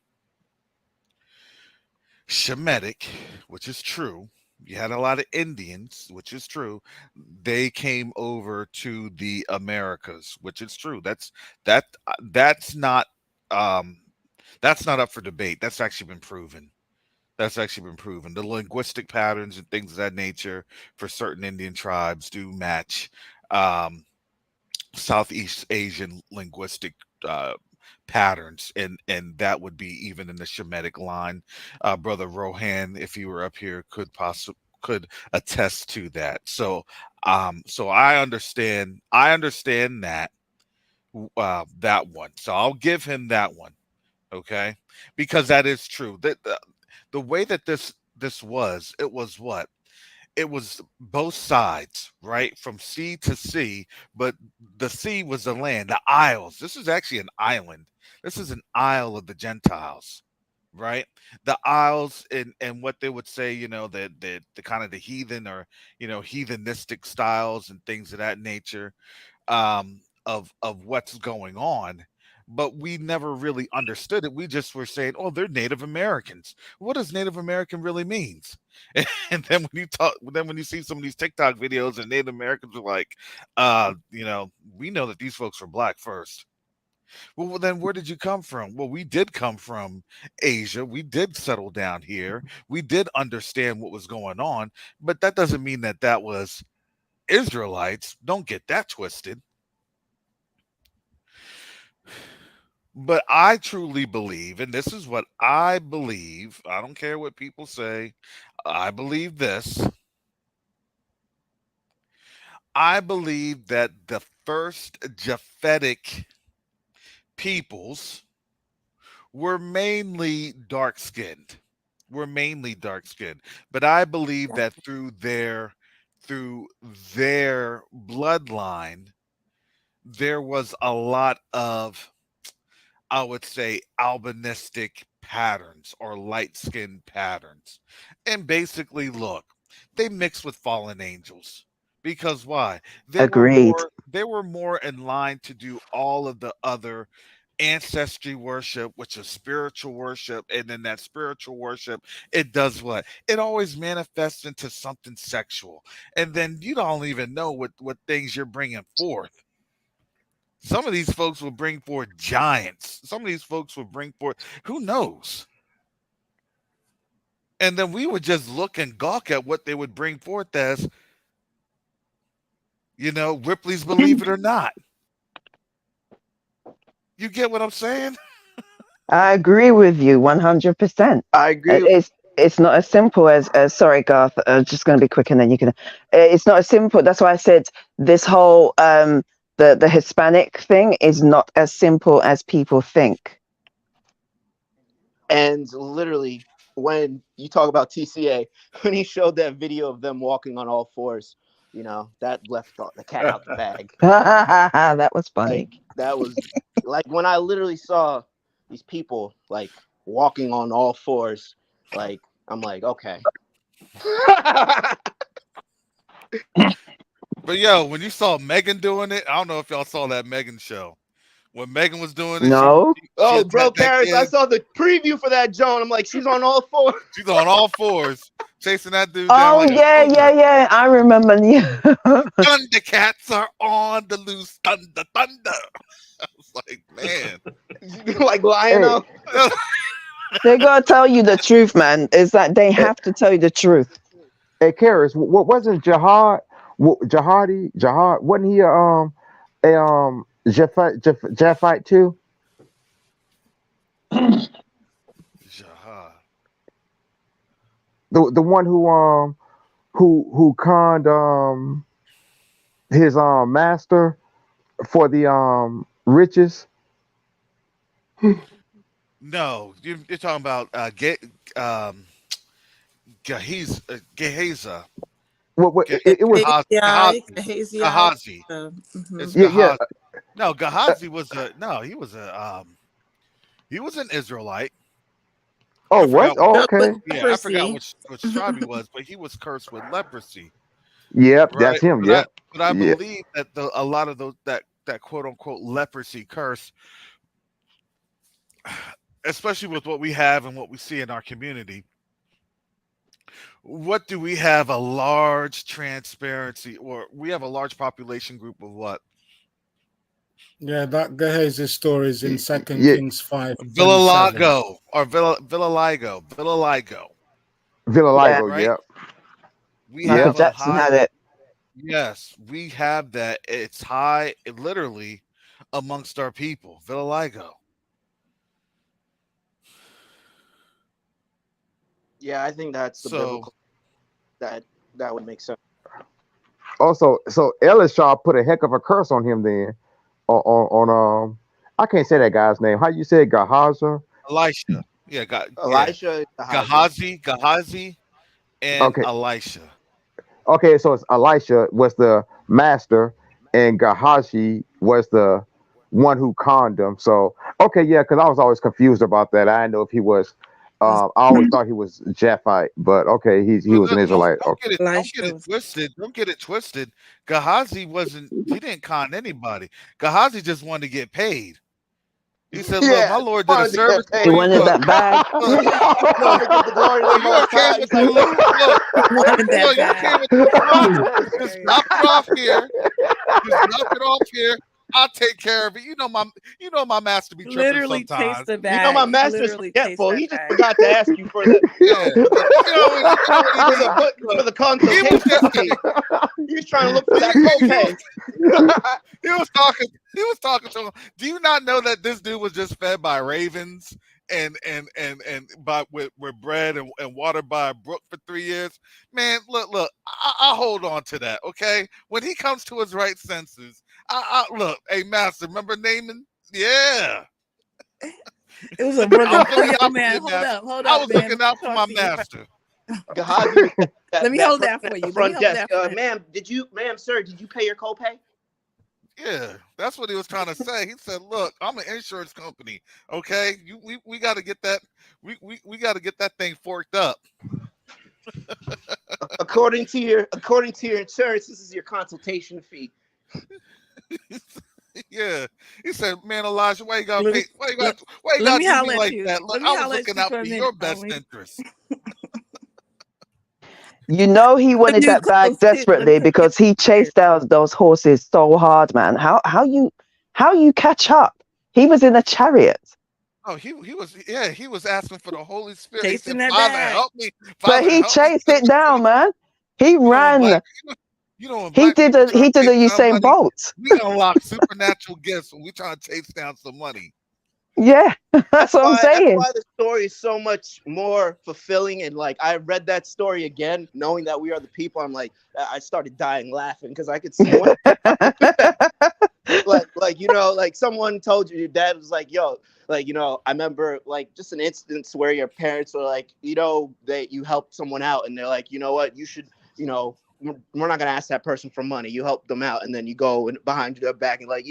Shemitic, which is true. You had a lot of Indians, which is true. They came over to the Americas, which is true. That's not um that's not up for debate. That's actually been proven. That's actually been proven. The linguistic patterns and things of that nature for certain Indian tribes do match um Southeast Asian linguistic uh, patterns, and that would be even in the Shemitic line. Brother Rohan, if you were up here, could attest to that. So I understand. I understand that one. So I'll give him that one. Okay, because that is true. The way that this was, it was what it was both sides, right? From sea to sea, but the sea was the land, the isles. This is actually an island. This is an isle of the Gentiles, right? The isles and what they would say, the kind of the heathen or heathenistic styles and things of that nature, of what's going on. But we never really understood it. We just were saying, "Oh, they're Native Americans." What does Native American really means? And then when you see some of these TikTok videos and Native Americans are like, we know that these folks were black first. Well, then where did you come from? Well, we did come from Asia. We did settle down here. We did understand what was going on, but that doesn't mean that that was Israelites. Don't get that twisted. But I truly believe, and this is what I believe. I don't care what people say. I believe this. I believe that the first Japhetic peoples were mainly dark skinned. But I believe that through their bloodline, there was a lot of, I would say, albinistic patterns or light skinned patterns. And basically, look, they mixed with fallen angels. Because why? Agreed. They were more in line to do all of the other ancestry worship, which is spiritual worship, and then that spiritual worship, it does what? It always manifests into something sexual. And then you don't even know what things you're bringing forth. Some of these folks will bring forth giants. Some of these folks will bring forth, who knows? And then we would just look and gawk at what they would bring forth as, Ripley's Believe It or Not. You get what I'm saying? I agree with you 100%. I agree. It's not as simple as sorry, Garth. Just going to be quick, and then you can. It's not as simple. That's why I said this whole the Hispanic thing is not as simple as people think. And literally, when you talk about TCA, when he showed that video of them walking on all fours, that left the cat out the bag. That was funny. Like, that was like when I literally saw these people like walking on all fours. Like, I'm like, okay. But yo, when you saw Megan doing it, I don't know if y'all saw that Megan show. When Megan was doing it, No. Oh, bro, Paris, I saw the preview for that, Joan. I'm like, she's on all fours. She's on all fours, chasing that dude Oh down like yeah. I remember. Yeah. Thundercats are on the loose, thunder. I was like, man. Like Lionel. Hey. They gotta tell you the truth, man. It's like they have to tell you the truth. Hey, Karis, what wasn't Jihad? Jihad, wasn't he a Japhite too? Jihad. The one who conned his master for the riches. No, you're talking about Gehazi. It was Gehazi. It's Mm-hmm. yeah. Gehazi. No, Gehazi he was an Israelite. Oh, what? Oh, okay. Yeah, I forgot which tribe he was, but he was cursed with leprosy. Yep, Right? that's him. Yep. But I believe that a lot of those that quote unquote leprosy curse, especially with what we have and what we see in our community, what do we have a large transparency, or we have a large population group of what? Yeah, that Gehazi story is in 2 Yeah. Kings 5. Villalago or Villaligo. Villaligo, Right? yep. We Michael have a Jackson high. had it. Yes, we have that. It's high, literally, amongst our people. Villaligo. Yeah, I think that's the biblical. That would make sense. Also, so Elisha put a heck of a curse on him then. On I can't say that guy's name. How you say it? Gehazi? Elisha. Elisha. Gehazi, and Okay. Elisha. Okay, so it's Elisha was the master, and Gehazi was the one who conned him. So okay, yeah, because I was always confused about that. I didn't know if he was. I always thought he was Japhite, but okay, he Well, was an Israelite. don't Okay. get it. Don't get Elisha it was twisted. Don't get it twisted. Gehazi wasn't. He didn't con anybody. Gehazi just wanted to get paid. He said, "Look, Yeah, my Lord did a wanted to service get for He you. paid. wanted Look, that bag. look, Want look, to give the glory to the look. You Most okay High. with He's the like, look? Look, wanted that look. You bag. okay with the promise? Just Hilarious. drop it off here. Just drop it off here. I'll take care of it. You know my master be tripping Literally chased sometimes. the you know, my bag. He master's literally chased forgetful. that He just bag. forgot to ask you for the, Yeah, look, you know what he for did? the for Look, the he was consultation just fee. He was trying to look for he, that he was copay. he was talking. He was talking to him. Do you not know that this dude was just fed by ravens and by with bread and water by a brook for 3 years? Man, look. I hold on to that. Okay, when he comes to his right senses, I look. Hey, master, remember Naaman? Yeah, It was a I brother. was Oh, looking yo, out for man, you, master. hold I up, was man. looking Let me out for talk my to you. master. Gehazi was Let me that hold person that at for the you. Let me front hold desk. that for him. Ma'am, sir, did you pay your copay? Yeah, that's what he was trying to say. He said, "Look, I'm an insurance company. Okay, we got to get that we got to get that thing forked up." According to your insurance, this is your consultation fee. Yeah, he said, "Man, Elijah, why you got to Let me pay? let, Why you let got me to do me holler at like you. that? Look, Let me I was holler at looking you out for a for minute, your best homie. interest." You know he The wanted dude that bag close too. Let me desperately tell you. because he chased down those horses so hard, man. How you catch up? He was in a chariot, Oh, he was asking for the Holy Spirit. He Chasing said, that "Father, bag. help me, but Father, he help me." chased it down, man. He You know, when black ran. when He black did people a trying he to did a chase down Usain money, Bolt. we unlock supernatural gifts when we trying to chase down some money. Yeah, that's what I'm That's saying. why the story is so much more fulfilling. And like I read that story again, knowing that we are the people. I'm like, I started dying laughing because I could see one like like someone told you your dad was like, yo, like I remember like just an instance where your parents were like, that you helped someone out and they're like, you know what, you should, we're not gonna ask that person for money. You help them out, and then you go and behind their back and like,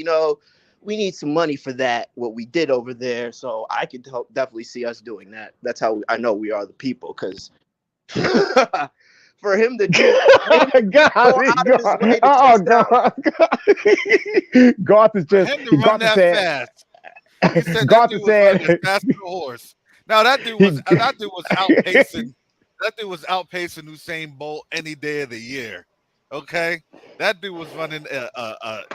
we need some money for that, what we did over there. So I could definitely see us doing that. That's how I know we are the people, because for him to God, go out of his God, way to oh chase down. God, God is For just him to run God is that saying, fast, he said that God dude is was running as saying, fast as a horse. Now he, that dude was outpacing Usain Bolt any day of the year. Okay, that dude was running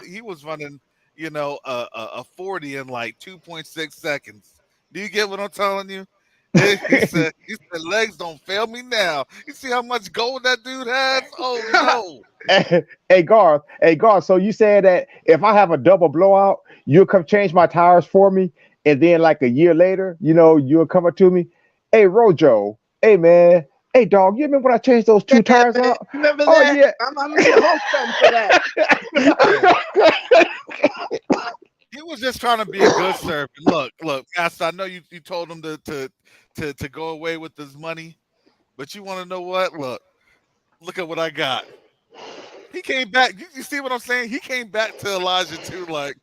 he was running a 40 in like 2.6 seconds. Do you get what I'm telling you? He said legs don't fail me now. You see how much gold that dude has? Oh no. hey Garth. So you said that if I have a double blowout, you'll come change my tires for me, and then like a year later, you'll come up to me. Hey Rojo, hey man, hey dog, you remember when I changed those two Yeah, tires man. out? Remember Oh that? yeah. I'm gonna need a host son for that. Yeah. He was just trying to be a good servant. Look, Pastor. I know you told him to go away with his money, but you want to know what? Look at what I got. He came back. You see what I'm saying? He came back to Elijah too, like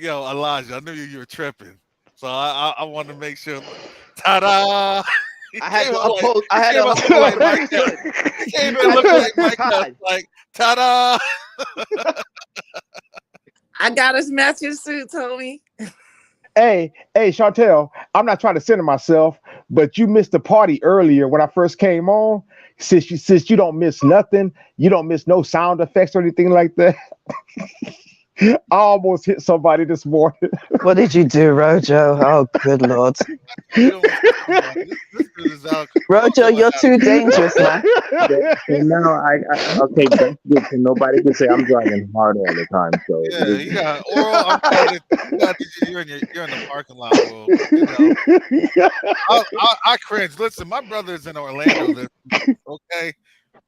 yo, Elijah. I knew you were tripping, so I wanted to make sure. Ta-da! He I had came to out like uphold. I he had came to out looking uphold the like Mike Epps. priesthood. He came in I had to looking like collect the Mike Epps, tithe. like ta-da! I got us matching suits, homie. Hey, Chantel, I'm not trying to center myself, but you missed the party earlier when I first came on. Since you don't miss nothing, you don't miss no sound effects or anything like that. I almost hit somebody this morning. What did you do, Rojo? Oh, good lord, Oh, you almost hit somebody. This dude is out. Rojo, Rojo you're went out of too control. dangerous, man. So now okay, that's good. So nobody can say I'm driving hard all the time. So Yeah, you got oral. I'm glad that you're in the parking lot, oral. I cringe. Listen, my brother's in Orlando this week. Okay,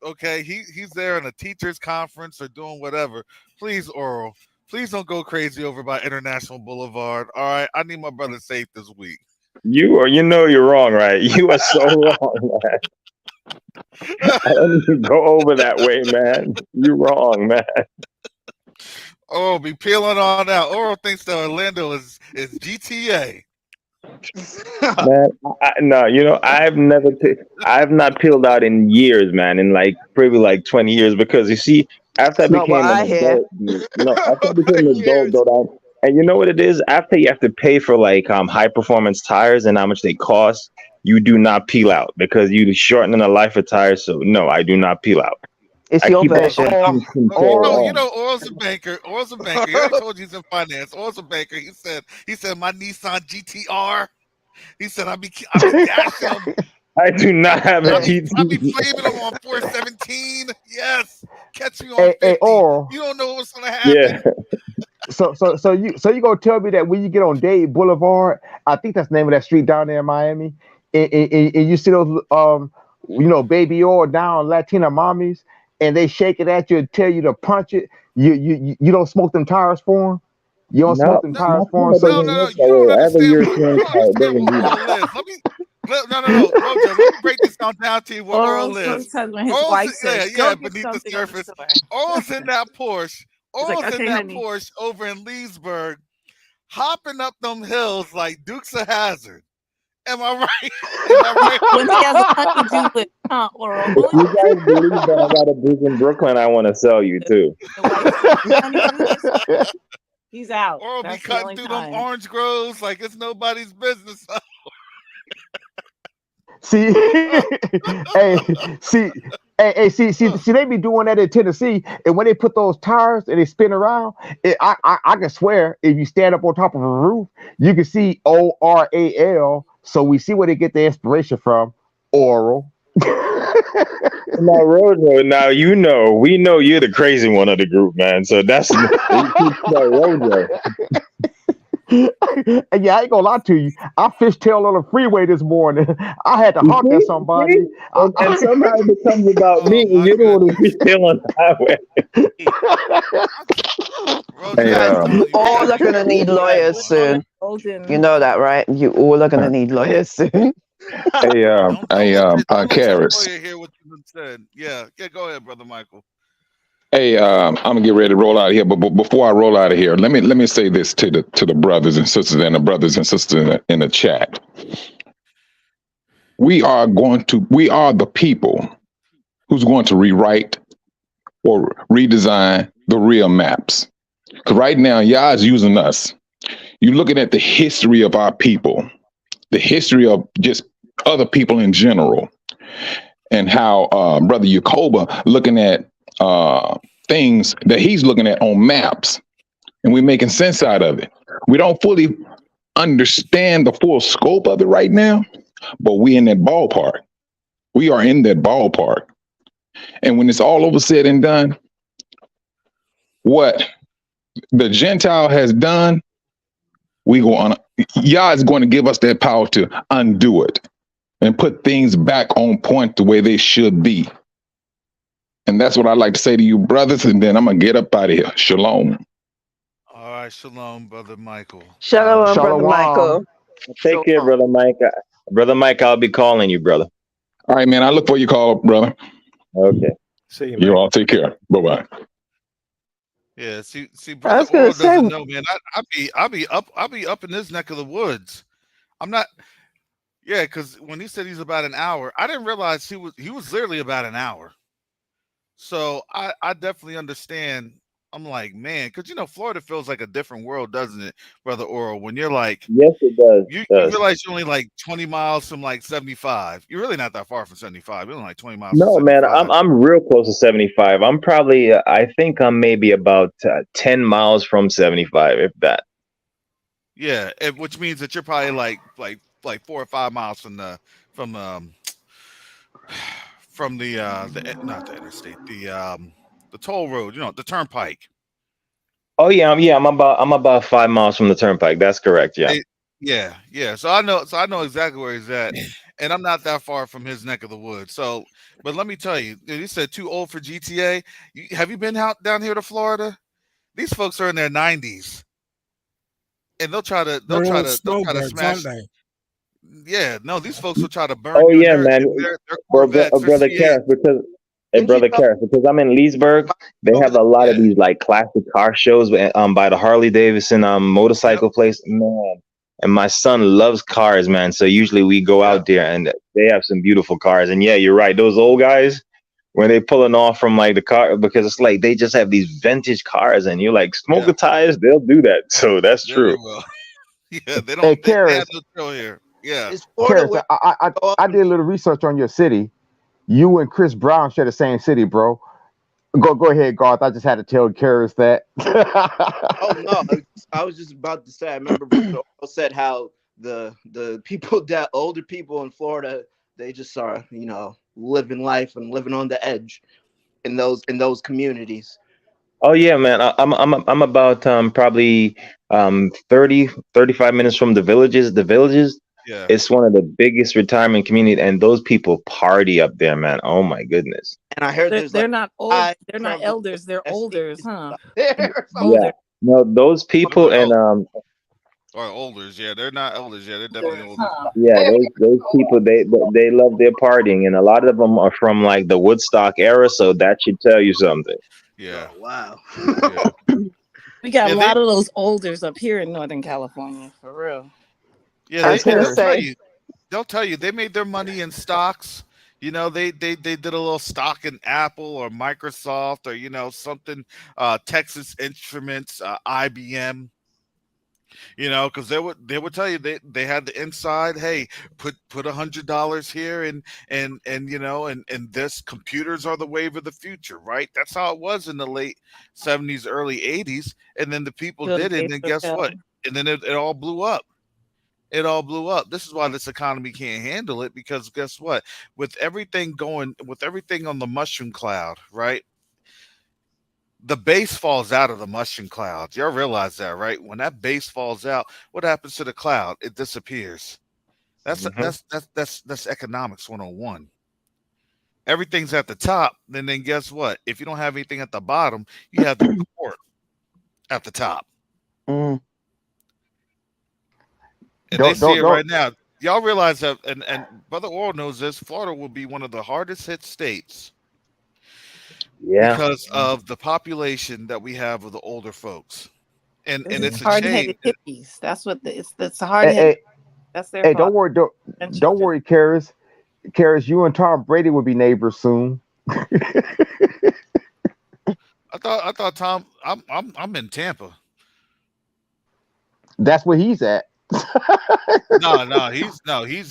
okay. He's there in a teachers conference or doing whatever. Please, oral. Please don't go crazy over by International Boulevard. All right, I need my brother safe this week. you know you're wrong, right? You are so wrong. I don't even go over that way, man. You're wrong, man. Oh, be peeling on out. Oral thinks that Orlando is GTA. Man, no, I've not peeled out in years, man, in like probably like 20 years, because you see, after I It's not what became an I hear. adult, after I became an adult, Years. though, and you know what it is? After you have to pay for like high performance tires and how much they cost, you do not peel out because you shortening the life of tires. So no, I do not peel out. It's I your keep all version. my You know, control you on. know, Oral's a banker. Oral's a banker. He already told you he's in finance. Oral's a banker. He said my Nissan GTR. He said I be dashing them. I do not have a I be GT. flaming them on 417. Yes, catch me on Hey, 50. Oral. You don't know what's gonna Yeah, happen. So you gonna tell me that when you get on Dade Boulevard, I think that's the name of that street down there in Miami, and you see those baby oil down Latina mommies, and they shake it at you and tell you to punch it. You don't smoke them tires for them. You don't smoke no, them No, tires my for them. car So doesn't no. work that way. I have a You European don't car. It understand doesn't where do that. Oral lives. No, Rojo. Let me break this down to you where Oral Oral lives. sometimes when his Oral's wife says, yeah, "Go get beneath the something on the surface. store," Oral's in that Porsche. he's like, Oral's in "Okay, that honey." Porsche over in Leesburg, hopping up them hills like Dukes of Hazard. Am I right? Am I right, When he has a Oral? honeydew list, huh, Oral? If When you guys believe that I got a bridge in Brooklyn, I want to sell you too. the wife says honeydew list, he's out. Oral be That's the cutting only through them time. orange groves like it's nobody's business. see, hey, see, see, they be doing that in Tennessee, and when they put those tires and they spin around, I can swear if you stand up on top of a roof, you can see ORAL. So we see where they get the inspiration from. Oral. Now, Rojo, now we know you're the crazy one of the group, man. So that's we keep that Rojo. And yeah, I ain't gonna lie to you. I fishtailed on the freeway this morning. I had to You honk at see, you somebody. see, and somehow it becomes about me, Oh and my you're the one who be goodness. still on the highway. Roger, Hey, I Guys, was you telling you, we all got are gonna we need got that lawyers going on. soon. You Golden. know that, right? You all are gonna need lawyers soon. hey, Don't let your Carrots. lawyer hear what you been said. Yeah, go ahead, brother Michael. Hey, I'm gonna get ready to roll out of here, but before I roll out of here, let me say this to the brothers and sisters and the brothers and sisters in the chat. We are the people who's going to rewrite or redesign the real maps. Because right now, y'all is using us. You're looking at the history of our people, the history of just other people in general, and how Brother Yacoba looking at things that he's looking at on maps, and we're making sense out of it. We don't fully understand the full scope of it right now, but we in that ballpark. We are in that ballpark. And when it's all over said and done, what the Gentile has done, we go on. Yah is going to give us that power to undo it and put things back on point the way they should be. And that's what I'd like to say to you, brothers. And then I'm going to get up out of here. Shalom. All right, shalom, brother Michael. Shalom, brother Shalom. Michael. Take care, brother Mike. Brother Mike, I'll be calling you, brother. All right, man. I look for your call, brother. Okay. See you, You man. all take care. Bye-bye. Yeah, see, I brother was gonna Oral say, doesn't know, man. I'll be up in this neck of the woods. I'm not. Yeah, because when he said he's about an hour, I didn't realize he was literally about an hour. So I definitely understand. I'm like, man, because Florida feels like a different world, doesn't it, brother Oral? When you're like, Yes, it does. you realize you're only like 20 miles from like 75. You're really not that far from 75. You're only like 20 miles from No, man, I'm 75. I'm real close to 75. I'm probably I think I'm maybe about 10 miles from 75, if that. Yeah, which means that you're probably like 4 or 5 miles from from the not the interstate, the toll road, the turnpike. Oh yeah, I'm about 5 miles from the turnpike. That's correct. Yeah. Yeah. So I know exactly where he's at, and I'm not that far from his neck of the woods. So, but let me tell you, you said too old for GTA. Have you been out down here to Florida? These folks are in their 90s, and they'll try They're all to snowbirds, aren't smash. they? Yeah, no, these folks will try to burn Oh you in yeah, man, their bro, Corvettes for brother C8. Karras, because hey, Didn't you brother know Karras, because I'm in Leesburg, they over have there? a lot of Yeah, these like classic car shows by the Harley Davidson yep, motorcycle place, man. And my son loves cars, man. So usually we go yeah, out there and they have some beautiful cars. And yeah, you're right. Those old guys when they pulling off from like the car because it's like they just have these vintage cars and you're like smoke yeah. the tires, they'll do that. So that's Yeah, they true. will. Yeah, they Hey, don't. They have Karis, no chill here. Yeah, Is Florida Karis, where I you go up I and did a little research on your city. You and Chris Brown share the same city, bro. Go ahead, Garth. I just had to tell Karis that. oh no, I was just about to say. I remember Brother Oral said how the people that older people in Florida they just are living life and living on the edge in those communities. Oh yeah, man. I'm about probably 30 35 minutes from the villages. The villages, yeah, it's one of the biggest retirement community and those people party up there, man. Oh my goodness. And I heard there's They're like not old. high They're not prevalence elders. They're olders, STDs huh? up there or something. Yeah. Older. No, those oh, they're people and or elders. Yeah, they're not elders. Yeah, they're definitely Elders, older. huh? yeah, those people they love their partying and a lot of them are from like the Woodstock era, so that should tell you something. Yeah, Oh wow. yeah, We got a yeah. They lot of those olders up here in Northern California, for real. yeah I Hey, was they going and to they'll Karis. tell say, you. They'll tell you they made their money in stocks. They did a little stock in Apple or Microsoft or something. Texas Instruments, IBM. Because they would tell you they had the inside. Hey, put $100 here, and this computers are the wave of the future, right? That's how it was in the late '70s, early '80s, and then the people Bill did it, and Gates then guess what? Hotel. And then it all blew up. It all blew up. This is why this economy can't handle it because guess what? With everything on the mushroom cloud, right? The base falls out of the mushroom cloud. Y'all realize that, right? When that base falls out, what happens to the cloud? It disappears. That's Hmm. that's that's that's economics 101. Everything's at the top, then guess what? If you don't have anything at the bottom, you have the support at the top. mm, And they Don't see don't it don't. right now. Y'all realize that and Brother Oral knows this, Florida will be one of the hardest hit states Yeah. because of the population that we have of the older folks. And This is it's a Hmm. hard-headed shame. hippies. That's what it's the Hey, hard-headed. hey, That's their hey, don't problem. worry. Don't Children. worry, Karis. Karis, you and Tom Brady will be neighbors soon. I thought Tom I'm in Tampa. That's where he's at.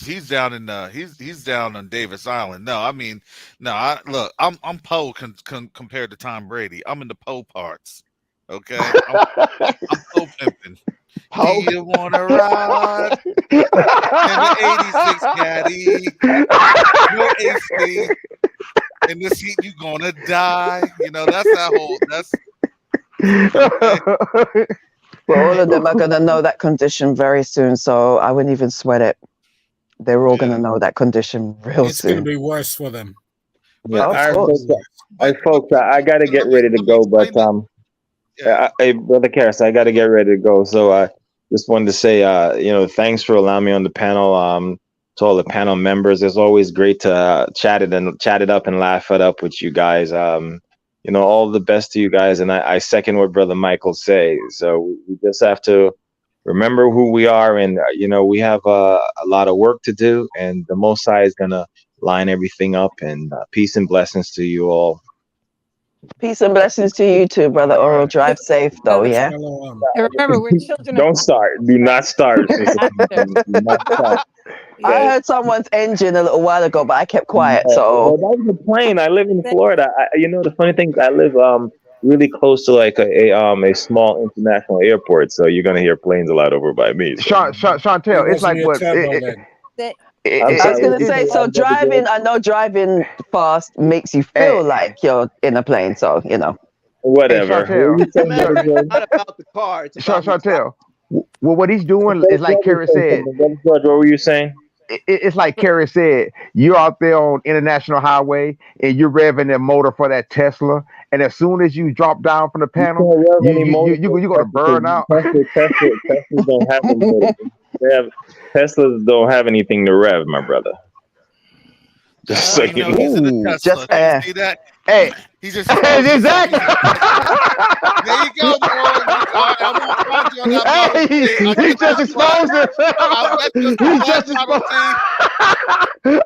He's down in he's down on Davis Island. No, I mean no. I'm Poe compared to Tom Brady. I'm in the Poe parts. Okay, I'm Poe pimping. Do Pope. you want to ride in the '86 Caddy? No AC in this heat. You gonna die. That's that whole. That's okay. well, all of them are going to know that condition very soon. So I wouldn't even sweat it. They're all going Yeah, to know that condition real It's going to soon. be worse for them. but Yeah. Of All right, course. folks. All right, but folks. I got to get let me ready to let me go, but explain this. Yeah, hey, brother Karis, I got to get ready to go. So I just wanted to say, thanks for allowing me on the panel. To all the panel members, it's always great to chat it up and laugh it up with you guys. All the best to you guys, and I second what brother Michael say. So we just have to remember who we are, and we have a lot of work to do, and the Most High is gonna line everything up. And peace and blessings to you all. Peace and blessings to you too, brother all Oral. right. Drive safe, though, Brother, yeah? Shalom. and remember, we're children of Don't start. Do not start, sister. laughter. Do not start. I Okay. heard someone's engine a little while ago, but I kept quiet. Oh, So that was a plane. I live in Florida. The funny thing is, I live really close to like a small international airport, so you're gonna hear planes a lot over by me. So It Chantel, it's wasn't like your what turbo then. That I'm I was sorry. it, going What to you say, say, so brother George? driving, I know driving fast makes you feel it, like you're in a plane. So, hey, Whatever. What were Chantel, you saying, brother Remember, it's George? not about the car; it's about who's driving. Chantel. Well, what he's doing Brother is like George was Kara saying said. something. Brother George, what were you saying? It's like Kerry said, you're out there on international highway and you're revving that motor for that Tesla, and as soon as you drop down from the You panel, can't rev you any you you motors you, for you're gonna Tesla because burn out. Tesla don't have those motors. Teslas don't have anything to rev, my brother. Just so You you know, know. he's in the Ooh, Tesla. just Can you air. see that? Hey, He just exposed himself. exactly. He's in the Tesla. There you go, Oral. I won't find you on that model Hey, T. I he just cannot find. exposed it. I bet you it's a He black just Model T. exposed.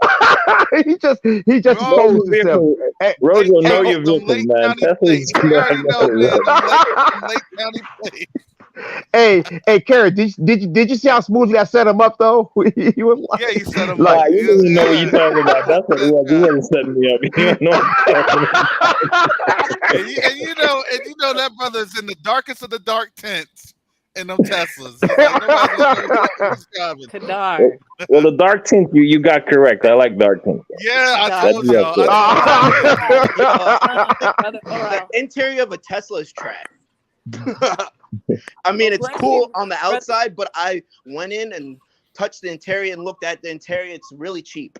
he just Bro, Know exposed your himself. vehicle, Hey, Rojo. Know them hey, your vehicle, Lake man. County Teslas plates. You don't already know, man. Them Lake County plates. hey, Karen, did you see how smoothly I set him up though? He was Yeah, you set them like, up. Nah, you don't even know what you're talking about. That's what it was. You Yeah. wasn't setting me up. You don't know what I'm talking about. And you know that brother's in the darkest of the dark tents in them Teslas. He's like nobody's gonna know what he's driving. Kadar. Well, the dark tint you got correct. I like dark tint. Yeah, I Kadar. told That's y'all. up I there. told y'all. Brother The Oral. interior of a Tesla is trash. I mean, Well, it's bless cool you, on the brother. outside, but I went in and touched the interior and looked at the interior. It's really cheap.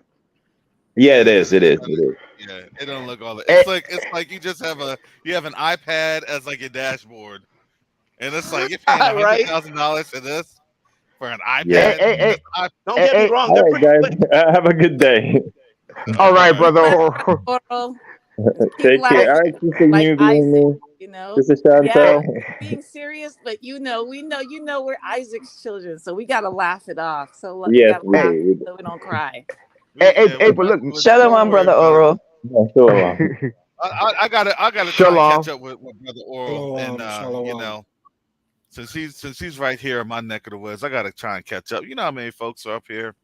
Yeah, it Yeah, is. because It is. It is. yeah, it don't look all that. hey, It's like you just have an iPad as like your dashboard, and it's like you're paying Right? $100,000 for this for an Yeah. hey, iPad. hey, hey, This iP- Don't hey, get me hey, wrong, All they're right, pretty guys. good. Have a good day. all all right, right. brother. Bless Oral. Just keep Take care. All laughing right, Sister like Newbie and Isaac, me. you know? Sister Yeah, Chantel. being serious, but we know we're Isaac's children, so we gotta laugh it off. So we Yes, gotta we Hey, laugh do. so we don't cry. Yeah, hey, but look, don't Shalom, worry brother about it. Oro. Yeah, sure. I gotta try and catch Shalom. up with Brother Oral, and Shalom, shalom. since he's right here in my neck of the woods, I gotta try and catch up. You know how many folks are up here.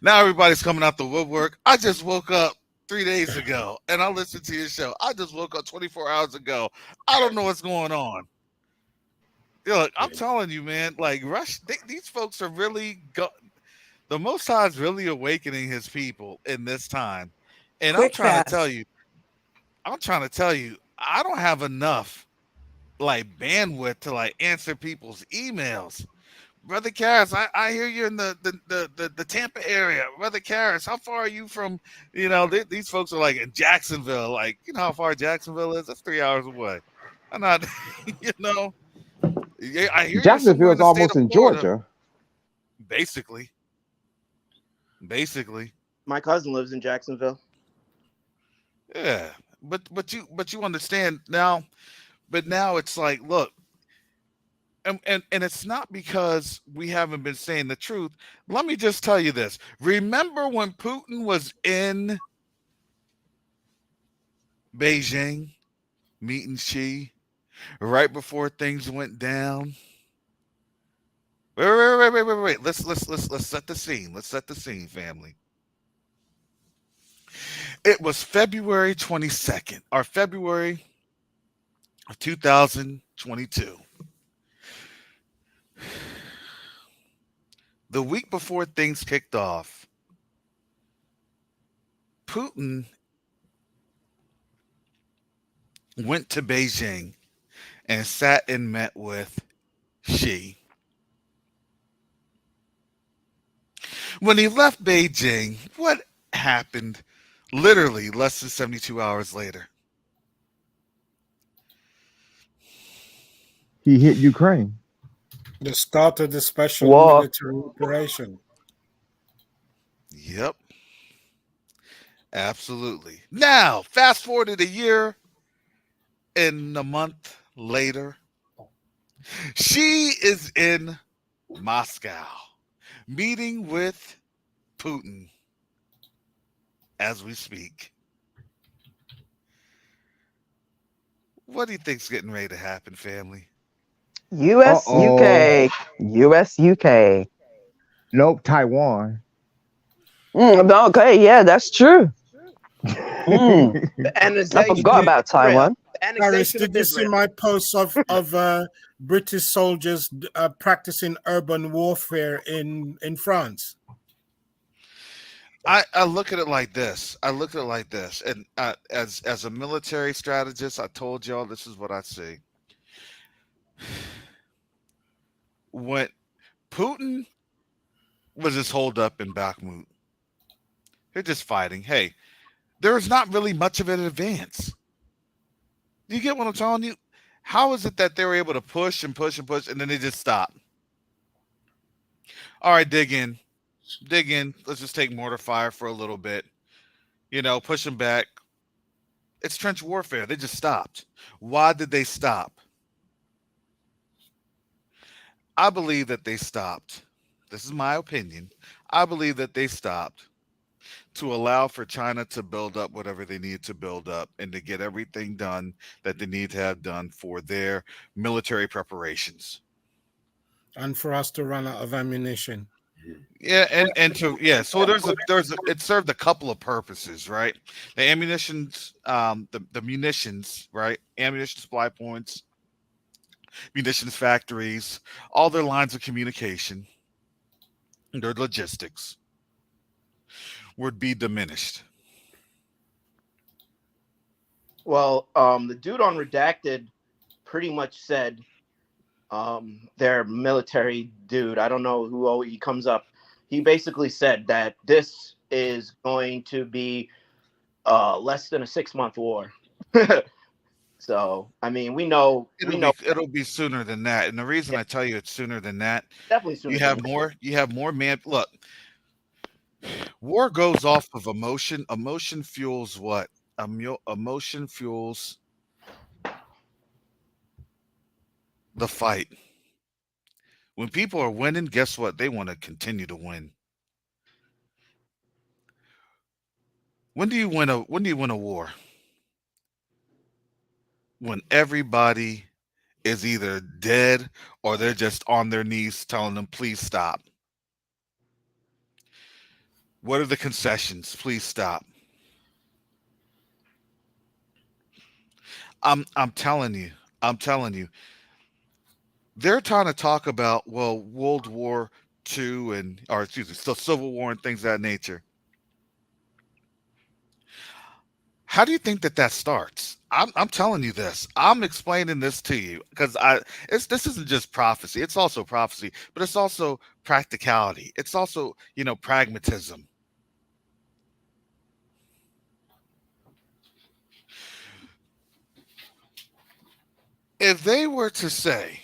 Now everybody's coming out the woodwork. I just woke up 3 days ago and I listened to your show. I just woke up 24 hours ago. I don't know what's going on. Look, I'm telling you, man. Like these folks are really the Most High is really awakening His people in this time, and Quick fast. I'm trying to tell you, I don't have enough like bandwidth to like answer people's emails. Brother Karras, I hear you're in the Tampa area. Brother Karras, how far are you from, these folks are like in Jacksonville. Like, you know how far Jacksonville is? That's 3 hours away. I'm not, you know, I hear you're somewhere Jacksonville in is the state almost of in Florida. Georgia. Basically. Basically. My cousin lives in Jacksonville. Yeah. But you understand now, but now it's like, look, and it's not because we haven't been saying the truth. Let me just tell you this. Remember when Putin was in Beijing meeting Xi right before things went down? Wait. Let's set the scene. Let's set the scene, family. It was February 22nd, or February of 2022. The week before things kicked off, Putin went to Beijing and sat and met with Xi. When he left Beijing, what happened literally less than 72 hours later? He hit Ukraine. The start of the special War. military operation. Yep, absolutely. Now, fast forwarded a year and a month later, she is in Moscow meeting with Putin as we speak. What do you think's getting ready to happen, family? US, Uh-oh. UK. US, UK. Nope, Taiwan. Okay, yeah, that's true. Mm, The Did, I forgot annexation did, of about Israel. Taiwan. The Paris, annexation of did you see Israel. my posts of British soldiers practicing urban warfare in France? I look at it like this. And as a military strategist, I told y'all this is what I see. When Putin was just holed up in Bakhmut, they're just fighting. Hey, there is not really much of an advance. Do you get what I'm telling you? How is it that they were able to push and push and push, and then they just stop? All right, dig in. Dig in. Let's just take mortar fire for a little bit. Push them back. It's trench warfare. They just stopped. Why did they stop? I believe that they stopped. This is my opinion. I believe that they stopped to allow for China to build up whatever they need to build up and to get everything done that they need to have done for their military preparations. And for us to run out of ammunition. Yeah, so there's a it served a couple of purposes, right? The ammunitions, the munitions, right? Ammunition supply points, munitions factories, all their lines of communication, their logistics would be diminished. Well, the dude on Redacted pretty much said, their military dude, I don't know who he comes up. He basically said that this is going to be less than a 6-month war. So, I mean, It'll be sooner than that. And the reason yeah, I tell you it's sooner than that, definitely sooner than that. you have more man. Look, war goes off of emotion. Emotion fuels what? Emotion fuels the fight. When people are winning, guess what? They want to continue to win. When do you win a war? When everybody is either dead or they're just on their knees telling them please stop. What are the concessions? Please stop. I'm telling you. I'm telling you. They're trying to talk about, well, World War II and or excuse me, still Civil War and things of that nature. How do you think that that starts? I'm telling you this. I'm explaining this to you because this isn't just prophecy. It's also prophecy, but it's also practicality. It's also pragmatism. If they were to say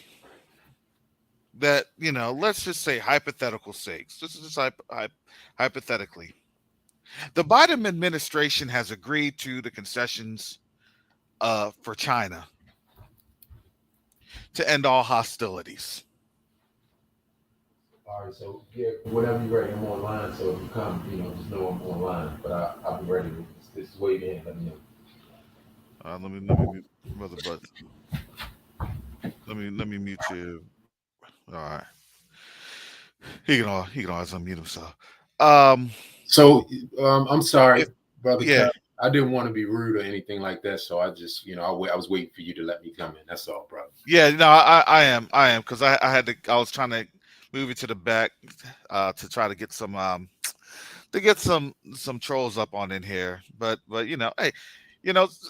that, let's just say hypothetical sakes. This is just hypothetically. The Biden administration has agreed to the concessions for China to end all hostilities. All right, so yeah, whenever you're ready, I'm online. So if you come, just know I'm online. But I'll be ready. This is waiting in. Let me know. Let me mute brother, but let me mute you. All right, he can always unmute himself. Um, So I'm sorry, if, brother yeah, Cal. I didn't want to be rude or anything like that. So I just, I was waiting for you to let me come in. That's all, brother. yeah, no, I am because I was trying to move it to the back to try to get some trolls up on in here, but hey,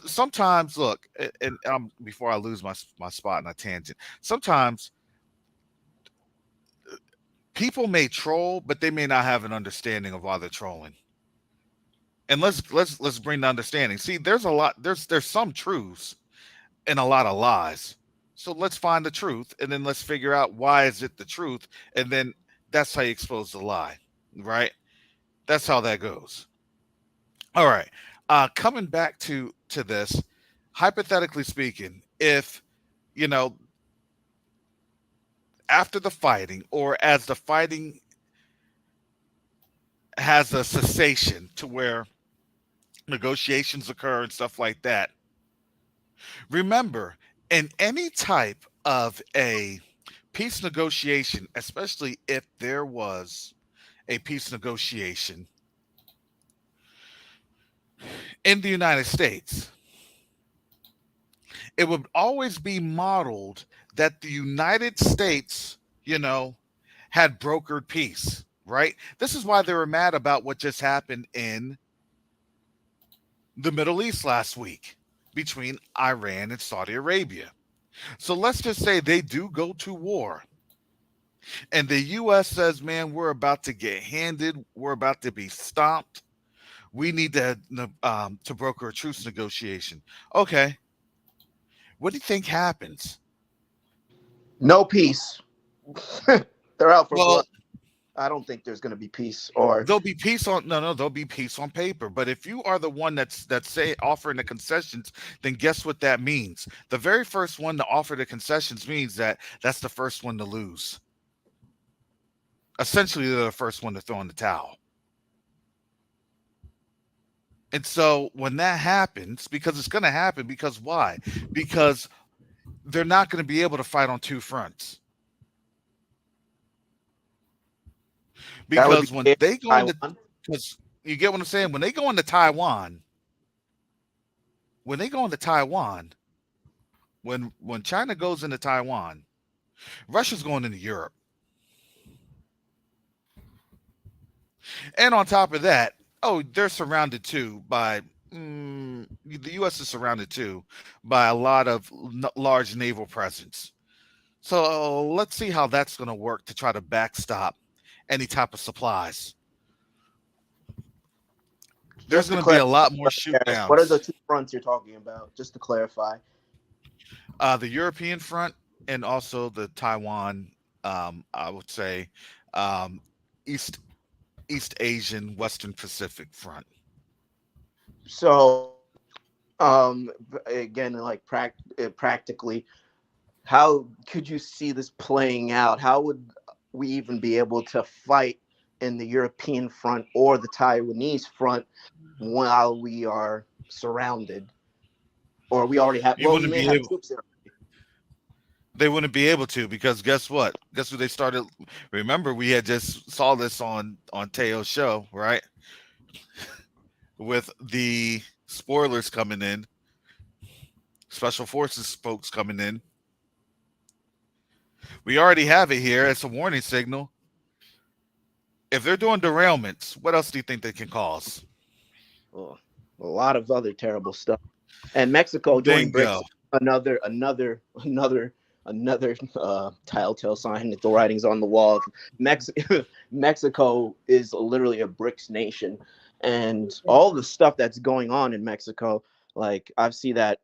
sometimes look, and before I lose my spot in a tangent, sometimes people may troll, but they may not have an understanding of why they're trolling. And let's bring the understanding. See, there's some truths and a lot of lies. So let's find the truth, and then let's figure out why is it the truth, and then that's how you expose the lie, right? That's how that goes. All right. Coming back to this, hypothetically speaking, if you know after the fighting or as the fighting has a cessation to where negotiations occur and stuff like that, remember in any type of a peace negotiation, especially if there was a peace negotiation in the United States, it would always be modeled that the United States, had brokered peace, right? This is why they were mad about what just happened in the Middle East last week between Iran and Saudi Arabia. So let's just say they do go to war. And the US says, man, we're about to get handed, we're about to be stomped. We need to broker a truce negotiation. Okay. What do you think happens? No peace. They're out for Well, blood. I don't think there's going to be peace. Or There'll be peace on no, there'll be peace on paper. But if you are the one that's say offering the concessions, then guess what that means? The very first one to offer the concessions means that that's the first one to lose. Essentially, they're the first one to throw in the towel. And so when that happens, because it's going to happen, because why? Because they're not going to be able to fight on two fronts. that would be Because when they go into, Taiwan. because you get what I'm saying? When they go into Taiwan, when they go into Taiwan, when China goes into Taiwan, Russia's going into Europe. And on top of that, they're surrounded too by the U.S. is surrounded too by a lot of large naval presence. So let's see how that's going to work to try to backstop any type of supplies. There's Just to going to be a clarify, lot more shoot Harris, what are the downs. two fronts you're talking about? Just to clarify. The European front and also the Taiwan, I would say, um, East East Asian, Western Pacific front. So, again, like practically, how could you see this playing out? How would we even be able to fight in the European front or the Taiwanese front while we are surrounded? Or we already have, You well, we wouldn't may be have able. troops there. They wouldn't be able to because guess what? Guess what they started. Remember, we had just saw this on Teo's show, right? With the spoilers coming in, special forces folks coming in. We already have it here. It's a warning signal. If they're doing derailments, what else do you think they can cause? Oh, a lot of other terrible stuff. And Mexico joining BRICS, Bingo. another telltale sign that the writing's on the wall. Mexico is literally a BRICS nation, and all the stuff that's going on in Mexico, like I've seen that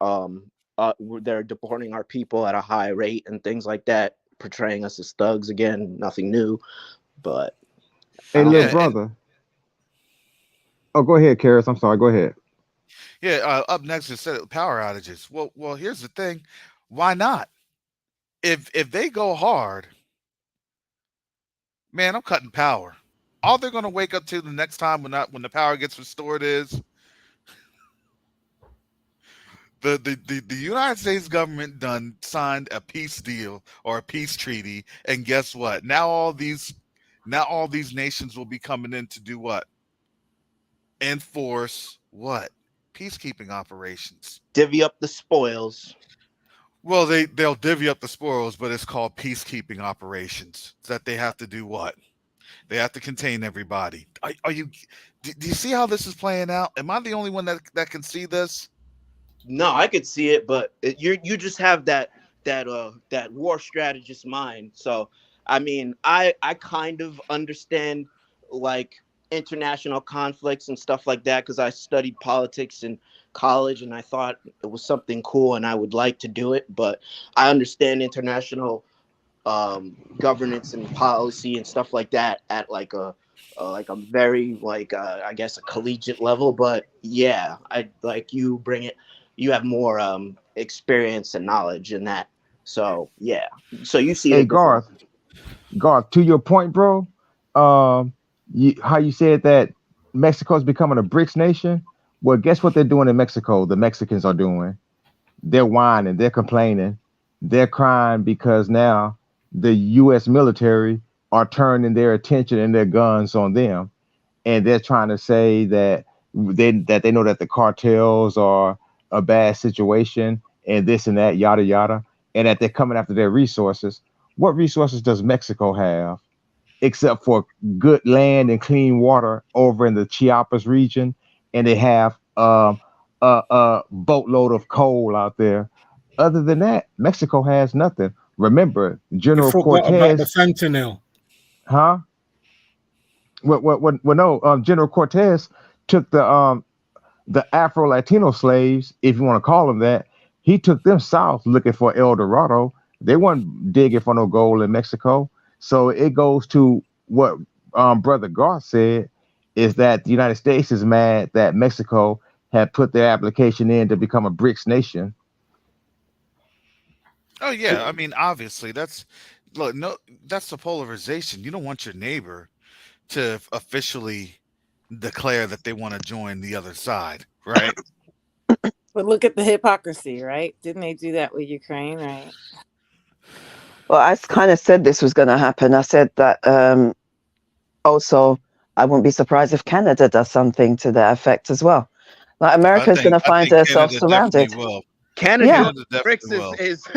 they're deporting our people at a high rate and things like that, portraying us as thugs again. Nothing new, but I Hey, don't little know. Yeah, and brother. Oh, go ahead, Karis. I'm sorry. Go ahead. yeah. Up next is power outages. Well. Here's the thing. Why not? If they go hard, man, I'm cutting power. All they're going to wake up to the next time when the power gets restored is the United States government done signed a peace deal or a peace treaty, and guess what? Now all these nations will be coming in to do what? Enforce what? Peacekeeping operations. Divvy up the spoils. Well, they'll divvy up the spoils, but it's called peacekeeping operations. That they have to do what? They have to contain everybody. Are you? Do you see how this is playing out? Am I the only one that can see this? No, I could see it, but you just have that war strategist mind. So I mean, I kind of understand like international conflicts and stuff like that because I studied politics in college and I thought it was something cool and I would like to do it. But I understand international governance and policy and stuff like that at like a very I guess a collegiate level. But yeah, I like you bring it. You have more experience and knowledge in that. So yeah, so you see Hey, it different. Garth, to your point, bro. How you said that Mexico's becoming a BRICS nation. Well, guess what they're doing in Mexico? The Mexicans are doing. They're whining. They're complaining. They're crying because now the U.S. military are turning their attention and their guns on them, and they're trying to say that they know that the cartels are a bad situation and this and that, yada yada, and that they're coming after their resources. What resources does Mexico have except for good land and clean water over in the Chiapas region? And they have a boatload of coal out there. Other than that, Mexico has nothing. Remember, You General forgot about the Cortez, fentanyl. huh? No. General Cortez took the Afro Latino slaves, if you want to call them that. He took them south looking for El Dorado. They weren't digging for no gold in Mexico. So it goes to what Brother Garth said is that the United States is mad that Mexico had put their application in to become a BRICS nation. Oh yeah, I mean, obviously that's look, no, that's the polarization. You don't want your neighbor to officially declare that they want to join the other side, right? But look at the hypocrisy, right? Didn't they do that with Ukraine, right? Well, I kind of said this was going to happen. I said that also I wouldn't be surprised if Canada does something to that effect as well. Like America is going to I find think herself Canada definitely surrounded. will. Canada Yeah, Canada joining definitely BRICS will. is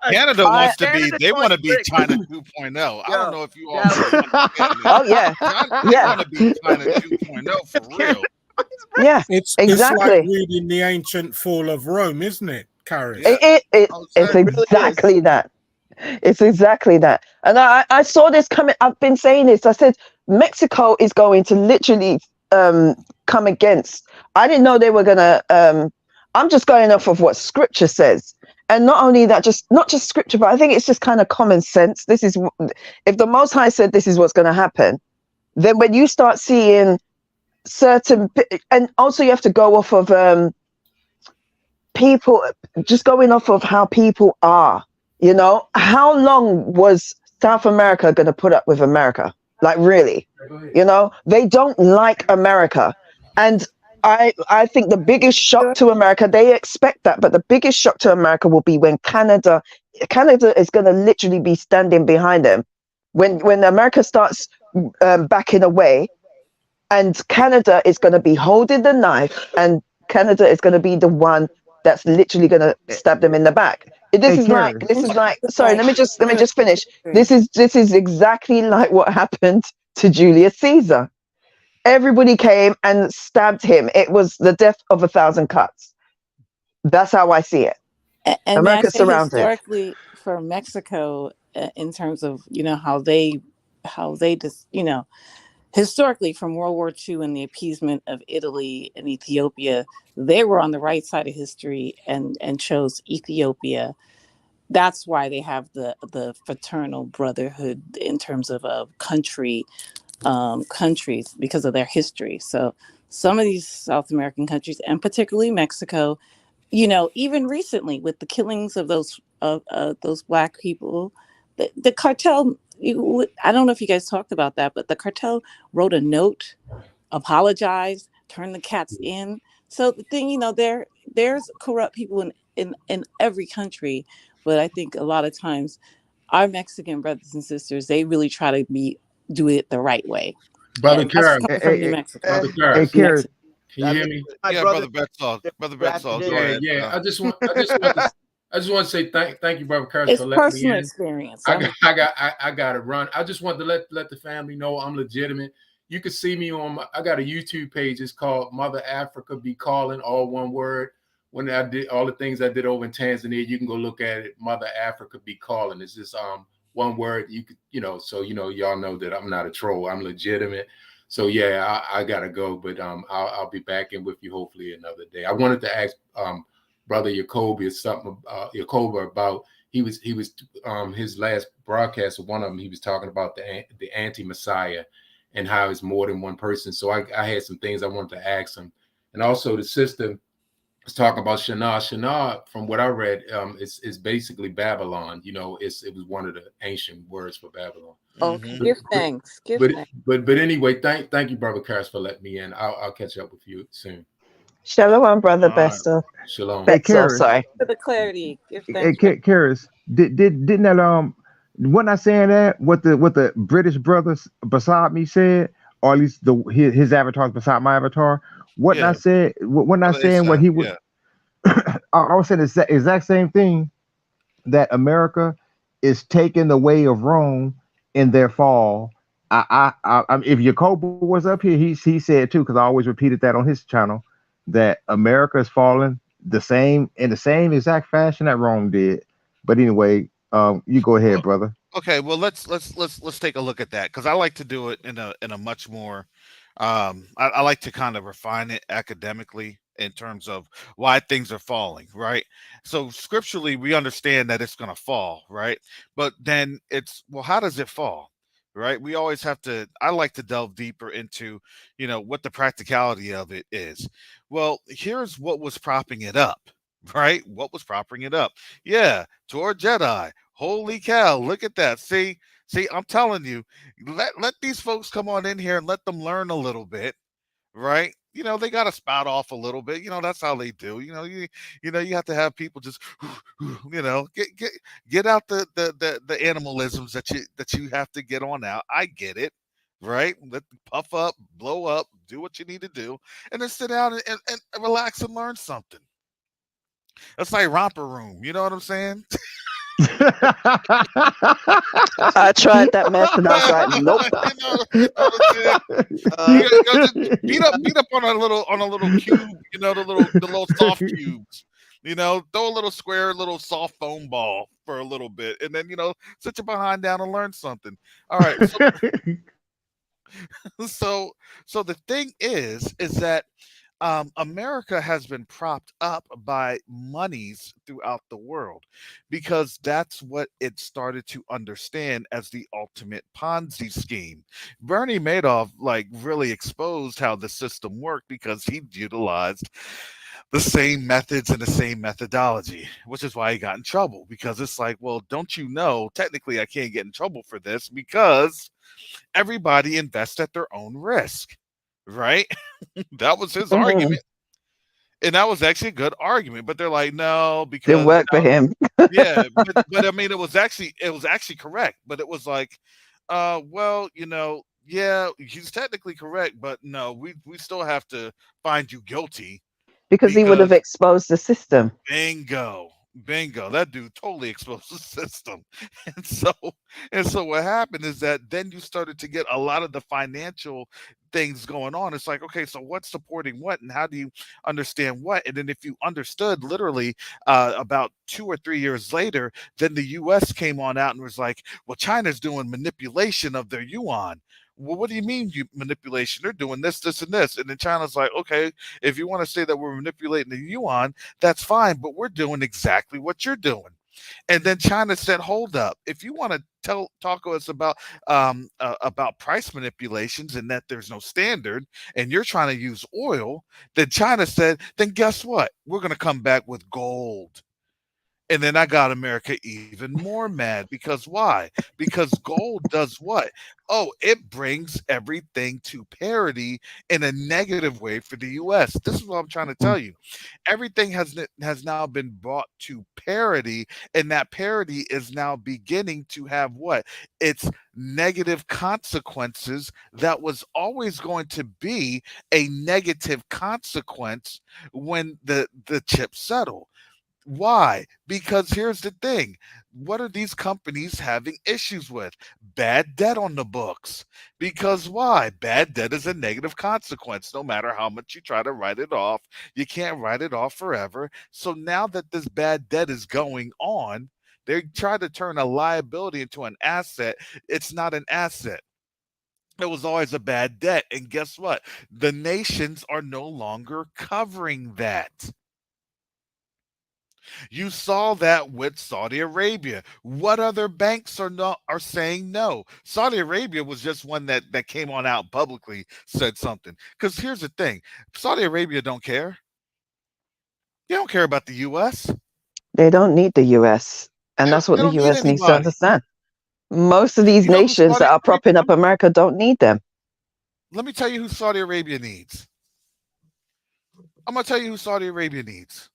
Canada I, wants to be. Canada They want joining to be BRICS. China 2.0. I don't Yo, know if you all that really understand this. oh yeah, They yeah, want to be China 2.0 for Canada real. joins yeah, BRICS. It's like exactly. reading the ancient fall of Rome, isn't it, Yeah. Karis? Oh, It's It exactly. really is. exactly that. It's exactly that. And I saw this coming. I've been saying this. I said Mexico is going to literally come against. I didn't know they were gonna. I'm just going off of what Scripture says, and not only that, just not just Scripture, but I think it's just kind of common sense. This is if the Most High said this is what's going to happen, then when you start seeing certain, and also you have to go off of people, just going off of how people are. You know, how long was South America going to put up with America? Like, really? You know, they don't like America. And I think the biggest shock to America, they expect that, but the biggest shock to America will be when Canada is going to literally be standing behind them. When America starts backing away, and Canada is going to be holding the knife, and Canada is going to be the one that's literally going to stab them in the back. Hey, Karis. This is like, sorry, Like, let me just finish. This is exactly like what happened to Julius Caesar. Everybody came and stabbed him. It was the death of 1,000 cuts. That's how I see it. and may I America's say surrounded. historically for Mexico, in terms of how they just historically from World War II and the appeasement of Italy and Ethiopia, they were on the right side of history and chose Ethiopia. That's why they have the fraternal brotherhood in terms of countries because of their history. So some of these South American countries, and particularly Mexico, even recently with the killings of those black people, the cartel. I don't know if you guys talked about that, but the cartel wrote a note, apologized, turned the cats in. So the thing, there's corrupt people in every country, but I think a lot of times our Mexican brothers and sisters, they really try to do it the right way, Brother and that's Karis, coming from New Mexico. Brother Hey, Karis, New Karis. Mexico. can you hear me? My Yeah, brother, brother Betzall. Brother drafted Betzall, go in. Yeah, ahead. yeah. I just want to say thank you, Brother Karis, It's for letting me personal in. experience. I got to run. I just want to let the family know I'm legitimate. You can see me on I got a YouTube page. It's called Mother Africa Be Calling, all one word. When I did all the things I did over in Tanzania, you can go look at it. Mother Africa Be Calling. It's just one word. You could, so y'all know that I'm not a troll. I'm legitimate. So yeah, I gotta go, but I'll be back in with you hopefully another day. I wanted to ask Brother Jacoby something Jacoba about he was his last broadcast of one of them, he was talking about the anti-Messiah and how it's more than one person. So I had some things I wanted to ask him. And also the sister was talking about Shana. Shana, from what I read, is basically Babylon. It was one of the ancient words for Babylon. Okay, Hmm. give thanks. Give But thanks. but anyway, thank you, Brother Karis, for letting me in. I'll catch up with you soon. Shalom, brother All right. Bester. Shalom. Hey, Betzel, Karis. sorry. For the clarity, give Hey, thanks. For Karis. Didn't that wasn't I saying that what the British brothers beside me said, or at least his avatar's beside my avatar? Wasn't I Yeah, said? Wasn't I brother saying what ASAP. he would? Yeah. I was saying the exact same thing, that America is taking the way of Rome in their fall. If Jacobo was up here, he said too, because I always repeated that on his channel, that America is falling the same exact fashion that Rome did. But anyway, you go ahead, Well, brother. okay. Well, let's take a look at that because I like to do it in a much more. I like to kind of refine it academically in terms of why things are falling, right? So scripturally, we understand that it's going to fall, right? But then it's, well, how does it fall? right? We always have to, I like to delve deeper into, what the practicality of it is. Well, here's what was propping it up, right? What was propping it up? Yeah, Tor Jedi. Holy cow, look at that. See, I'm telling you, let these folks come on in here and let them learn a little bit, right? They got to spout off a little bit. That's how they do. You have to have people just, get out the animalisms that you have to get on out. I get it, right? Let puff up, blow up, do what you need to do, and then sit down and relax and learn something. That's like romper room. You know what I'm saying? I tried that mess and I was like, nope. Know what I'm saying? You gotta go just beat up on a little cube, the little soft cubes. Throw a little square, little soft foam ball for a little bit, and then sit your behind down and learn something. All right, so the thing is that America has been propped up by monies throughout the world because that's what it started to understand as the ultimate Ponzi scheme. Bernie Madoff really exposed how the system worked because he utilized the same methods and the same methodology, which is why he got in trouble because it's like, well, don't you know, technically I can't get in trouble for this because everybody invests at their own risk, right? That was his Mhm. argument. And that was actually a good argument, but they're like, no, Didn't because work for him. yeah, but I mean, it was actually correct, but it was like, well, yeah, he's technically correct, but no, we still have to find you guilty Because he would have because exposed the system. bingo. Bingo. That dude totally exposed the system. And so what happened is that then you started to get a lot of the financial things going on. It's like, okay, so what's supporting what and how do you understand what? And then if you understood literally about 2 or 3 years later, then the US came on out and was like, well, China's doing manipulation of their yuan. Well, what do you mean you manipulation? They're doing this, this, and this. And then China's like, okay, if you want to say that we're manipulating the yuan, that's fine, but we're doing exactly what you're doing. And then China said, hold up, if you want to talk to us about price manipulations and that there's no standard, and you're trying to use oil, then China said, then guess what? We're going to come back with gold. And then I got America even more mad because why? Because gold does what? Oh, it brings everything to parity in a negative way for the US. This is what I'm trying to tell you. Everything has now been brought to parity, and that parity is now beginning to have what? It's negative consequences that was always going to be a negative consequence when the chips settle. Why? Because here's the thing. What are these companies having issues with? Bad debt on the books. Because why? Bad debt is a negative consequence. No matter how much you try to write it off, you can't write it off forever. So now that this bad debt is going on, they try to turn a liability into an asset. It's not an asset. It was always a bad debt. And guess what? The nations are no longer covering that. You saw that with Saudi Arabia. What other banks are saying no? Saudi Arabia was just one that came on out publicly, said something. Because here's the thing: Saudi Arabia don't care. They don't care about the U.S. They don't need the US. And that's what They the don't need US needs to anybody. understand. Most of these You know who nations Saudi that are Arabia? propping up America don't need them. Let me tell you who Saudi Arabia needs. I'm gonna tell you who Saudi Arabia needs.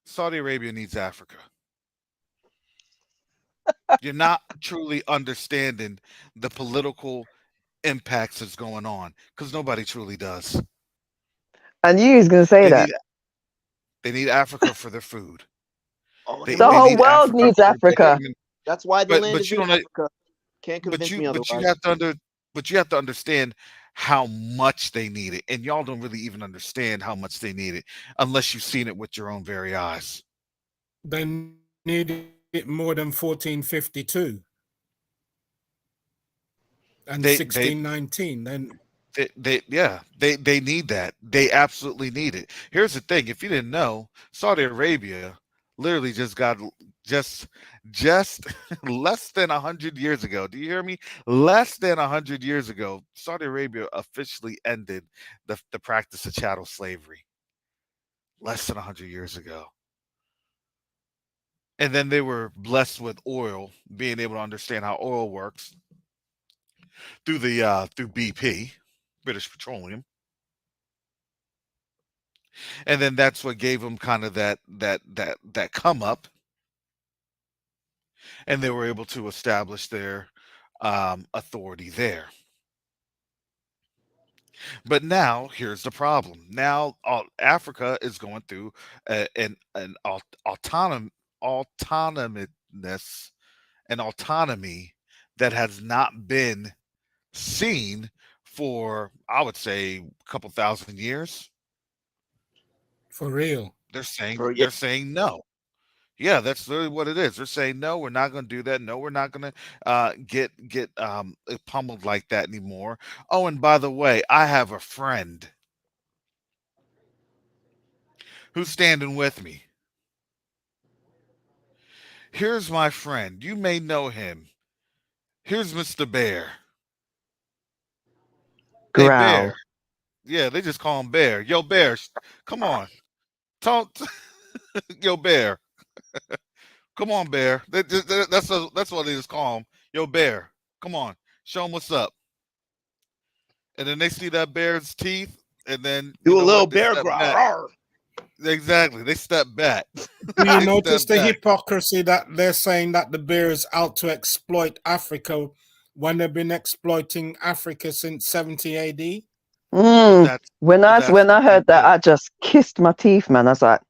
Saudi Arabia needs Africa. You're not truly understanding the political impacts that's going on because nobody truly does. I knew he was going to say They that. need they need Africa for their food. Oh, They The they amen. whole need world Africa needs for their Africa. human. That's why the But land is you in don't know. Africa. Can't convince me But you otherwise. have to understand how much they need it, and y'all don't really even understand how much they need it unless you've seen it with your own very eyes. They need it more than 1452 and They they 1619. Then they need that. They absolutely need it. Here's the thing: if you didn't know, Saudi Arabia literally just got just just less than 100 years ago. Do you hear me? Less than 100 years ago, Saudi Arabia officially ended the practice of chattel slavery. Less than 100 years ago. And then they were blessed with oil, being able to understand how oil works through BP, British Petroleum, and then that's what gave them kind of that come up, and they were able to establish their authority there. But now here's the problem. Now Africa is going through an autonomous an autonomy that has not been seen for, I would say, a couple thousand years. For real. For yeah. They're saying no. Yeah, that's literally what it is. They're saying no, we're not going to do that. No, we're not going to get pummeled like that anymore. Oh, and by the way, I have a friend who's standing with me. Here's my friend. You may know him. Here's Mr. Bear. Hey, Growl. Bear. Yeah, they just call him Bear. Yo, Bear, come on. Talk. Yo, Bear. Come on, Bear. That's what they just call him. Yo, Bear. Come on. Show him what's up. And then they see that bear's teeth, and then Do you a know little what? They bear step growl. back. Rawr. Exactly. They step back. Do you They notice step the back. hypocrisy that they're saying that the bear is out to exploit Africa when they've been exploiting Africa since 70 AD? But that's When but I that's what they heard that, do. I just kissed my teeth, man. I was like,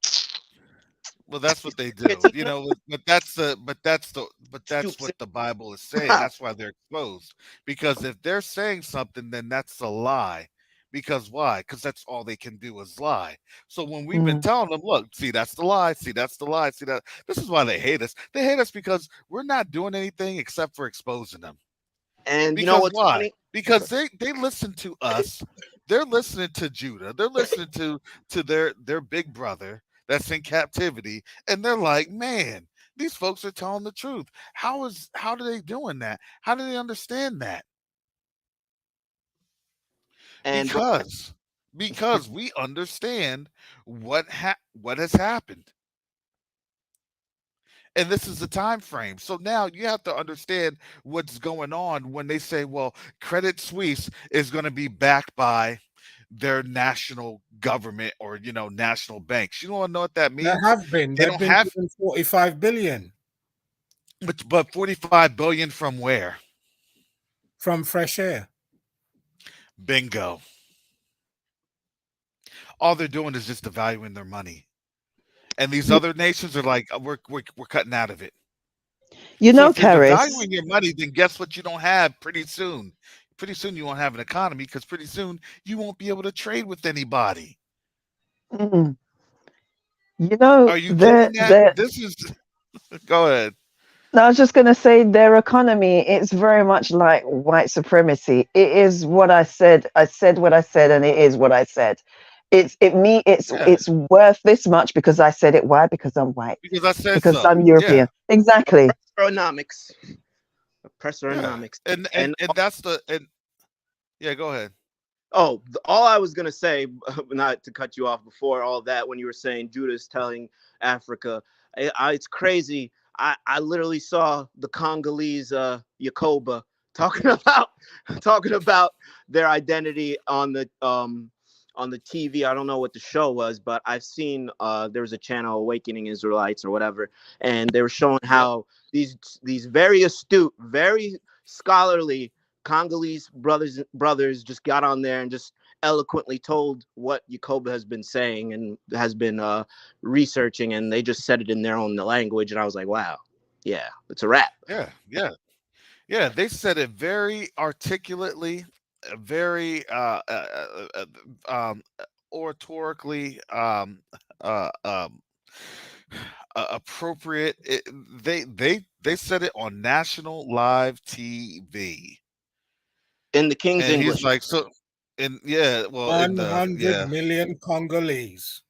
Well, that's what they Your do. teeth You not know, but that's stupid. what the Bible is saying. That's why they're exposed. Because if they're saying something, then that's a lie. Because why? Because that's all they can do is lie. So when we've been mm, telling them, look, see, that's the lie. See, that's the lie. See that. This is why they hate us. They hate us because we're not doing anything except for exposing them. And you know Because what's why? funny? Because they listen to us. They're listening to Judah. They're listening to their big brother that's in captivity, and they're like, man, these folks are telling the truth. How are they doing that? How do they understand that? And what Because we understand what has happened. And this is the time frame. So now you have to understand what's going on when they say, well, Credit Suisse is going to be backed by their national government or national banks. You don't know what that There means? have been. They They've don't been have given 45 billion but 45 billion from where? from fresh air. Bingo. All they're doing is just devaluing their money. And these you, other nations are like, we're cutting out of it. you So know, if you're Karis. devaluing your money, then guess what you don't have pretty soon? Pretty soon you won't have an economy because pretty soon you won't be able to trade with anybody. Mm, you know, Are you getting that? This is go ahead. no, I was just going to say their economy, it's very much like white supremacy. It is what I said. I said what I said, and it is what I said. Yeah, It's worth this much because I said it. Why? Because I'm white. because I said Because so. I'm Yeah, European. Exactly. Pressureonomics. yeah. Pressureonomics. And that's the and yeah, go ahead. Oh, all I was gonna say, not to cut you off before all that, when you were saying Judah's telling Africa, it's crazy. I literally saw the Congolese Yakoba talking about talking about their identity on the TV. I don't know what the show was, but I've seen there was a channel, Awakening Israelites or whatever, and they were showing Yep. how these very astute, very scholarly Congolese brothers just got on there and just eloquently told what Yakoba has been saying and has been researching, and they just said it in their own language, and I was like, wow, yeah, it's a wrap. Yeah, yeah. Yeah, they said it very articulately, very oratorically uh, um, appropriate. They said it on national live TV, In the King's and he's English. like, so, and yeah, well, in the 100 yeah, million Congolese.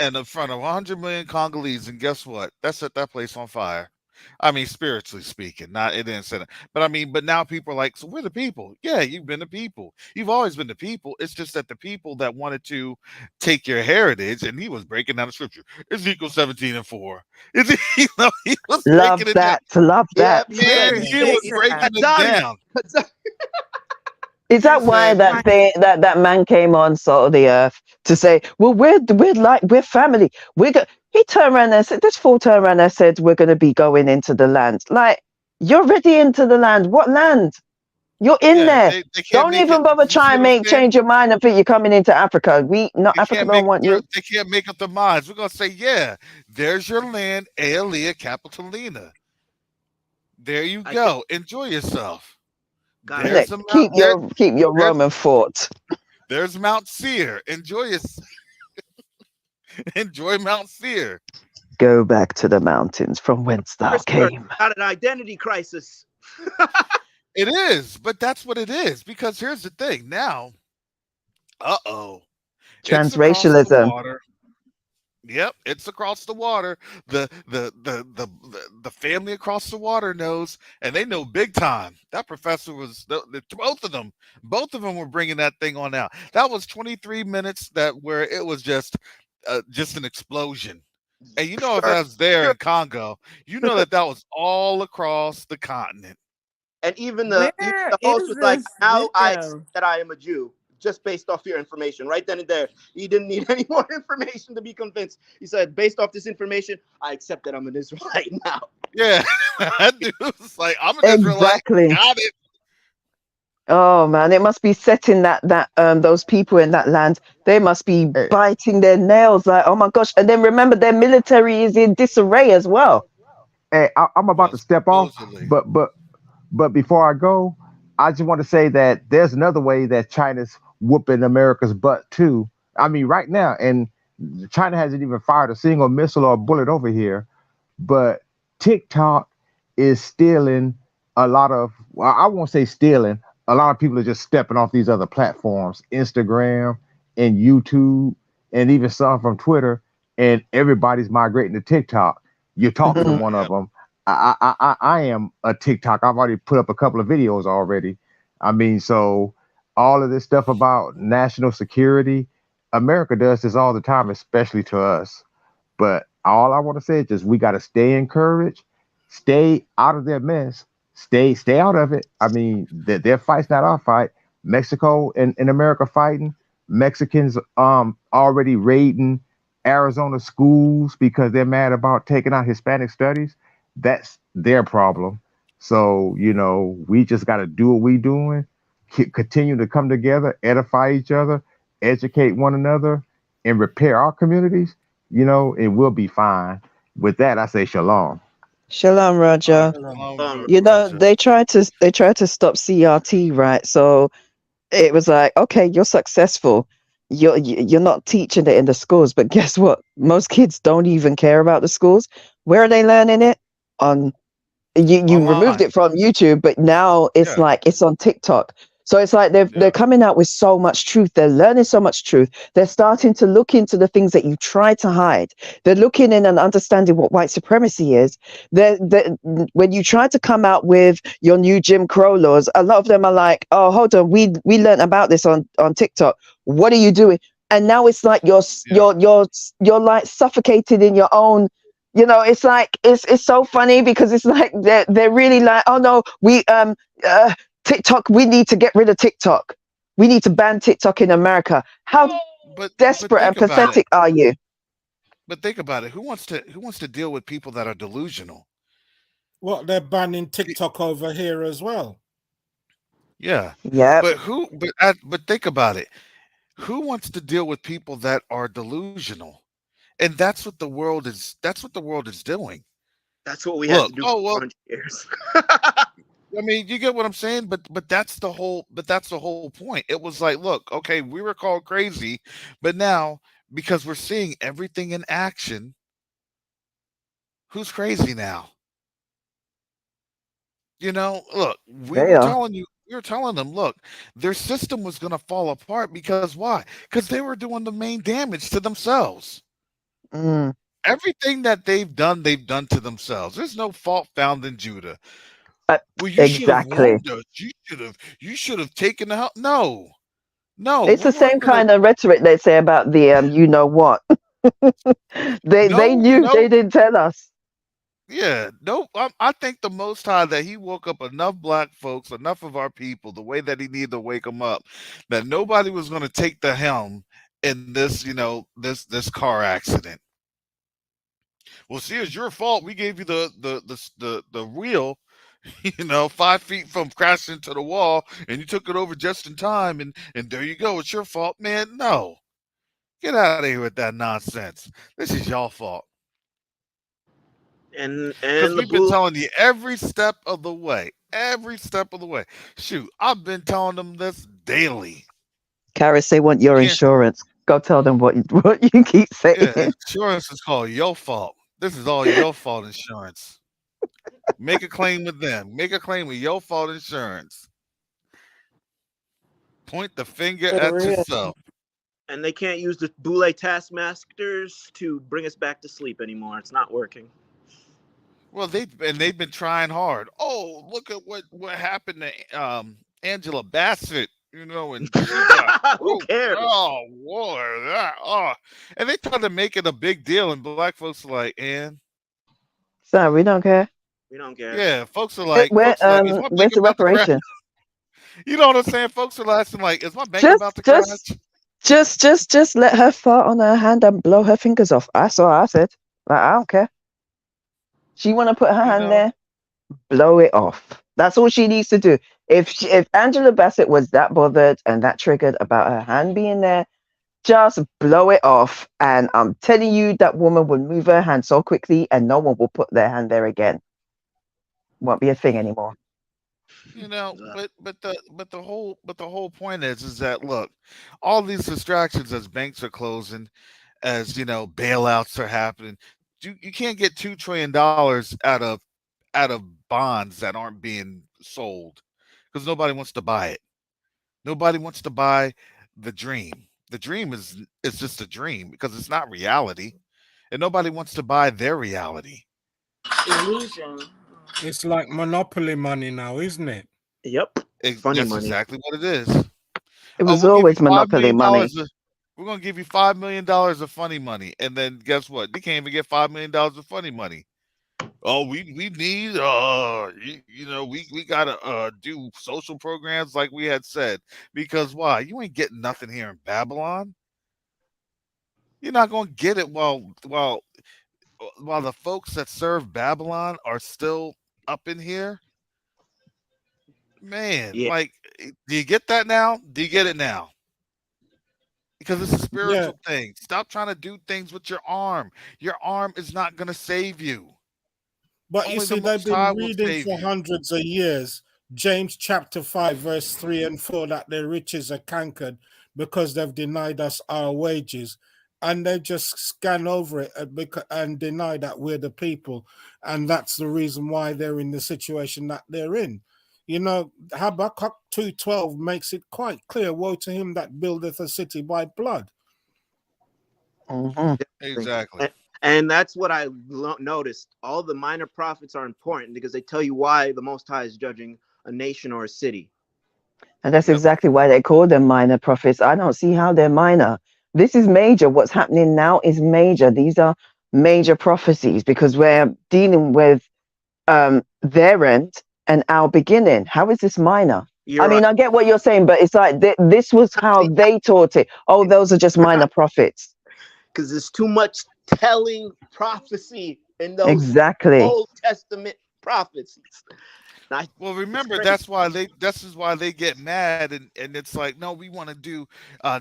and in front of 100 million Congolese, and guess what? That set that place on fire. I mean, spiritually speaking, not it didn't say that, but I mean, but now people are like, so we're the people. Yeah, you've been the people. You've always been the people. It's just that the people that wanted to take your heritage, and he was breaking down the scripture. Ezekiel 17:4. You know, he was Love breaking it down. that. Love Yeah, that. he said, Man, Where he "Stay was is breaking that? it Kazani." down. Is He that why said, that thing that man came on salt of the earth to say, well, we're family. He turned around and said, this fool turned around and said, we're gonna be going into the land. Like, you're already into the land. What land? You're in yeah, there. they can't Don't make it. even bother You see try what and I'm make saying? change your mind and think you're coming into Africa. Africa don't want you. They can't make up their minds. We're gonna say, yeah, there's your land, Aelia Capitolina. There you I think go. Enjoy yourself. guys, Innit? There's a mount. Keep your There's Roman fort. there's Mount Seir. Enjoy your enjoy Mount Seir. Go back to the mountains from whence thou Christopher came. got an identity crisis. It is, but that's what it is. Because here's the thing. Now, uh-oh, it's across the Transracialism. water. Yep, it's across the water. The family across the water knows, and they know big time. That professor was both of them. Both of them were bringing that thing on out. That was 23 minutes that where it was just an explosion. And you know, if Sure, that's there sure. in Congo, you know that that was all across the continent. And even Where the host is was like, this "Now I accept video? that I am a Jew." Just based off your information, right then and there, he didn't need any more information to be convinced. He said, "Based off this information, I accept that I'm an Israelite now." Yeah, that dude was like, "I'm an Israelite." Exactly. Got it. Oh man, it must be setting that those people in that land, they must be Hey, biting their nails like, oh my gosh. And then remember their military is in disarray as well. hey, I'm about Well, to step off, supposedly, but before I go, I just want to say that there's another way that China's whooping America's butt too. I mean, right now, and China hasn't even fired a single missile or bullet over here, but TikTok is stealing a lot of, well, I won't say stealing. A lot of people are just stepping off these other platforms, Instagram and YouTube, and even some from Twitter, and everybody's migrating to TikTok. You're talking to one of yep. them. I am a TikTok. I've already put up a couple of videos already. I mean, so all of this stuff about national security, America does this all the time, especially to us. But all I want to say is just we got to stay encouraged, stay out of their mess, stay out of it. I mean, their fight's not our fight. Mexico and America fighting. Mexicans already raiding Arizona schools because they're mad about taking out Hispanic studies. That's their problem. So we just got to do what we doing. Continue to come together, edify each other, educate one another, and repair our communities, and we'll be fine. With that, I say shalom. Shalom, All right, Roger. Shalom, You know, Roger. they tried to stop CRT, right? So it was like, okay, you're successful. You're not teaching it in the schools, but guess what? Most kids don't even care about the schools. Where are they learning it? On you removed Online. it from YouTube, but now it's Yeah, like it's on TikTok. So it's like they're yeah, coming out with so much truth. They're learning so much truth. They're starting to look into the things that you try to hide. They're looking in and understanding what white supremacy is. When you try to come out with your new Jim Crow laws, a lot of them are like, "Oh, hold on, we learned about this on TikTok. What are you doing?" And now it's like yeah. you're like suffocated in your own, it's like it's so funny because it's like they're really like, oh no, we TikTok, we need to get rid of TikTok. We need to ban TikTok in America. How But desperate and think about it. pathetic are you? But think about it. Who wants to deal with people that are delusional? What, they're banning TikTok over here as well? Yeah. Yep. But think about it. Who wants to deal with people that are delusional? And that's what the world is doing. That's what we had Look, to do for oh well, 400 years. I mean, you get what I'm saying, but that's the whole point. It was like, look, okay, we were called crazy, but now because we're seeing everything in action, who's crazy now? Look, They are. we were telling them, look, their system was going to fall apart because why? Because they were doing the main damage to themselves. Mm. Everything that they've done to themselves. There's no fault found in Judah. Uh, Well, you should have exactly. warned us. You should have taken the help. No, no, It's we the weren't same gonna. kind of rhetoric they say about the you know what. They No, knew, no, they didn't tell us. yeah, no. I think the Most High that He woke up enough black folks, enough of our people, the way that He needed to wake them up, that nobody was going to take the helm in this, this car accident. Well, see, it's your fault. We gave you the wheel, 5 feet from crashing into the wall, and you took it over just in time, and there you go. It's your fault, man. No, get out of here with that nonsense. This is y'all fault and because the we've been blue. telling you every step of the way. Every step of the way. Shoot, I've been telling them this daily. Karis, they want your Yeah, insurance. Go tell them what what you keep yeah. saying. Insurance is called your fault. This is all your fault insurance. Make a claim with them. Make a claim with your fault insurance. Point the finger For at real. yourself. And they can't use the Boule taskmasters to bring us back to sleep anymore. It's not working. Well, they've been trying hard. Oh, look at what happened to Angela Bassett. And she got Who oh cares? oh war and they tried to make it a big deal, and black folks are like, and So we don't care. We don't care. yeah, folks are like, is my bank Where's the about to crash? reparations? You know what I'm saying? Folks are asking like, is my bank Just about to crash? just just let her fart on her hand and blow her fingers off. That's all I said. Like, I don't care. She want to put her You hand know, there, blow it off. That's all she needs to do. If Angela Bassett was that bothered and that triggered about her hand being there, just blow it off. And I'm telling you, that woman will move her hand so quickly, and no one will put their hand there again. Won't be a thing anymore. but the whole point is that look, all these distractions as banks are closing, as bailouts are happening. You can't get $2 trillion out of bonds that aren't being sold because nobody wants to buy it. Nobody wants to buy the dream. The dream is just a dream because it's not reality, and nobody wants to buy their reality. Illusion. It's like monopoly money now, isn't it? Yep. Funny That's money. exactly what it is. It Oh, was we'll give you always five monopoly million money. dollars. We're gonna give you $5 million of funny money, and then guess what? You can't even get $5 million of funny money. Oh, we need we gotta do social programs like we had said, because why? You ain't getting nothing here in Babylon. You're not gonna get it while the folks that serve Babylon are still up in here. Man, Yeah. like, do you get that now? Do you get it now? Because it's a Yeah. spiritual thing. Stop trying to do things with your arm. Your arm is not going to save you. But you Only the see, they've Most High been will reading save for you. hundreds of years, James chapter 5, verse 3 and 4, that their riches are cankered because they've denied us our wages. And they just scan over it and deny that we're the people. And that's the reason why they're in the situation that they're in. Habakkuk 2:12 makes it quite clear, woe to him that buildeth a city by blood. Hmm. Exactly. And that's what I noticed. All the minor prophets are important because they tell you why the Most High is judging a nation or a city. And that's Yep. exactly why they call them minor prophets. I don't see how they're minor. This is major. What's happening now is major. These are major prophecies because we're dealing with their end and our beginning. How is this minor? You're I mean, right. I get what you're saying, but it's like this was how they taught it. Oh, those are just minor prophets. Because there's too much telling prophecy in those Exactly. Old Testament prophecies. Well, remember, this is why they get mad, and it's like, no, we want to do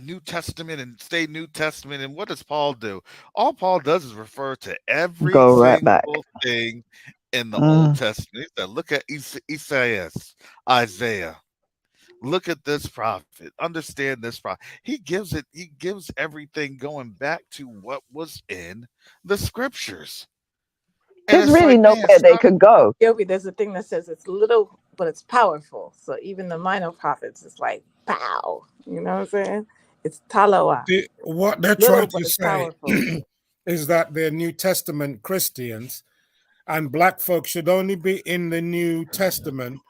New Testament and stay New Testament. And what does Paul do? All Paul does is refer to every Go right back. single thing in the Old Mm. Testament. He said, look at Isaiah. Look at this prophet. Understand this prophet. He gives everything going back to what was in the scriptures. And There's it's really like, man, nowhere they stop. could go. Yobi, there's a thing that says it's little, but it's powerful. So even the minor prophets, it's like pow. You know what I'm saying? It's talawa. What they're Little, trying but to it's say, powerful. is that they're New Testament Christians, and black folks should only be in the New Testament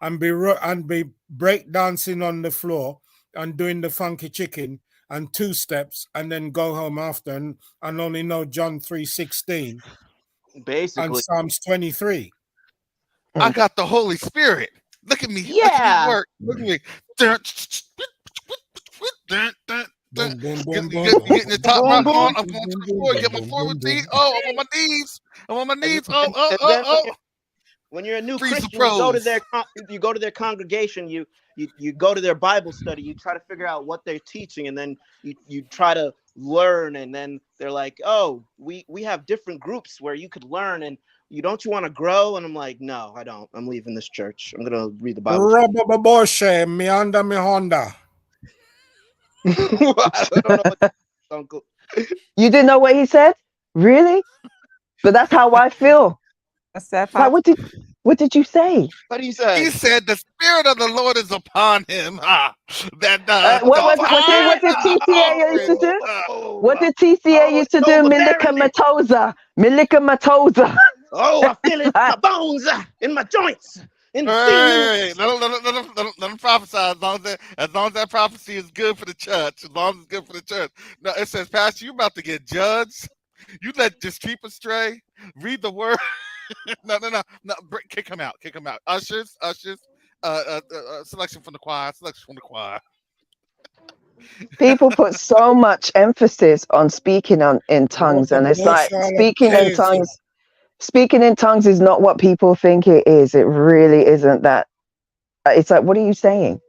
and be break dancing on the floor and doing the funky chicken and two steps and then go home after and only know John 3:16 and Basically, Psalms 23. I got the Holy Spirit. Look at me. Look at me yeah. work. Look at me. Dun, dun, dun, dun. Boom, boom, Get, boom, you boom, get, boom, you getting your top Boom, rock boom. on. I'm boom, going to boom, the floor. Get my boom, forward boom, tee. boom. Oh, I'm on my knees. I'm on my knees. Oh, And then when you're a new Freeze the Christian, you go to pros. their congregation, you go to their Bible study, you try to figure out what they're teaching, and then you try to learn, and then they're like, oh, we have different groups where you could learn, and you want to grow, and I'm like, no, I don't. I'm leaving this church. I'm gonna read the Bible. Roboboshe, me under me Honda. I don't know what uncle. You didn't know what he said? Really? But that's how I feel. That's that Like, pop. what did you say? What do you say? He said the Spirit of the Lord is upon him. That What Oh, was I feel what it. did TCA used to Oh, do? oh, What did TCA used to do? over there Milika in it. Matosa. Milika Matosa. Oh, I feel it in my bones, in my joints, in the feelings. Let him prophesy as long as that prophecy is good for the church. As long as it's good for the church. No, it says, Pastor, you about to get judged. You let this sheep astray. Read the word. No. Kick him out. Kick him out. Ushers. Selection from the choir. Selection from the choir. People put so much emphasis on speaking in tongues, and it's like speaking in tongues is not what people think it is. It really isn't that. It's like, what are you saying?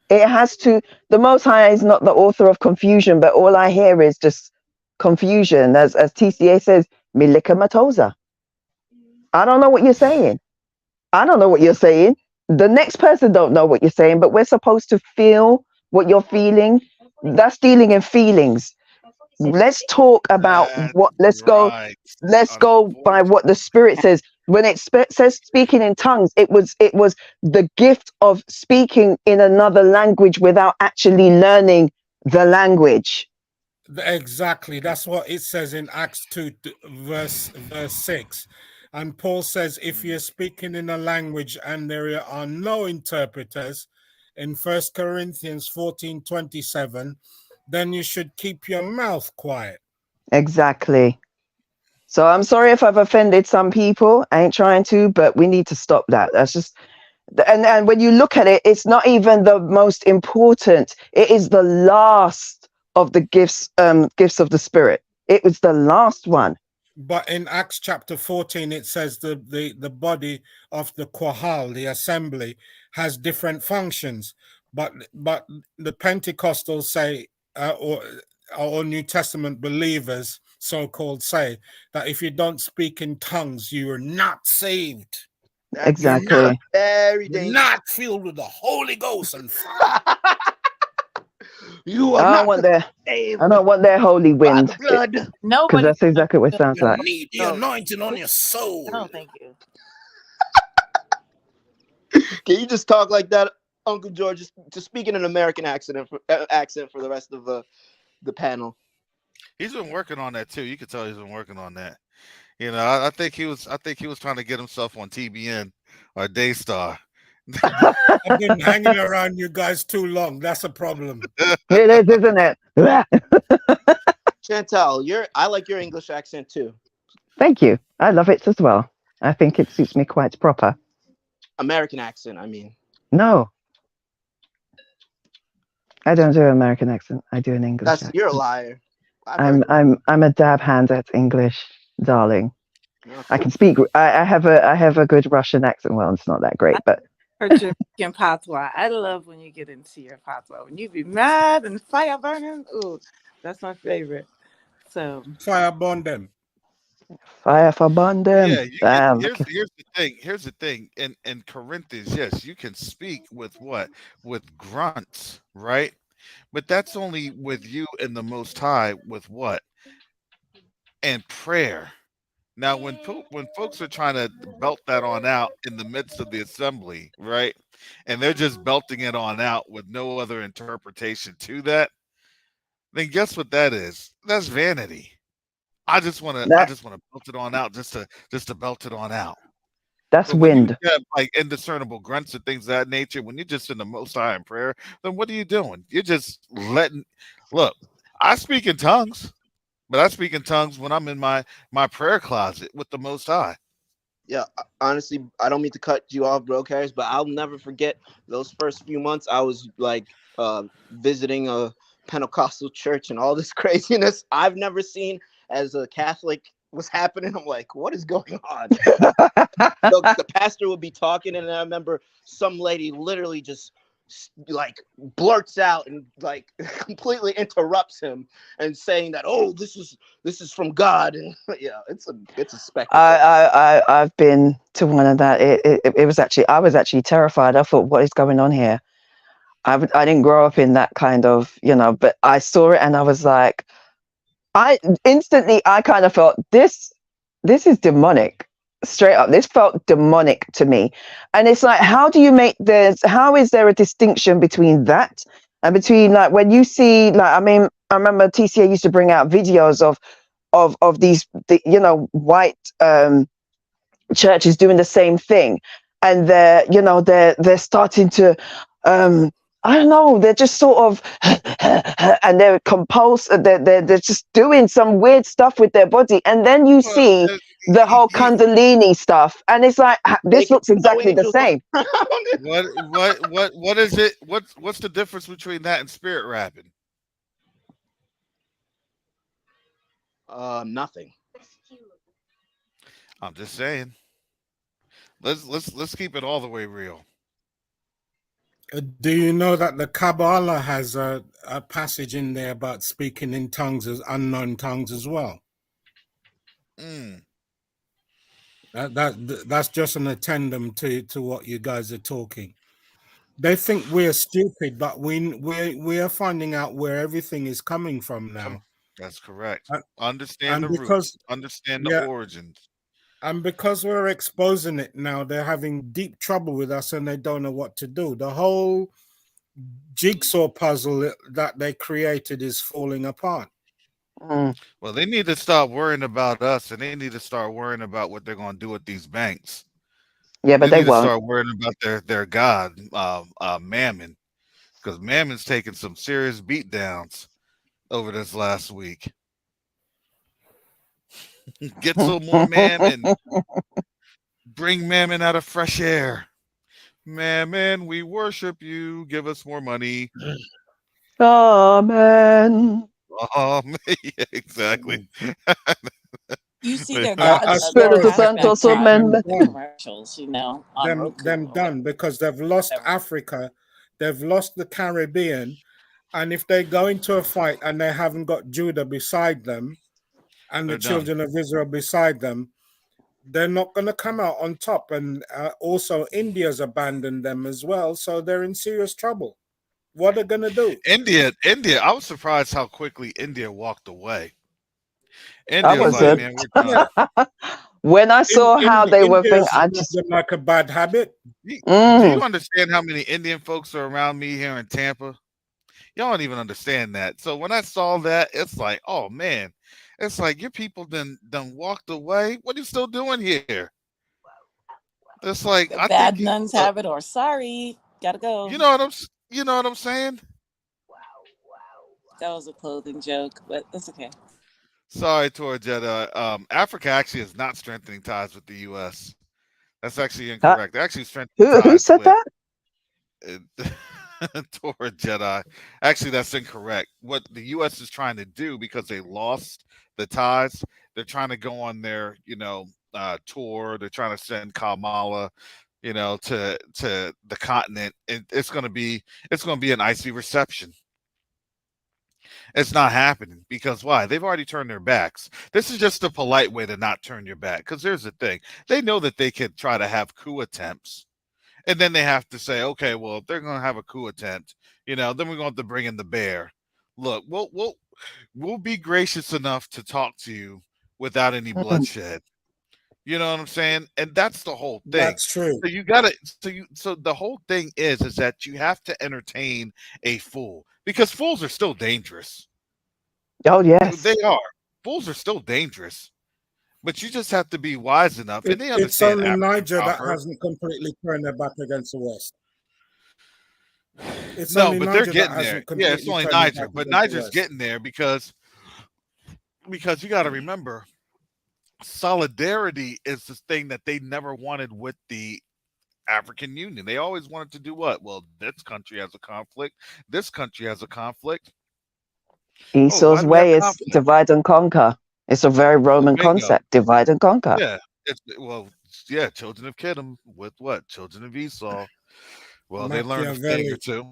It has to, the Most High is not the author of confusion, but all I hear is just confusion. As TCA says, Milika Matosa. I don't know what you're saying. I don't know what you're saying. The next person don't know what you're saying, but we're supposed to feel what you're feeling. That's dealing in feelings. Let's talk about let's go by what the Spirit says. When it says speaking in tongues, it was the gift of speaking in another language without actually learning the language. Exactly. That's what it says in Acts 2, verse 6. And Paul says, if you're speaking in a language and there are no interpreters, in 1 Corinthians 14:27, then you should keep your mouth quiet. Exactly. So I'm sorry if I've offended some people. I ain't trying to, but we need to stop that. That's just, and when you look at it, it's not even the most important. It is the last of the gifts of the Spirit. It was the last one. But in Acts chapter 14, it says the body of the Qahal, the assembly, has different functions. But the Pentecostals say, or New Testament believers, so-called, say that if you don't speak in tongues, you are not saved. Exactly. You're not filled with the Holy Ghost and fire. You are I don't want their holy wind. Because that's exactly what it sounds like. You need the anointing on your soul. No, thank you. Can you just talk like that, Uncle George? Just speak in an American accent for the rest of the panel. He's been working on that too. You can tell he's been working on that. You know, I think he was trying to get himself on TBN or Daystar. I've been hanging around you guys too long. That's a problem. It is, isn't it? Chantel, I like your English accent too. Thank you. I love it as well. I think it suits me quite proper. American accent, I mean. No. I don't do an American accent. I do an English accent. You're a liar. I'm a dab hand at English, darling. Okay. I can speak. I have a good Russian accent. Well, it's not that great, but. Her Jamaican patois. I love when you get into your patois. When you be mad and fire burning, ooh, that's my favorite. So fire burn them. Fire for burn them. Yeah, here's the thing. In Corinthians, yes, you can speak with what? With grunts, right? But that's only with you and the Most High with what? And prayer. Now, when folks are trying to belt that on out in the midst of the assembly, right, and they're just belting it on out with no other interpretation to that, then guess what that is? That's vanity. I just want to That belt it on out just to belt it on out. that's But when you wind. have like indiscernible grunts and things of that nature, when you're just in the Most High in prayer, then what are you doing? You're just letting. Look, I speak in tongues, but I speak in tongues when I'm in my prayer closet with the Most High. Yeah, honestly, I don't mean to cut you off, bro, Caris, but I'll never forget those first few months. I was like visiting a Pentecostal church and all this craziness I've never seen as a Catholic was happening. I'm like, what is going on? The pastor would be talking, and I remember some lady literally just like blurts out and like completely interrupts him and saying that, oh, this is from God. And yeah, it's a spectacle. I've been to one of that. It was actually, I was actually terrified. I thought, what is going on here? I didn't grow up in that kind of, but I saw it and I was like, I instantly, I kind of felt this is demonic. Straight up, this felt demonic to me. And it's like, how do you make this? How is there a distinction between that and between, like, when you see, like, I mean, I remember TCA used to bring out videos of these, white churches doing the same thing, and they're starting to, I don't know, they're just sort of and they're they're just doing some weird stuff with their body, and then you Well, see the whole Kundalini stuff, and it's like, this Making looks exactly the angels run same. what is it? What's the difference between that and spirit rapping? Nothing. I'm just saying. Let's keep it all the way real. Do you know that the Kabbalah has a passage in there about speaking in tongues as unknown tongues as well? Mm. That's just an addendum to what you guys are talking. They think we're stupid, but we are finding out where everything is coming from now. That's correct. And, Understand and the roots. because Understand the yeah, origins. and because we're exposing it now, they're having deep trouble with us, and they don't know what to do. The whole jigsaw puzzle that they created is falling apart. Well, they need to stop worrying about us, and they need to start worrying about what they're going to do with these banks. Yeah, but They they need to won't. start worrying about their god, Mammon, because Mammon's taking some serious beatdowns over this last week. Get some more Mammon. Bring Mammon out of fresh air. Mammon, we worship you. Give us more money. Amen. Yeah, exactly. You see their As their far Espiritu as we cash can Santo, back keep drive them amen. the done, commercials, on Roku them or done, because they've lost whatever. Africa, they've lost the Caribbean, and if they go into a fight and they haven't got Judah beside them and the They're done. children of Israel beside them, they're not going to come out on top. And also, India's abandoned them as well, so they're in serious trouble. What are they going to do? India. I was surprised how quickly India walked away. I India's like, India, wasn't. man, we're yeah, done. When I saw how they were thinking, India's I got just, them like a bad habit. Do you mm, understand how many Indian folks are around me here in Tampa? Y'all don't even understand that. So when I saw that, it's like, oh man, it's like your people done walked away. What are you still doing here? It's like The I think bad nuns have it, or sorry, gotta go. you know what you know what I'm saying. That was a clothing joke, but that's okay. Sorry, Torjetta. Africa actually is not strengthening ties with the U.S. That's actually huh? incorrect. They're actually strengthening Who ties said with that? Torah Jedi. Actually, that's incorrect. What the U.S. is trying to do, because they lost the ties, they're trying to go on their, tour. They're trying to send Kamala, to the continent. It's going to be an icy reception. It's not happening because why? They've already turned their backs. This is just a polite way to not turn your back. Because here's the thing: they know that they could try to have coup attempts. And then they have to say, okay, well, if they're going to have a coup attempt, then we're going to have to bring in the bear. Look, we'll be gracious enough to talk to you without any Mm, bloodshed. You know what I'm saying? And that's the whole thing. That's true. So you gotta, so the whole thing is that you have to entertain a fool, because fools are still dangerous. oh, yes. They are. bulls are still dangerous, but you just have to be wise enough, and they It's understand only African Niger that proverbs. hasn't completely turned their back against the West. It's No, only but they're Niger that getting there. hasn't Yeah, it's completely only turned their Niger, back but against the Niger's West. getting there because you got to remember, solidarity is this thing that they never wanted with the African Union. They always wanted to do what? Well, this country has a conflict. This country has a conflict. Oh, why Esau's do we have way is conflict? divide and conquer. It's a very Oh, Roman bingo. concept, divide and conquer. Yeah. Yeah, children of Kittim with what? Children of Esau. Well, they learned a thing or Machiavelli. two.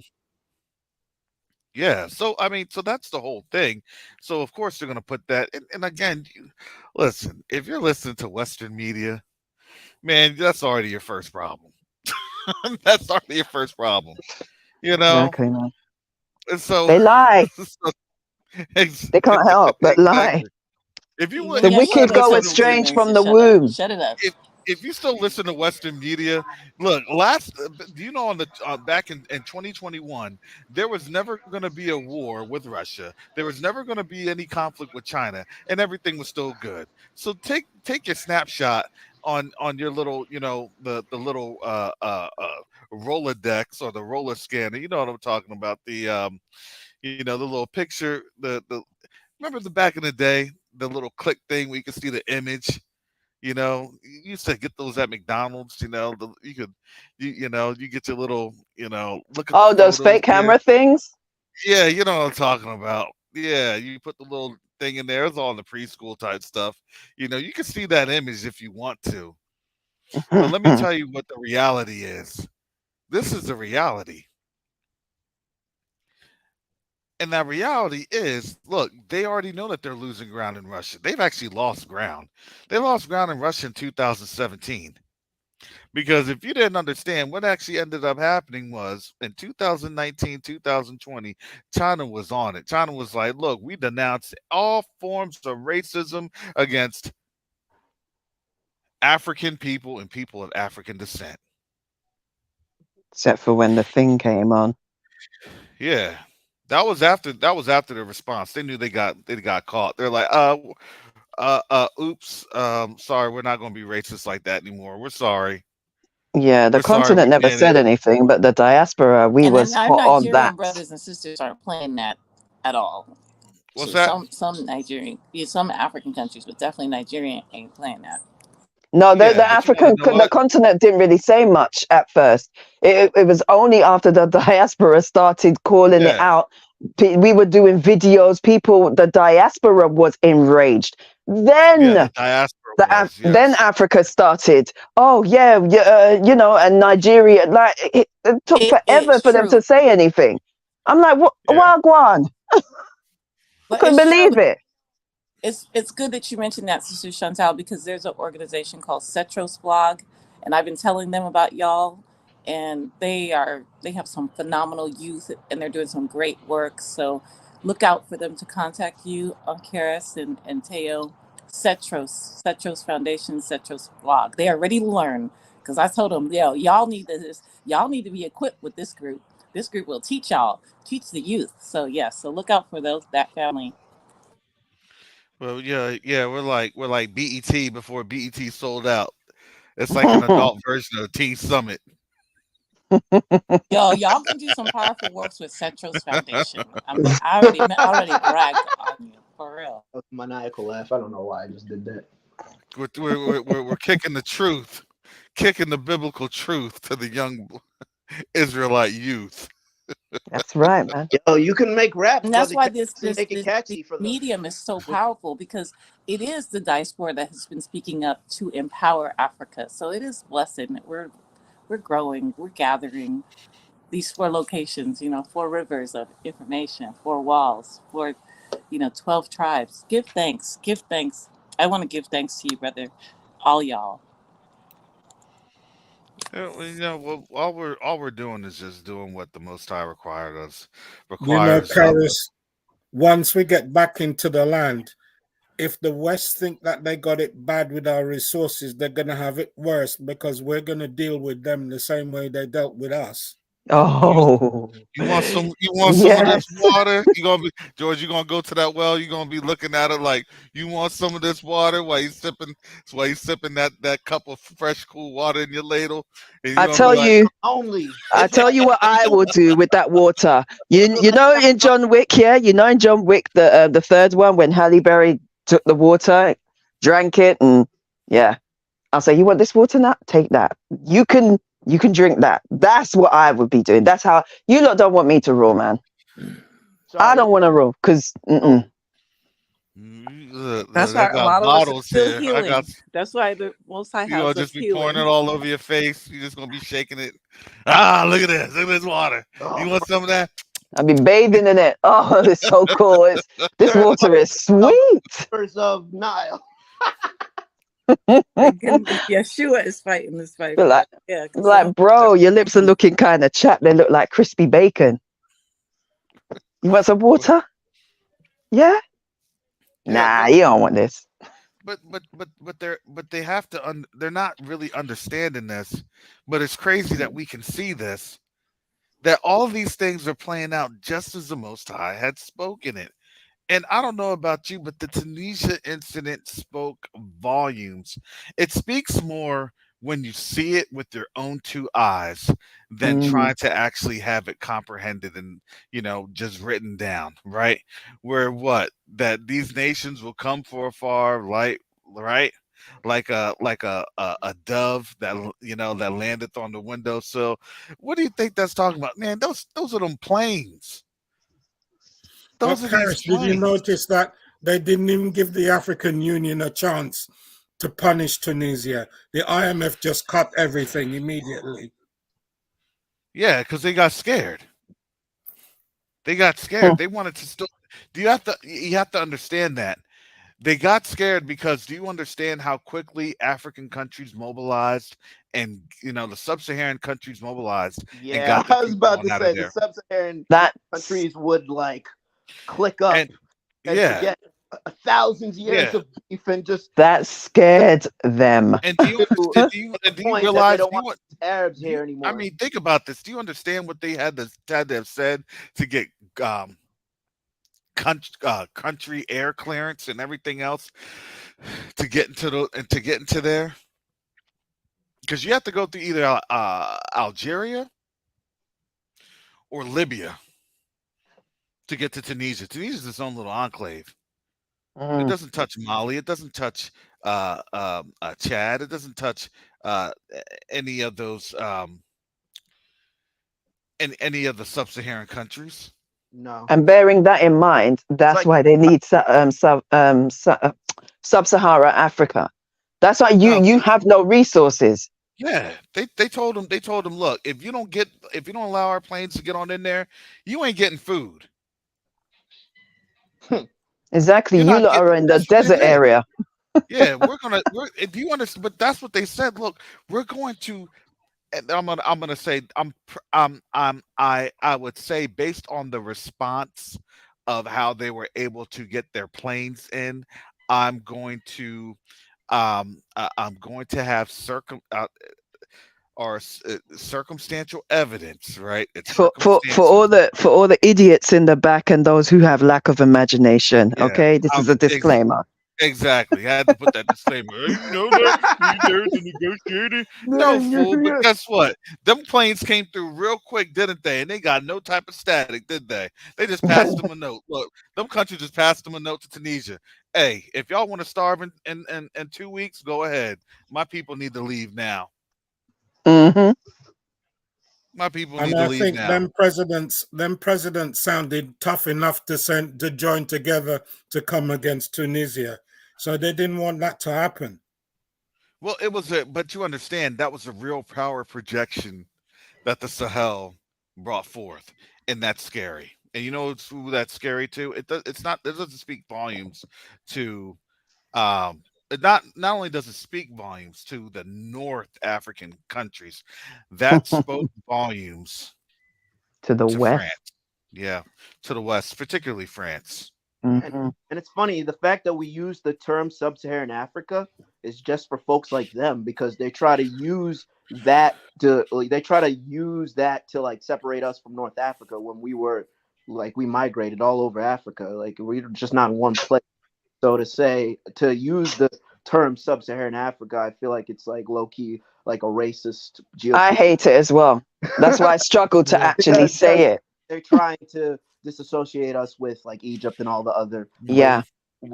Yeah. So, I mean, so that's the whole thing. So, of course, they're going to put that. And again, listen, if you're listening to Western media, man, that's already your first problem. That's already your first problem. You know? Exactly, man. And so, They lie. so They can't help but lie. exactly. If you The if you wicked still go listen to estranged from the womb. Shut it up. if you still listen to Western media, look, do you know on the back in 2021, there was never going to be a war with Russia. There was never going to be any conflict with China, and everything was still good. So take your snapshot on your little, the little Rolodex or the roller scanner. You know what I'm talking about? The little picture, the remember the back in the day, the little click thing where you could see the image. You used to get those at McDonald's. You get your little, look at the Oh, those photos fake there. camera things? Yeah, you know what I'm talking about. Yeah, you put the little thing in there. It's all in the preschool type stuff. You can see that image if you want to. But let me tell you what the reality is. This is the reality. And that reality is, look, they already know that they're losing ground in Russia. They've actually lost ground. They lost ground in Russia in 2017. Because if you didn't understand, what actually ended up happening was in 2019, 2020, China was on it. China was like, look, we denounce all forms of racism against African people and people of African descent. Except for when the thing came on. Yeah. That was after the response. They knew they got caught. They're like, oops, sorry, we're not gonna be racist like that anymore. We're sorry. Yeah, the We're sorry, continent we never can't. said anything, but the diaspora, we And then was our hot on that. Nigerian brothers and sisters aren't playing that at all. What's So that? some Nigerian, some African countries, but definitely Nigerian ain't playing that. No, the Yeah, but you gotta know the what? continent didn't really say much at first. It was only after the diaspora started calling it Yeah, out. We were doing videos. The diaspora was enraged. yeah, Then the diaspora was, then yes. Africa started. Oh yeah, and Nigeria. Like it took forever It's for them to true. say anything. I'm like, what? Yeah. Wagwan. I But couldn't it's true. believe it. It's good that you mentioned that, Sister Chantal, because there's an organization called Cetros Blog, and I've been telling them about y'all, and they have some phenomenal youth, and they're doing some great work. So look out for them to contact you on Karis and Teo. Cetros Foundation, Cetros Blog. They are ready to learn because I told them, y'all need to be equipped with this group. This group will teach the youth. So so look out for that family. Well, yeah, we're like BET before BET sold out. It's like an adult version of Teen Summit. Y'all can do some powerful works with Cetros Foundation. I already bragged on you for real. That was a maniacal laugh. I don't know why I just did that. We're kicking the truth, kicking the biblical truth to the young Israelite youth. That's right, man. Yo, you can make raps, And that's brother, why this and this make it this the catchy for the. medium is so powerful because it is the diaspora that has been speaking up to empower Africa. So it is blessing. We're growing. We're gathering these 4 locations. 4 rivers of information, 4 walls, 12 tribes. Give thanks. Give thanks. I want to give thanks to you, brother. All y'all. Well, all we're doing is just doing what the Most High requires of us. Karis, once we get back into the land, if the West think that they got it bad with our resources, they're going to have it worse because we're going to deal with them the same way they dealt with us. Oh, You want some? You want some of this yes. water? You gonna be George? You gonna go to that well? You gonna be looking at it like you want some of this water while you sipping? While you sipping that cup of fresh, cool water in your ladle, and you I gonna be tell like, you, Only I it's tell like you what I will do with that water. remember You last know time in I- John Wick, yeah, you know in John Wick the third one when Halle Berry took the water, drank it, and yeah, I'll say, you want this water now? Take that. You can drink that. That's what I would be doing. That's how you lot don't want me to rule, man. I sorry. don't want to rule because Oh, That's I why a got lot of us are bottles still here. I got. healing. That's why the Most High You gonna has us just be pouring it healing. all over your face. You just gonna be shaking it. Ah, look at this. Look at this water. You oh, want some of that? I'll be bathing in it. Oh, it's so cool. This They're water is of sweet. rivers of Nile. Thank goodness Yeshua is fighting this fight Feel for us. like, Yeah, because like, bro, your lips are looking kind of chapped. They look like crispy bacon. You want some water? Yeah. Yeah, Nah, you don't want this. but they have to they're not really understanding this, but it's crazy that we can see this, that all these things are playing out just as the Most High had spoken it. And I don't know about you, but the Tunisia incident spoke volumes. It speaks more when you see it with your own two eyes than Mm, trying to actually have it comprehended and, just written down, right? Where what? That these nations will come for afar, like, right? Like a dove that landeth on the windowsill. What do you think that's talking about? Man, those are them planes. Those But are these Paris, did you planes. notice that they didn't even give the African Union a chance to punish Tunisia? The IMF just cut everything immediately. Yeah, because they got scared. They got huh. scared. They wanted to still. You have to understand that they got scared because do you understand how quickly African countries mobilized and the sub-Saharan countries mobilized and Yeah, got the I was people about on to out of say the there? sub-Saharan That's countries would like click up And and yeah, forget a thousand years yeah. of beef and just that scared them. And do you to understand? Do you point that they realize? don't want Arabs here I anymore. mean, think about this. Do you understand what they had to have said to get um country air clearance and everything else to get into there, because you have to go through either Algeria or Libya to get to Tunisia. Tunisia is its own little enclave. It Mm. doesn't touch Mali. It doesn't touch Chad. It doesn't touch any of those any of the sub-Saharan countries. No, And bearing that in mind, it's that's like why they need sub-Saharan Africa. That's why No, you have no resources. yeah, they told them, look, if you don't allow our planes to get on in there, you ain't getting food. Exactly. You're You not lot getting. are in the That's what they desert did. area. Yeah, if you understand, but that's what they said. Look, we're going to, and I'm gonna say, I would say based on the response of how they were able to get their planes in, I'm going to, I'm going to have circumstantial evidence, right? It's circumstantial. For all the idiots in the back and those who have lack of imagination. Yeah, Okay, this is a disclaimer. exactly. I had to put that disclaimer. You know that there's a negotiator. No, fool. But guess what? Them planes came through real quick, didn't they? And they got no type of static, did they? They just passed them a note. Look, them countries just passed them a note to Tunisia. Hey, if y'all want to starve in 2 weeks, go ahead. My people need to leave now. Hmm. My people And need to I leave think now. them presidents sounded tough enough to join together to come against Tunisia. So they didn't want that to happen. Well, but you understand that was a real power projection that the Sahel brought forth, and that's scary. And you know who that's scary to? It's not. It doesn't speak volumes to. Not only does it speak volumes to the North African countries, that spoke volumes To the to west. France. Yeah, to the West, particularly France. and Hmm. and it's funny the fact that we use the term sub-Saharan Africa is just for folks like them because they try to use that to like they try to use that to like separate us from North Africa when we were like we migrated all over Africa. Like we're just not in one place. So to use the term sub-Saharan Africa, I feel like it's like low key like a racist I geopolitical hate it as well. That's why I struggle to Yeah. actually say it. they're trying to disassociate us with like Egypt and all the other Yeah.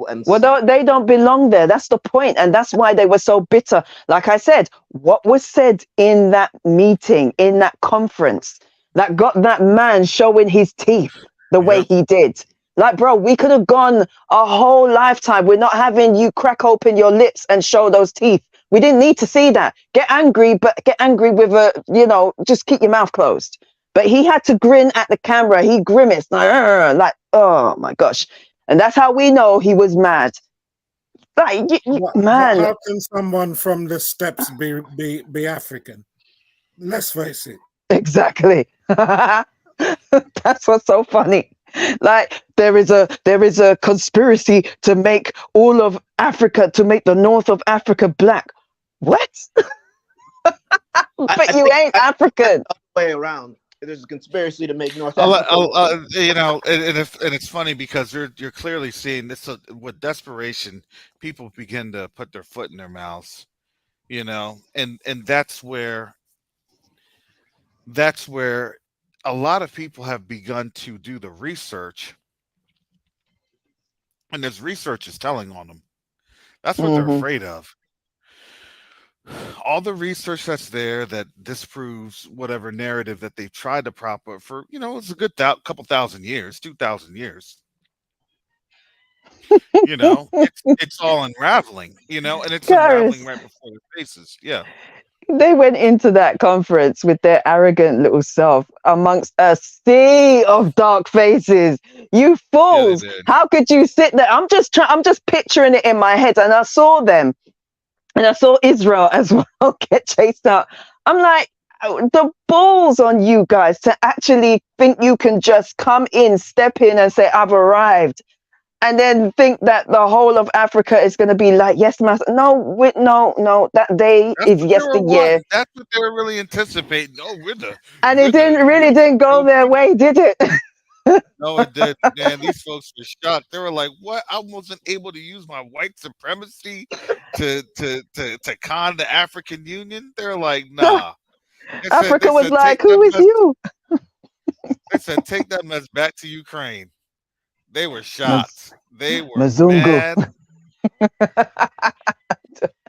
and Well, they don't belong there. That's the point, and that's why they were so bitter. Like I said, what was said in that meeting, in that conference, that got that man showing his teeth the way Yep. he did. Like, bro, we could have gone a whole lifetime. We're not having you crack open your lips and show those teeth. We didn't need to see that. Get angry, but get angry with just keep your mouth closed. But he had to grin at the camera. He grimaced like, oh my gosh. And that's how we know he was mad. Like, man. How can someone from the steppes be African? Let's face it. Exactly. That's what's so funny. Like there is a conspiracy to make all of Africa, to make the north of Africa black. What? But you ain't African. way around. There's a conspiracy to make North I'll- Africa. and it's funny because you're clearly seeing this with desperation. People begin to put their foot in their mouths, and that's where a lot of people have begun to do the research, and this research is telling on them. That's what they're afraid of. All the research that's there that disproves whatever narrative that they've tried to prop up for, it's a good couple thousand years, 2,000 years. It's all unraveling, and it's unraveling right before their faces. Yeah. They went into that conference with their arrogant little self amongst a sea of dark faces. You fools! did. How could you sit there? I'm just picturing it in my head, and I saw them, and I saw Israel as well get chased out. I'm like, the balls on you guys to actually think you can just come in, step in, and say, "I've arrived." And then think that the whole of Africa is going to be like, yes, master. No, no. That day is yesteryear. That's what they were really anticipating. Oh, and it didn't go their way, did it? No, it did. Man, these folks were shocked. They were like, "What? I wasn't able to use my white supremacy to con the African Union." They're like, "Nah." Africa was like, "Who is you?" They said, "Take that mess back to Ukraine." They were shocked. They were Mazungu. mad.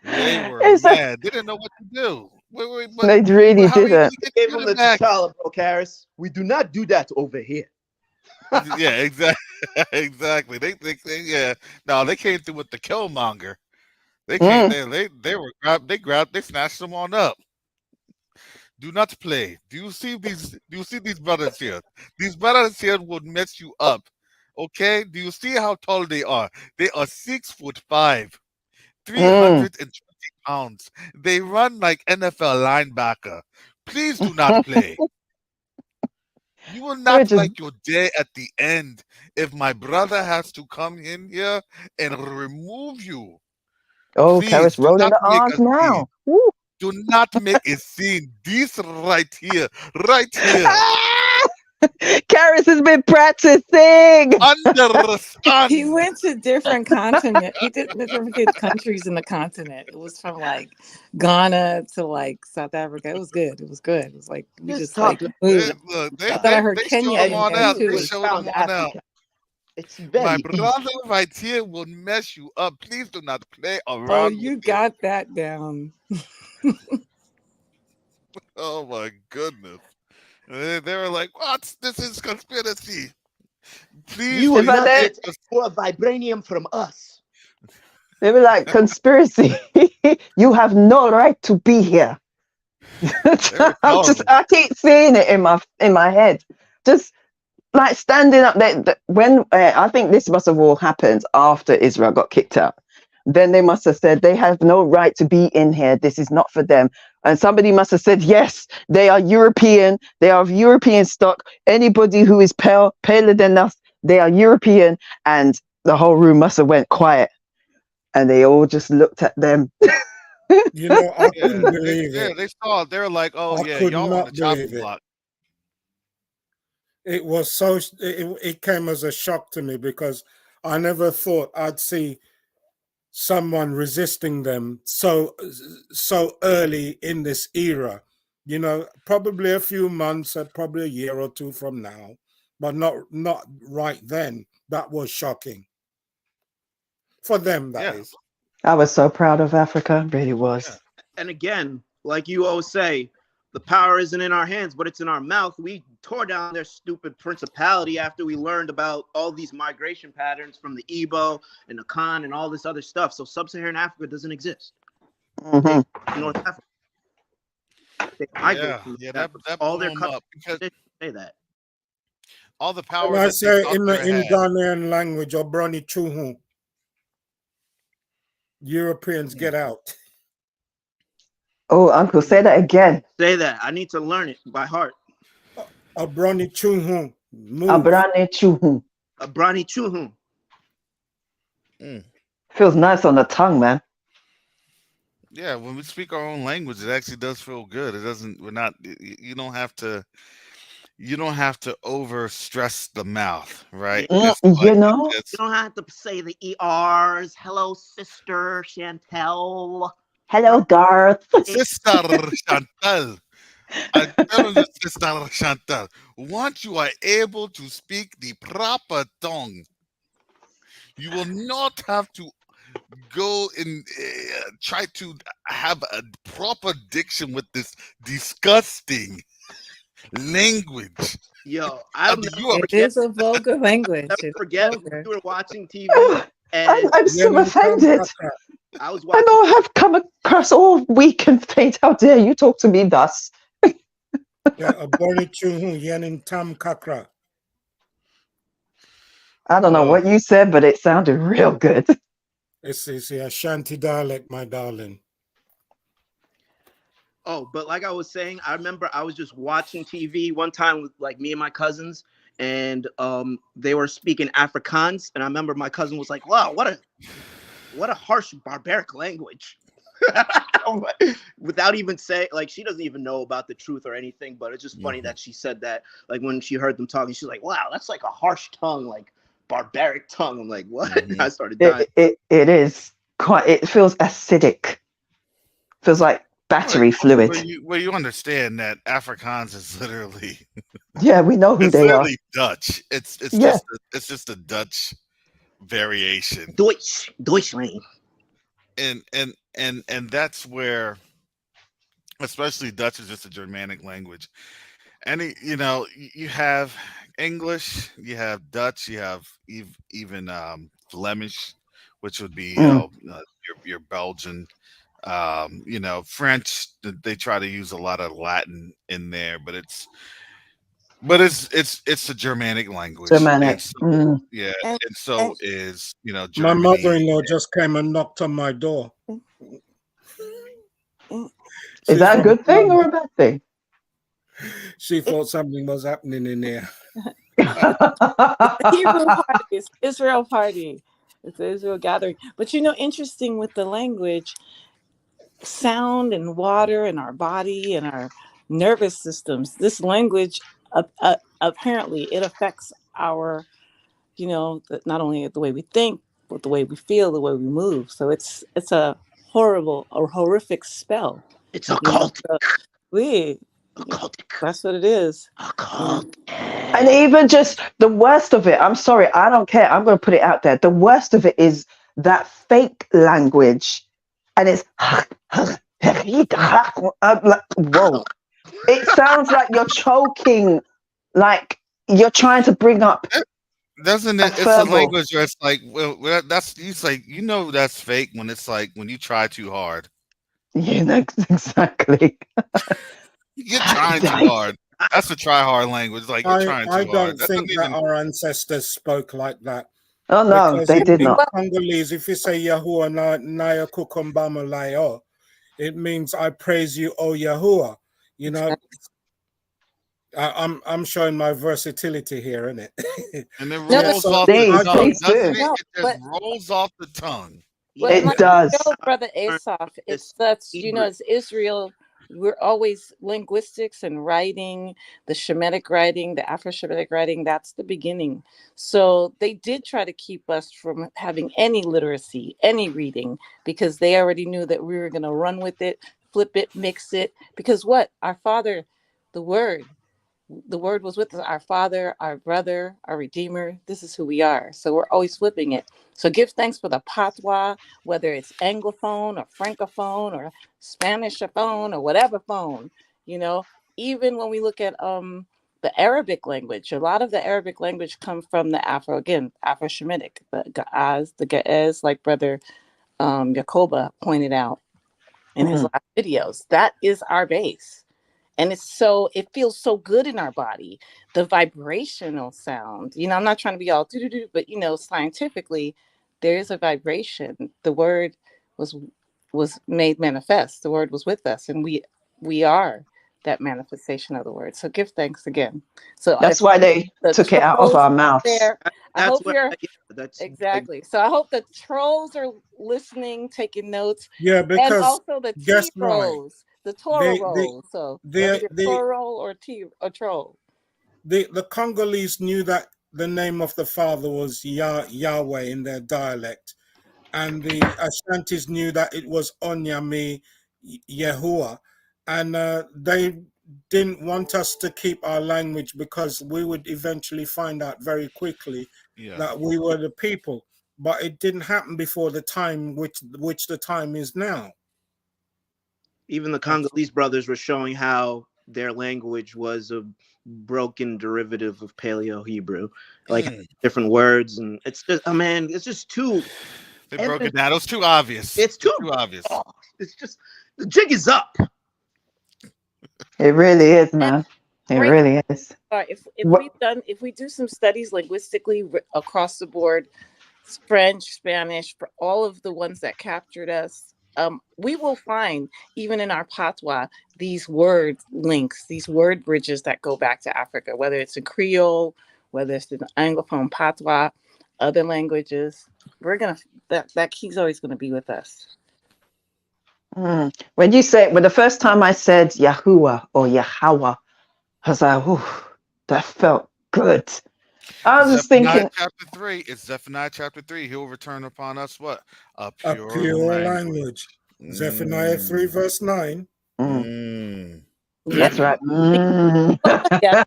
They were mad. They didn't know what to do. They really didn't. Gave them the T'Challa, bro, Karis. We do not do that over here. Yeah, exactly. They No, they came through with the Killmonger. They came there. They snatched them on up. Do not play. Do you see these brothers here? These brothers here would mess you up. Okay, do you see how tall they are? They are 6'5", 320 pounds. They run like NFL linebacker. Please do not play. You will not like your day at the end if my brother has to come in here and remove you. Oh, Karis rolling the R's now. Woo. Do not make a scene. This right here. Karis has been practicing. Understand. He went to different continents. He did different countries in the continent. It was from like Ghana to like South Africa. It was good. It was like we just like moved. I thought I heard Kenya in there too. They showed them on out. It's very My brother right here will mess you up. Please do not play around. Oh, you got that down. Oh my goodness. They were like, "What? This is conspiracy. Please, you will not get more vibranium from us." They were like, "Conspiracy. You have no right to be here." I keep seeing it in my head. Just like standing up there. When I think this must have all happened after Israel got kicked out. Then they must have said they have no right to be in here. This is not for them. And somebody must have said, yes, they are European. They are of European stock. Anybody who is paler than us, they are European. And the whole room must have went quiet. And they all just looked at them You know, I Yeah, couldn't believe it. they saw it. They're like, oh I yeah, could y'all on the not chopping believe it. block. It was so. It came as a shock to me because I never thought I'd see someone resisting them so early in this era. You know, probably a few months, probably a year or two from now, but not right then. That was shocking for them. That Yeah, is. I was so proud of Africa, really yeah, was. And again, like you always say, the power isn't in our hands, but it's in our mouth. We tore down their stupid principality after we learned about all these migration patterns from the Igbo and the Khan and all this other stuff. So sub-Saharan Africa doesn't exist. Hmm. North Africa. They migrate yeah, from yeah. North Africa. That All blew their them customs up because say that. all the And power I that they say thought in they had. Ghanaian language, Obroni Chuhu, Europeans get out. Oh, Uncle, say that again. Say that. I need to learn it by heart. Obroni Chuhu, move. Abrane Chuhu. Brani Chuhu. Mm. Feels nice on the tongue, man. Yeah, when we speak our own language, it actually does feel good. It doesn't. We're not. You don't have to. You don't have to over stress the mouth, right? Yeah. It's like You know? You it's don't have to say the ERs. Hello, sister Chantel. Hello, Garth. Sister Chantal. I tell you, Sister Chantal, once you are able to speak the proper tongue, you will not have to go and try to have a proper diction with this disgusting language. Yo, Of I'll the never you are It forget. is a vulgar language. Never It's forget when vulgar. we were watching TV I'm, and I'm so Yemen come offended. Kakra. I was I watching. know I've come across all weak and faint. How dare you talk to me thus? Yeah, Obroni Chuhu, Yemen Tam Kakra. I don't know oh what you said, but it sounded real good. It's the Ashanti dialect, my darling. Oh, but like I was saying, I remember I was just watching TV one time with like me and my cousins, and they were speaking Afrikaans, and I remember my cousin was like, "Wow, what a harsh, barbaric language." Without even saying, like, she doesn't even know about the truth or anything, but it's just funny mhm. that she said that. Like when she heard them talking, she's like, "Wow, that's like a harsh tongue, like barbaric tongue." I'm like, "What?" Mhm. I started dying. It is quite. It feels acidic. Feels like Well, battery fluid. you understand that Afrikaans is literally Yeah, we know who it's they are. literally Dutch. Yeah. It's just a Dutch variation, Deutschland. and that's where, especially Dutch is just a Germanic language. Any you have English, you have Dutch, you have even Flemish, which would be Mm. your Belgian. French. They try to use a lot of Latin in there, but it's a Germanic language, and Germanic. so Mm. yeah, And, and so and is My Germany. mother-in-law just came and knocked on my door. and Is She's that a from good thing or a bad thing? She it, thought something was happening in there. it's the Hebrew party. It's Israel party. It's the Israel gathering. But interesting with the language, sound and water and our body and our nervous systems. This language, apparently, it affects our, not only the way we think, but the way we feel, the way we move. So it's a horrible or horrific spell. It's So we, occultic, that's what it is. occultic. And even just the worst of it, I'm sorry, I don't care. I'm going to put it out there. The worst of it is that fake language. And it's, I'm like, whoa. It sounds like you're choking, like you're trying to bring up Doesn't a it? It's a verbal. language where it's like, that's you like that's fake when it's like when you try too hard. Exactly. You're trying too hard. That's a try hard language. Like you're trying I too hard. don't That think doesn't that even. our ancestors spoke like that. Oh, no, Because they did in not. Congolese, if you say Yahuwah Naya Kukumbama Layo, it means I praise you, O Yahuwah. I'm showing my versatility here, isn't it? And it No, Yeah, but rolls so off the Please, tongue, please doesn't do. it? no, It just but rolls off the tongue. Well, It and like does. Brother Asaph, it's This that's Hebrew. it's Israel. We're always linguistics and writing, the Shemitic writing, the Afro-Shemitic writing. That's the beginning. So they did try to keep us from having any literacy, any reading, because they already knew that we were going to run with it, flip it, mix it. Because what our Father, the Word. The word was with us, our Father, our brother, our Redeemer. This is who we are. So we're always flipping it. So give thanks for the patois, whether it's Anglophone or Francophone or Spanishophone or whatever phone, you know, even when we look at the Arabic language, a lot of the Arabic language comes from the Afro-Shemitic, the Ge'ez, like Brother Yakoba pointed out in his last videos. That is our base. And it feels so good in our body. The vibrational sound, I'm not trying to be all doo-doo-doo, but scientifically, there is a vibration. The word was made manifest. The word was with us, and we are that manifestation of the word. So give thanks again. So That's why they the took it out of trolls our mouths. there, I That's hope what. you're Yeah, that's like exactly. So I hope the trolls are listening, taking notes, Yeah, and because also the guess T why? rolls, the Torah They they rolls. So whether they you're they Torah roll or T or troll. the Congolese knew that the name of the father was Yahweh in their dialect, and the Ashantis knew that it was Onyame Yahuwah, and they didn't want us to keep our language because we would eventually find out very quickly Yeah. that we were the people. But it didn't happen before the time which the time is now. even the Congolese brothers were showing how their language was a broken derivative of Paleo Hebrew, like different words, and it's just, oh man, it's just too. They broke it down. It was too obvious. It's too. Too obvious. Oh, it's just the jig is up. It really is, And man. It break really is. if we do some studies linguistically across the board, French, Spanish, for all of the ones that captured us, we will find even in our patois these word links, these word bridges that go back to Africa, whether it's in Creole, whether it's in Anglophone patois, other languages. We're gonna that key's always gonna be with us. When the first time I said Yahuwah or Yahweh, I was like, "Ooh, that felt good." I was just Zephaniah thinking, chapter 3. It's Zephaniah chapter 3. He'll return upon us what? A A pure pure language. language. Zephaniah 3 verse 9. Mm. Yeah. that's right. Yeah.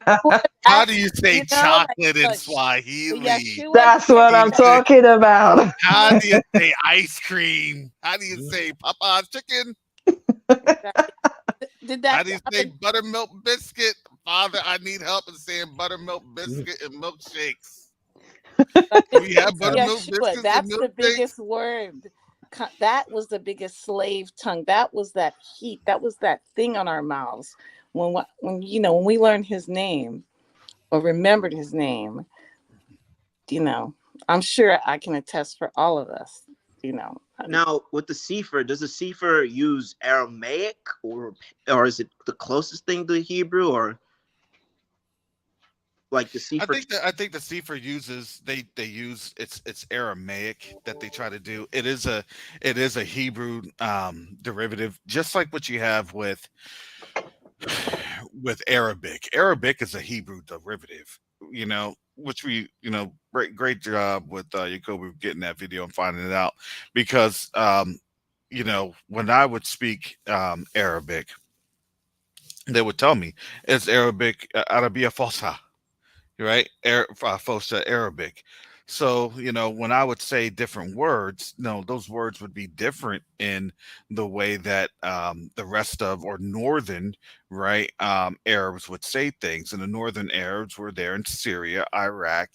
How do you say Like chocolate in look, Swahili? Yeshua That's what I'm talking about. How do you say ice cream? How do you say Popeye's chicken? did How that do you say buttermilk biscuit? Father, I need help in saying buttermilk biscuit and milkshakes. Do we have buttermilk Yeshua, biscuits and that's the milkshakes? biggest word. That was the biggest slave tongue. That was that heat. That was that thing on our mouths. When we learned his name or remembered his name, I'm sure I can attest for all of us. Now, with the Sefer, does the Sefer use Aramaic or is it the closest thing to Hebrew, or like the I Sefer? think the Sefer uses they use it's Aramaic that they try to do. It is a Hebrew derivative, just like what you have with Arabic. Arabic is a Hebrew derivative, which great job with Jacoby getting that video and finding it out because when I would speak Arabic, they would tell me it's Arabic Arabia Fosha, right? Fosa Arabic. So, when I would say different words, no, those words would be different in the way that the rest of or northern, right, Arabs would say things. And the northern Arabs were there in Syria, Iraq,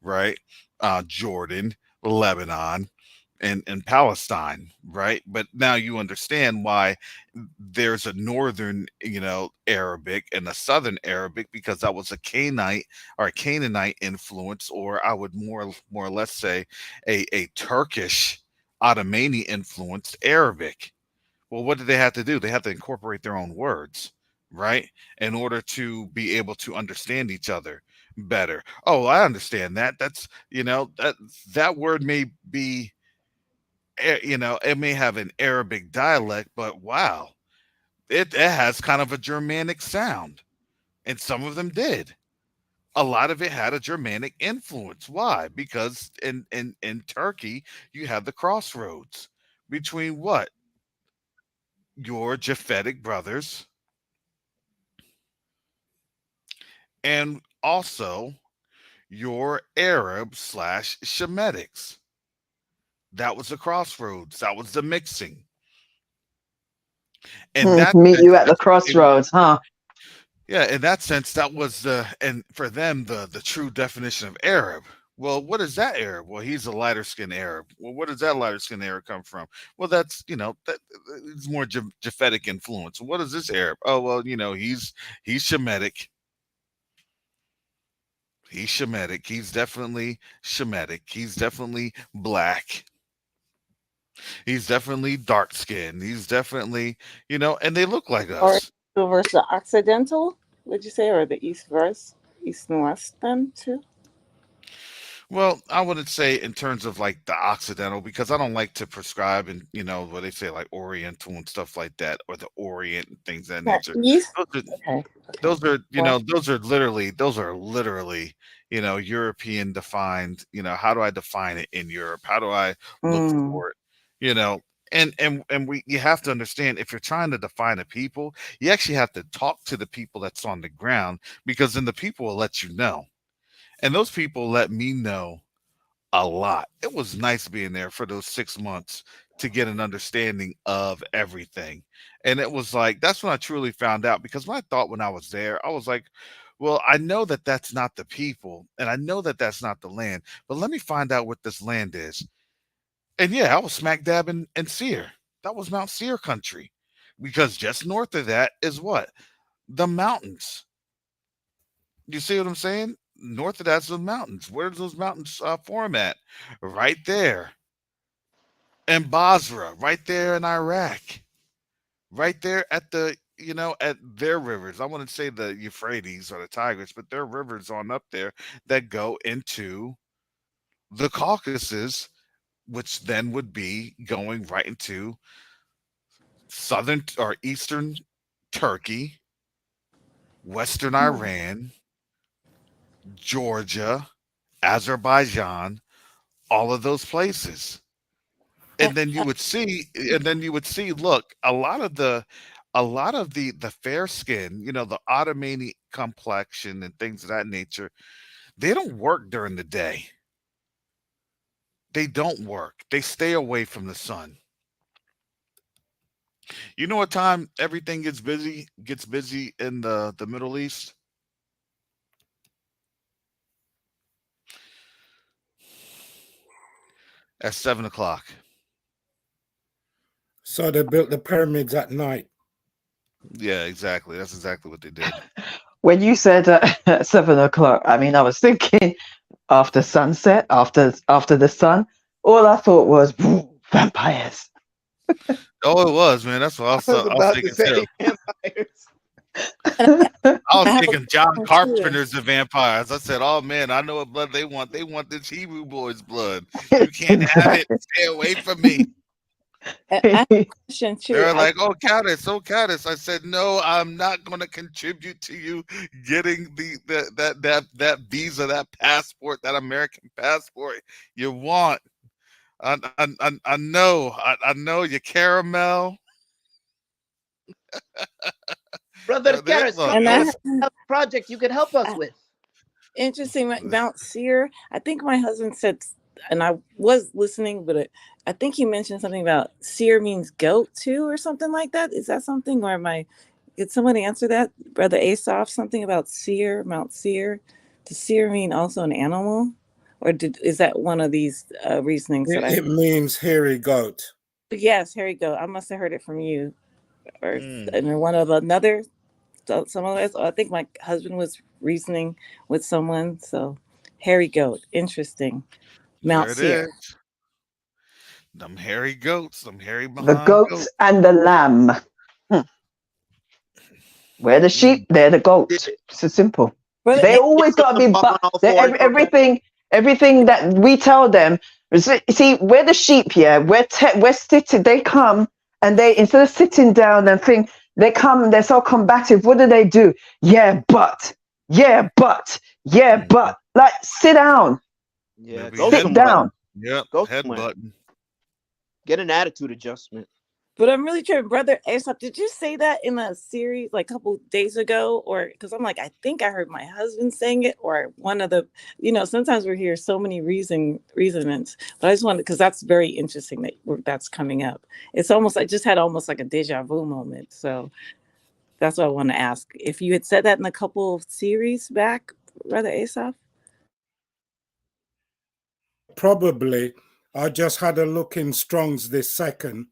right, Jordan, Lebanon, and Palestine, right? But now you understand why there's a northern, Arabic and a southern Arabic because that was a Canaanite influence, or I would more or less say a Turkish Ottomani influenced Arabic. Well, what did they have to do? They have to incorporate their own words, right? In order to be able to understand each other better. Oh, I understand that. That's, that word may be it may have an Arabic dialect, but wow, it has kind of a Germanic sound, and some of them did. A lot of it had a Germanic influence. Why? Because in Turkey, you have the crossroads between what? Your Japhetic brothers and also your Arab slash Shemitics. That was the crossroads. That was the mixing. And that Meet sense, you at the that's what they were. crossroads, huh? Yeah, in that sense, that was and for them, the true definition of Arab. Well, what is that Arab? Well, he's a lighter skinned Arab. Well, where does that lighter skinned Arab come from? Well, that's that it's more Japhetic influence. What is this Arab? Oh, well, he's Shemitic. He's Shemitic. He's definitely Shemitic. He's definitely black. He's definitely dark skinned. He's definitely, and they look like Or us. versus Occidental, would you say, or the East verse, East and West, then too? Well, I wouldn't say in terms of like the Occidental because I don't like to prescribe and what they say like Oriental and stuff like that or the Orient and things of that Yeah, nature. East. Those are Okay. those are Well, those are literally European defined. How do I define it in Europe? How do I look mm, for it? You know, and you have to understand if you're trying to define a people, you actually have to talk to the people that's on the ground because then the people will let you know. And those people let me know a lot. It was nice being there for those 6 months to get an understanding of everything. And it was like, that's when I truly found out because when I thought when I was there, I was like, well, I know that that's not the people and I know that that's not the land, but let me find out what this land is. And yeah, I was smack dab in Seir. That was Mount Seir country because just north of that is what? The mountains. You see what I'm saying? North of that's the mountains. Where does those mountains form at? Right there in Basra, right there in Iraq, right there at at their rivers. I wouldn't say the Euphrates or the Tigris, but their rivers on up there that go into the Caucasus, which then would be going right into southern or eastern Turkey, western Iran, Georgia, Azerbaijan, all of those places. and, And then you would see, look, a lot of the fair skin, the Ottomani complexion and things of that nature, they don't work during the day. They don't work. They stay away from the sun. You know what time everything gets busy in the Middle East? At 7 o'clock. So they built the pyramids at night. Yeah, exactly. That's exactly what they did. When you said at 7 o'clock, I mean, I was thinking after sunset, after the sun. All I thought was vampires. Oh, it was, man. That's what I was I was about to thinking too. say vampires. and I was I have a thinking John question too. Carpenter's the vampires. I said, "Oh man, I know what blood they want. They want this Hebrew boy's blood. You can't have it. Exactly. Stay away from me." And I have a question too. They're like, "Oh, Countess, oh, Countess." I said, "No, I'm not going to contribute to you getting that visa, that passport, that American passport you want. I know, I know you caramel." Brother Karis, Look, And it I was a project you could help us have with. interesting Mount Seir. I think my husband said, and I was listening, but I think he mentioned something about Seir means goat too, or something like that. Is that something, or am I? Did someone answer that, Brother Asaph? Something about Seir, Mount Seir. Does Seir mean also an animal, or is that one of these reasonings that I? It means hairy goat. Yes, here you go. I must have heard it from you, or mm, and one of another. So some of us. I think my husband was reasoning with someone. So hairy goat, interesting. Mount there it Seir. is. Them hairy goats, them hairy The behind goat goats. and the lamb. Hmm. We're the Mm, sheep, they're the goat. So simple. Brother, They You always put got them to be, all but on all fours, bro. everything that we tell them, See, we're the sheep, yeah. We're sitting. They come and they, instead of sitting down and think, they come. They're so combative. What do? Yeah, but. Yeah, but. Yeah, but. Like, sit down. Yeah, Maybe go Sit somewhere. down. Yep, Go head somewhere. button. Get an attitude adjustment. But I'm really trying, Brother Aesop, did you say that in a series like a couple days ago? Or because I'm like, I think I heard my husband saying it, or one of the, sometimes we hear so many reasonings. But I just wanted, because that's very interesting that's coming up. It's almost, I just had almost like a deja vu moment. So that's what I want to ask. If you had said that in a couple of series back, Brother Aesop? Probably. I just had a look in Strong's this second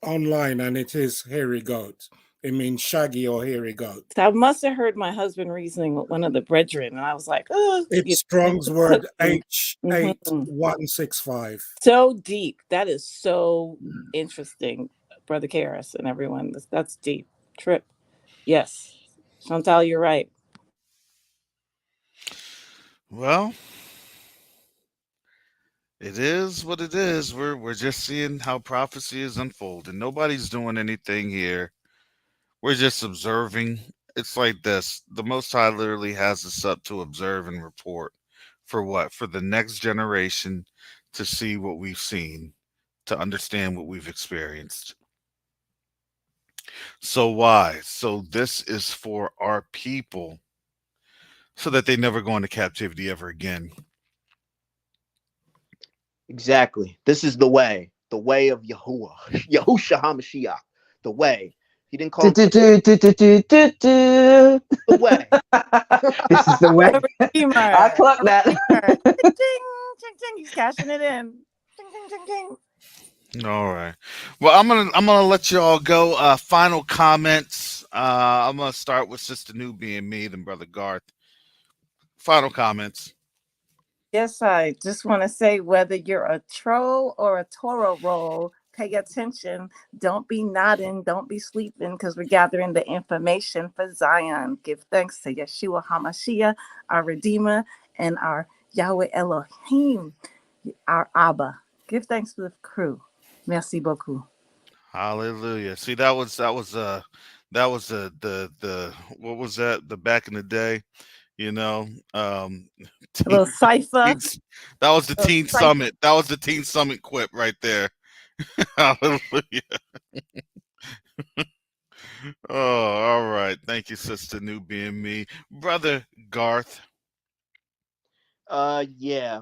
online, and it is hairy goat. It means shaggy or hairy goat. So I must have heard my husband reasoning with one of the brethren, and I was like, oh. It's Strong's word Mhm. H8165. So deep. That is so interesting, Brother Karis and everyone. That's deep. Trip. Yes. Chantal, you're right. Well, it is what it is. We're just seeing how prophecy is unfolding. Nobody's doing anything here. We're just observing. It's like this. The Most High literally has us up to observe and report. For what? For the next generation to see what we've seen, to understand what we've experienced. So why? So this is for our people, so that they never go into captivity ever again. Exactly. This is the way of Yahuwah, Yahusha HaMashiach, the way. He didn't call him The way. This is the way. Redeemer. I clocked that. Ding, ding, ding. He's cashing it in. Ding, ding, ding, ding. All right. Well, I'm gonna let you all go. Final comments. I'm gonna start with Sister Newbie and me, then Brother Garth. Final comments. Yes, I just want to say, whether you're a troll or a Toro roll, pay attention. Don't be nodding. Don't be sleeping, because we're gathering the information for Zion. Give thanks to Yeshua HaMashiach, our Redeemer, and our Yahweh Elohim, our Abba. Give thanks to the crew. Merci beaucoup. Hallelujah. See, that was the what was that? The back in the day, you know, A little cipher. that was the little Teen cipher. Summit. That was the Teen Summit quip right there. Hallelujah. Oh, all right. Thank you, Sister Newbie and me. Brother Garth. Yeah.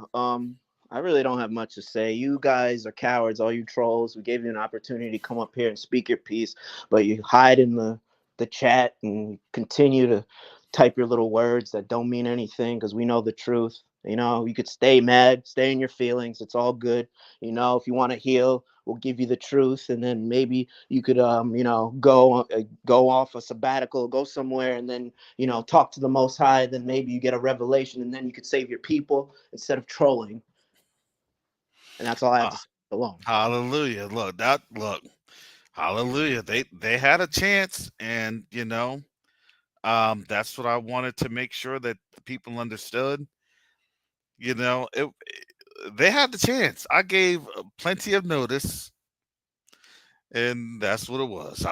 I really don't have much to say. You guys are cowards, all you trolls. We gave you an opportunity to come up here and speak your piece, but you hide in the chat and continue to type your little words that don't mean anything, because we know the truth. You could stay mad, stay in your feelings. It's all good. If you want to heal, we'll give you the truth, and then maybe you could go off a sabbatical, go somewhere, and then talk to the Most High. Then maybe you get a revelation, and then you could save your people instead of trolling. And that's all I have to say. Shalom. Hallelujah. Look. Hallelujah. They had a chance, and that's what I wanted to make sure that the people understood. They had the chance. I gave plenty of notice, and that's what it was.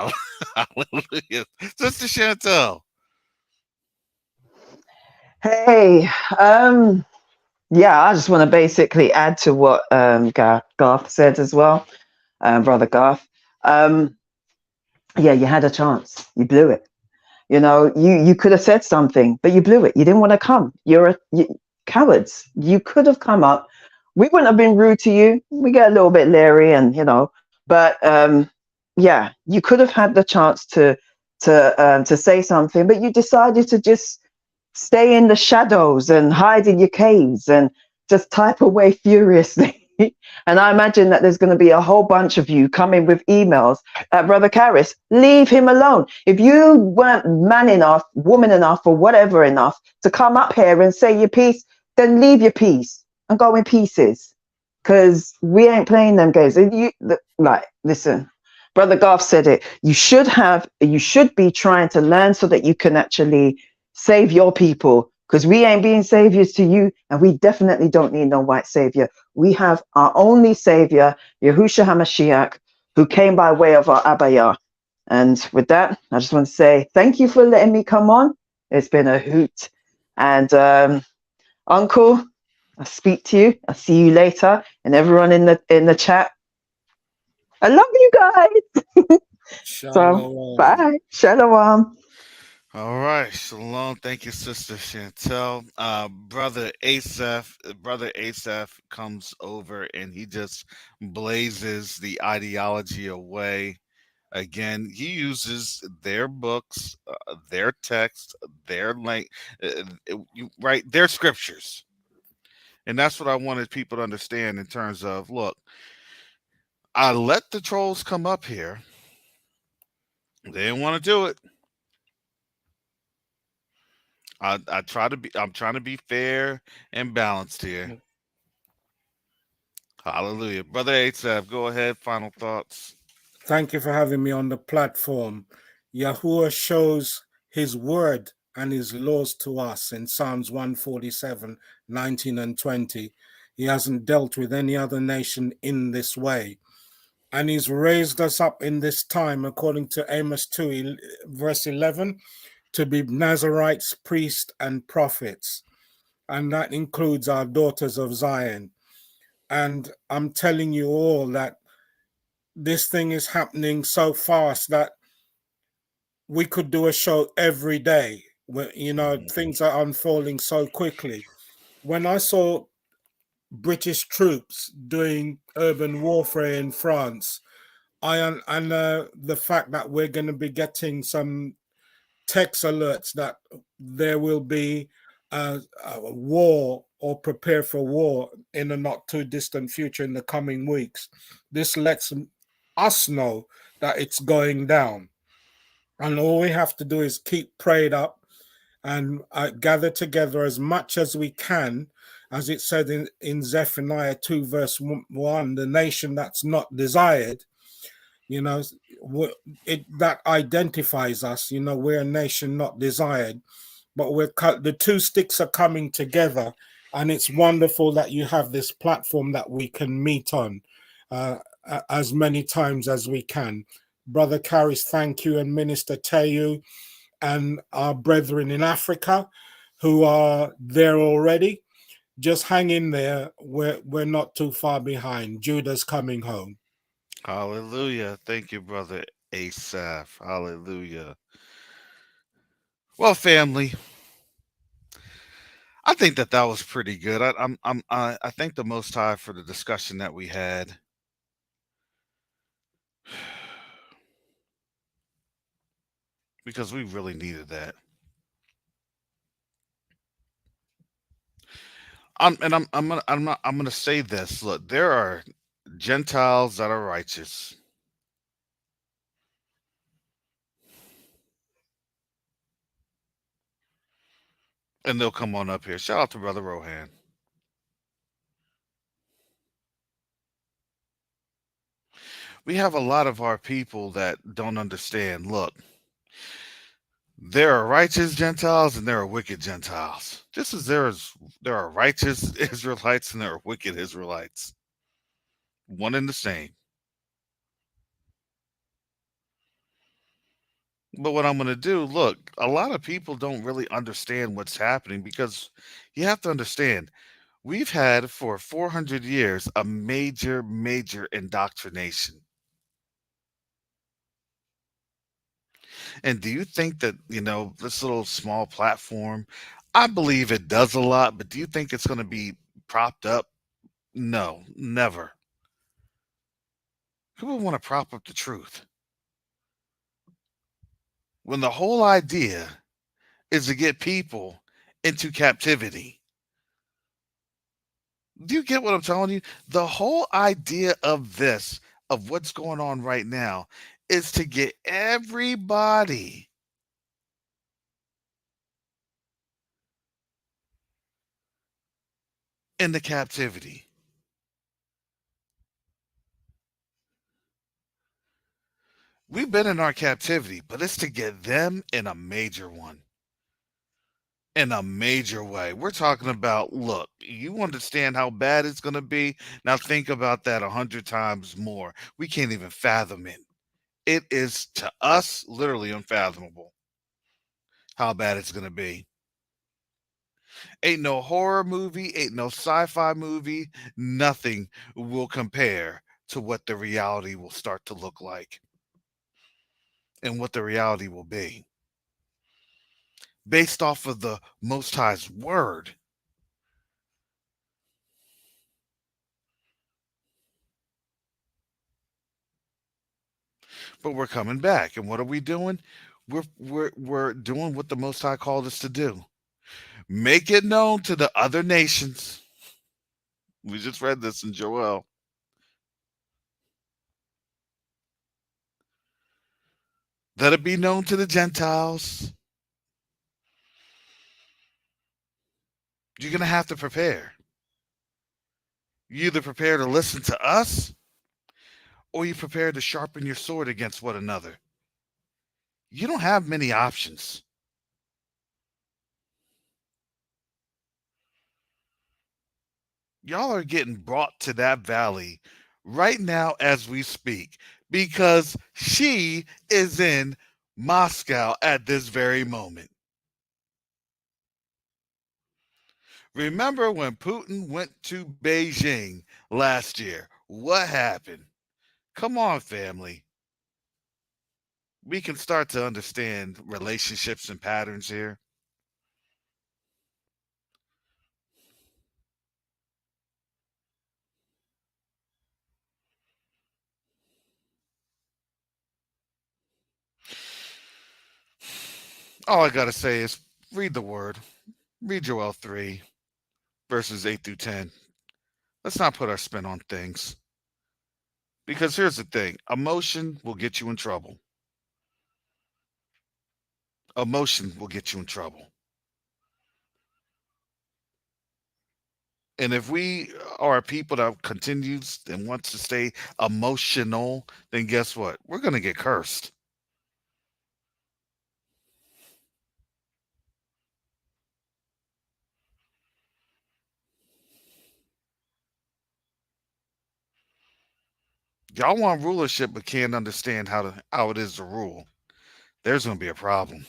Hallelujah. Sister Chantel. Hey, yeah, I just want to basically add to what Garth said as well, Brother Garth. Yeah, you had a chance. You blew it. You could have said something, but you blew it. You didn't want to come. Cowards. You could have come up. We wouldn't have been rude to you. We get a little bit leery, but yeah, you could have had the chance to say something, but you decided to just stay in the shadows and hide in your caves and just type away furiously. And I imagine that there's going to be a whole bunch of you coming with emails. Brother Karis, leave him alone. If you weren't man enough, woman enough, or whatever enough to come up here and say your piece, then leave your piece and go in pieces. Because we ain't playing them games. Listen, Brother Garth said it. You should be trying to learn so that you can actually save your people, because we ain't being saviors to you, and we definitely don't need no white savior. We have our only savior, Yahushua HaMashiach, who came by way of our Abaya. And with that, I just want to say thank you for letting me come on. It's been a hoot. And Uncle, I'll speak to you. I'll see you later. And everyone in the chat, I love you guys. So Shalom. bye. Shalom. All right, Shalom. Thank you, Sister Chantel. Brother Asaph comes over and he just blazes the ideology away. Again, he uses their books, their text, their right, their scriptures. And that's what I wanted people to understand in terms of, look, I let the trolls come up here. They didn't want to do it. I'm trying to be fair and balanced here. Hallelujah. Brother Asaph, go ahead. Final thoughts. Thank you for having me on the platform. Yahuwah shows his word and his laws to us in Psalms 147, 19 and 20. He hasn't dealt with any other nation in this way. And he's raised us up in this time, according to Amos 2, verse 11, to be Nazarites, priests, and prophets. And that includes our daughters of Zion. And I'm telling you all that this thing is happening so fast that we could do a show every day. Things are unfolding so quickly. When I saw British troops doing urban warfare in France, and the fact that we're going to be getting some text alerts that there will be a war or prepare for war in a not too distant future in the coming weeks. This lets us know that it's going down. And all we have to do is keep prayed up and gather together as much as we can. As it said in Zephaniah 2, verse 1, the nation that's not desired, that identifies us. We're a nation not desired, but the two sticks are coming together. And it's wonderful that you have this platform that we can meet on as many times as we can. Brother Karis, thank you, and Minister Teyu, and our brethren in Africa who are there already. Just hang in there. We're not too far behind. Judah's coming home. Hallelujah. Thank you, Brother Asaph. Hallelujah. Well, family, I think that was pretty good. I thank the Most High for the discussion that we had. Because we really needed that. I'm gonna say this. Look, there are Gentiles that are righteous. And they'll come on up here. Shout out to Brother Rohan. We have a lot of our people that don't understand. Look, there are righteous Gentiles and there are wicked Gentiles. Just as there are righteous Israelites and there are wicked Israelites. One and the same. But what I'm going to do, look, a lot of people don't really understand what's happening because you have to understand, we've had for 400 years a major, major indoctrination. And do you think that, this little small platform, I believe it does a lot, but do you think it's going to be propped up? No, never. Who would want to prop up the truth when the whole idea is to get people into captivity? Do you get what I'm telling you? The whole idea of this, of what's going on right now, is to get everybody into captivity. We've been in our captivity, but it's to get them in a major one. in a major way. We're talking about, look, you understand how bad it's going to be. Now think about that 100 times more. We can't even fathom it. It is to us literally unfathomable how bad it's going to be. Ain't no horror movie, ain't no sci-fi movie, nothing will compare to what the reality will start to look like and what the reality will be based off of the Most High's word. But we're coming back, and what are we doing? We're doing what the Most High called us to do. Make it known to the other nations. We just read this in Joel. Let it be known to the Gentiles. You're gonna have to prepare. You either prepare to listen to us, or you prepare to sharpen your sword against one another. You don't have many options. Y'all are getting brought to that valley right now as we speak because she is in Moscow at this very moment. Remember when Putin went to Beijing last year? What happened? Come on, family. We can start to understand relationships and patterns here. All I got to say is read the word. Read Joel 3, verses 8 through 10. Let's not put our spin on things. Because here's the thing, emotion will get you in trouble. Emotion will get you in trouble. And if we are a people that continues and wants to stay emotional, then guess what? We're going to get cursed. Y'all want rulership but can't understand how it is to rule. There's going to be a problem.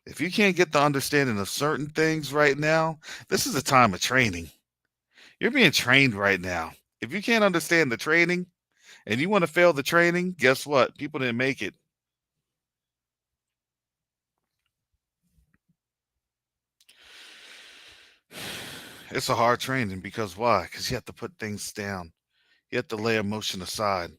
If you can't get the understanding of certain things right now, this is a time of training. You're being trained right now. If you can't understand the training and you want to fail the training, guess what? People didn't make it. It's a hard training because why? Because you have to put things down. You have to lay emotion aside.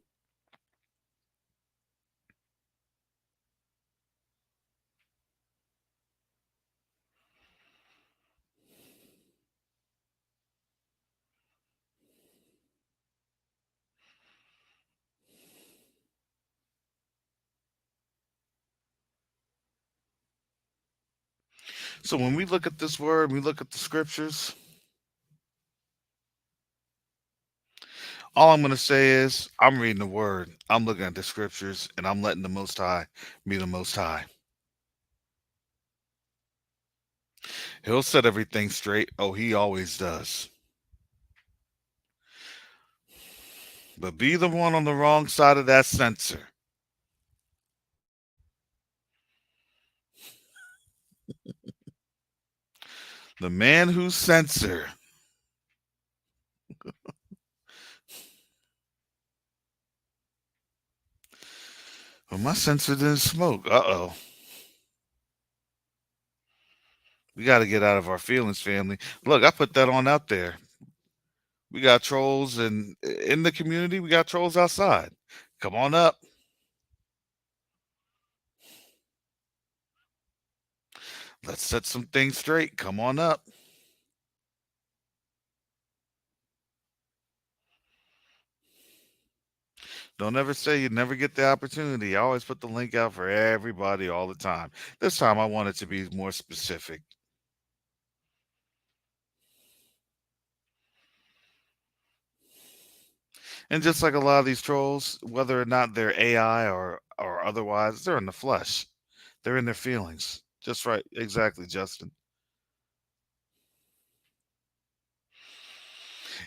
So when we look at this word, we look at the scriptures, all I'm going to say is I'm reading the word, I'm looking at the scriptures, and I'm letting the Most High be the Most High. He'll set everything straight. Oh, he always does. But be the one on the wrong side of that censer. The man who's censor. Well, my sensor didn't smoke. Uh-oh. We got to get out of our feelings, family. Look, I put that on out there. We got trolls in the community. We got trolls outside. Come on up. Let's set some things straight. Come on up. Don't ever say you never get the opportunity. I always put the link out for everybody all the time. This time I want it to be more specific. And just like a lot of these trolls, whether or not they're AI or otherwise, they're in the flesh. They're in their feelings. Just right. Exactly, Justin.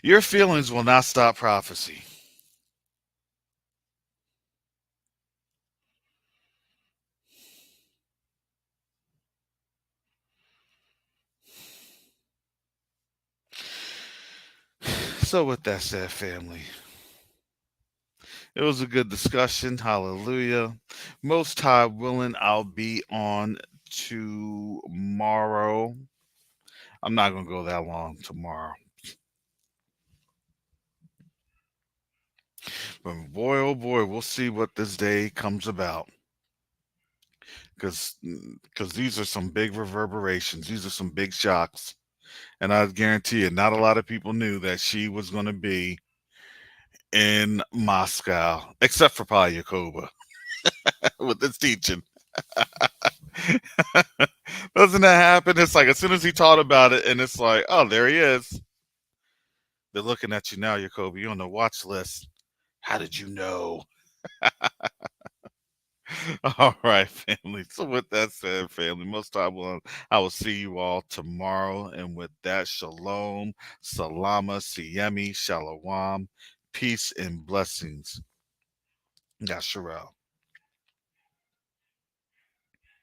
Your feelings will not stop prophecy. So, with that said, family, it was a good discussion. Hallelujah. Most High willing, I'll be on tomorrow. I'm not going to go that long tomorrow. But boy, oh boy, we'll see what this day comes about. Because these are some big reverberations. These are some big shocks. And I guarantee you, not a lot of people knew that she was going to be in Moscow, except for probably Yakoba with this teaching. Doesn't that happen? It's like as soon as he taught about it, and it's like, oh, there he is. They're looking at you now, Jacoby. You're on the watch list. How did you know? All right, family. So with that said, family, most I will see you all tomorrow. And with that, shalom, salama, siyemi, shalom, peace and blessings. Yasharel.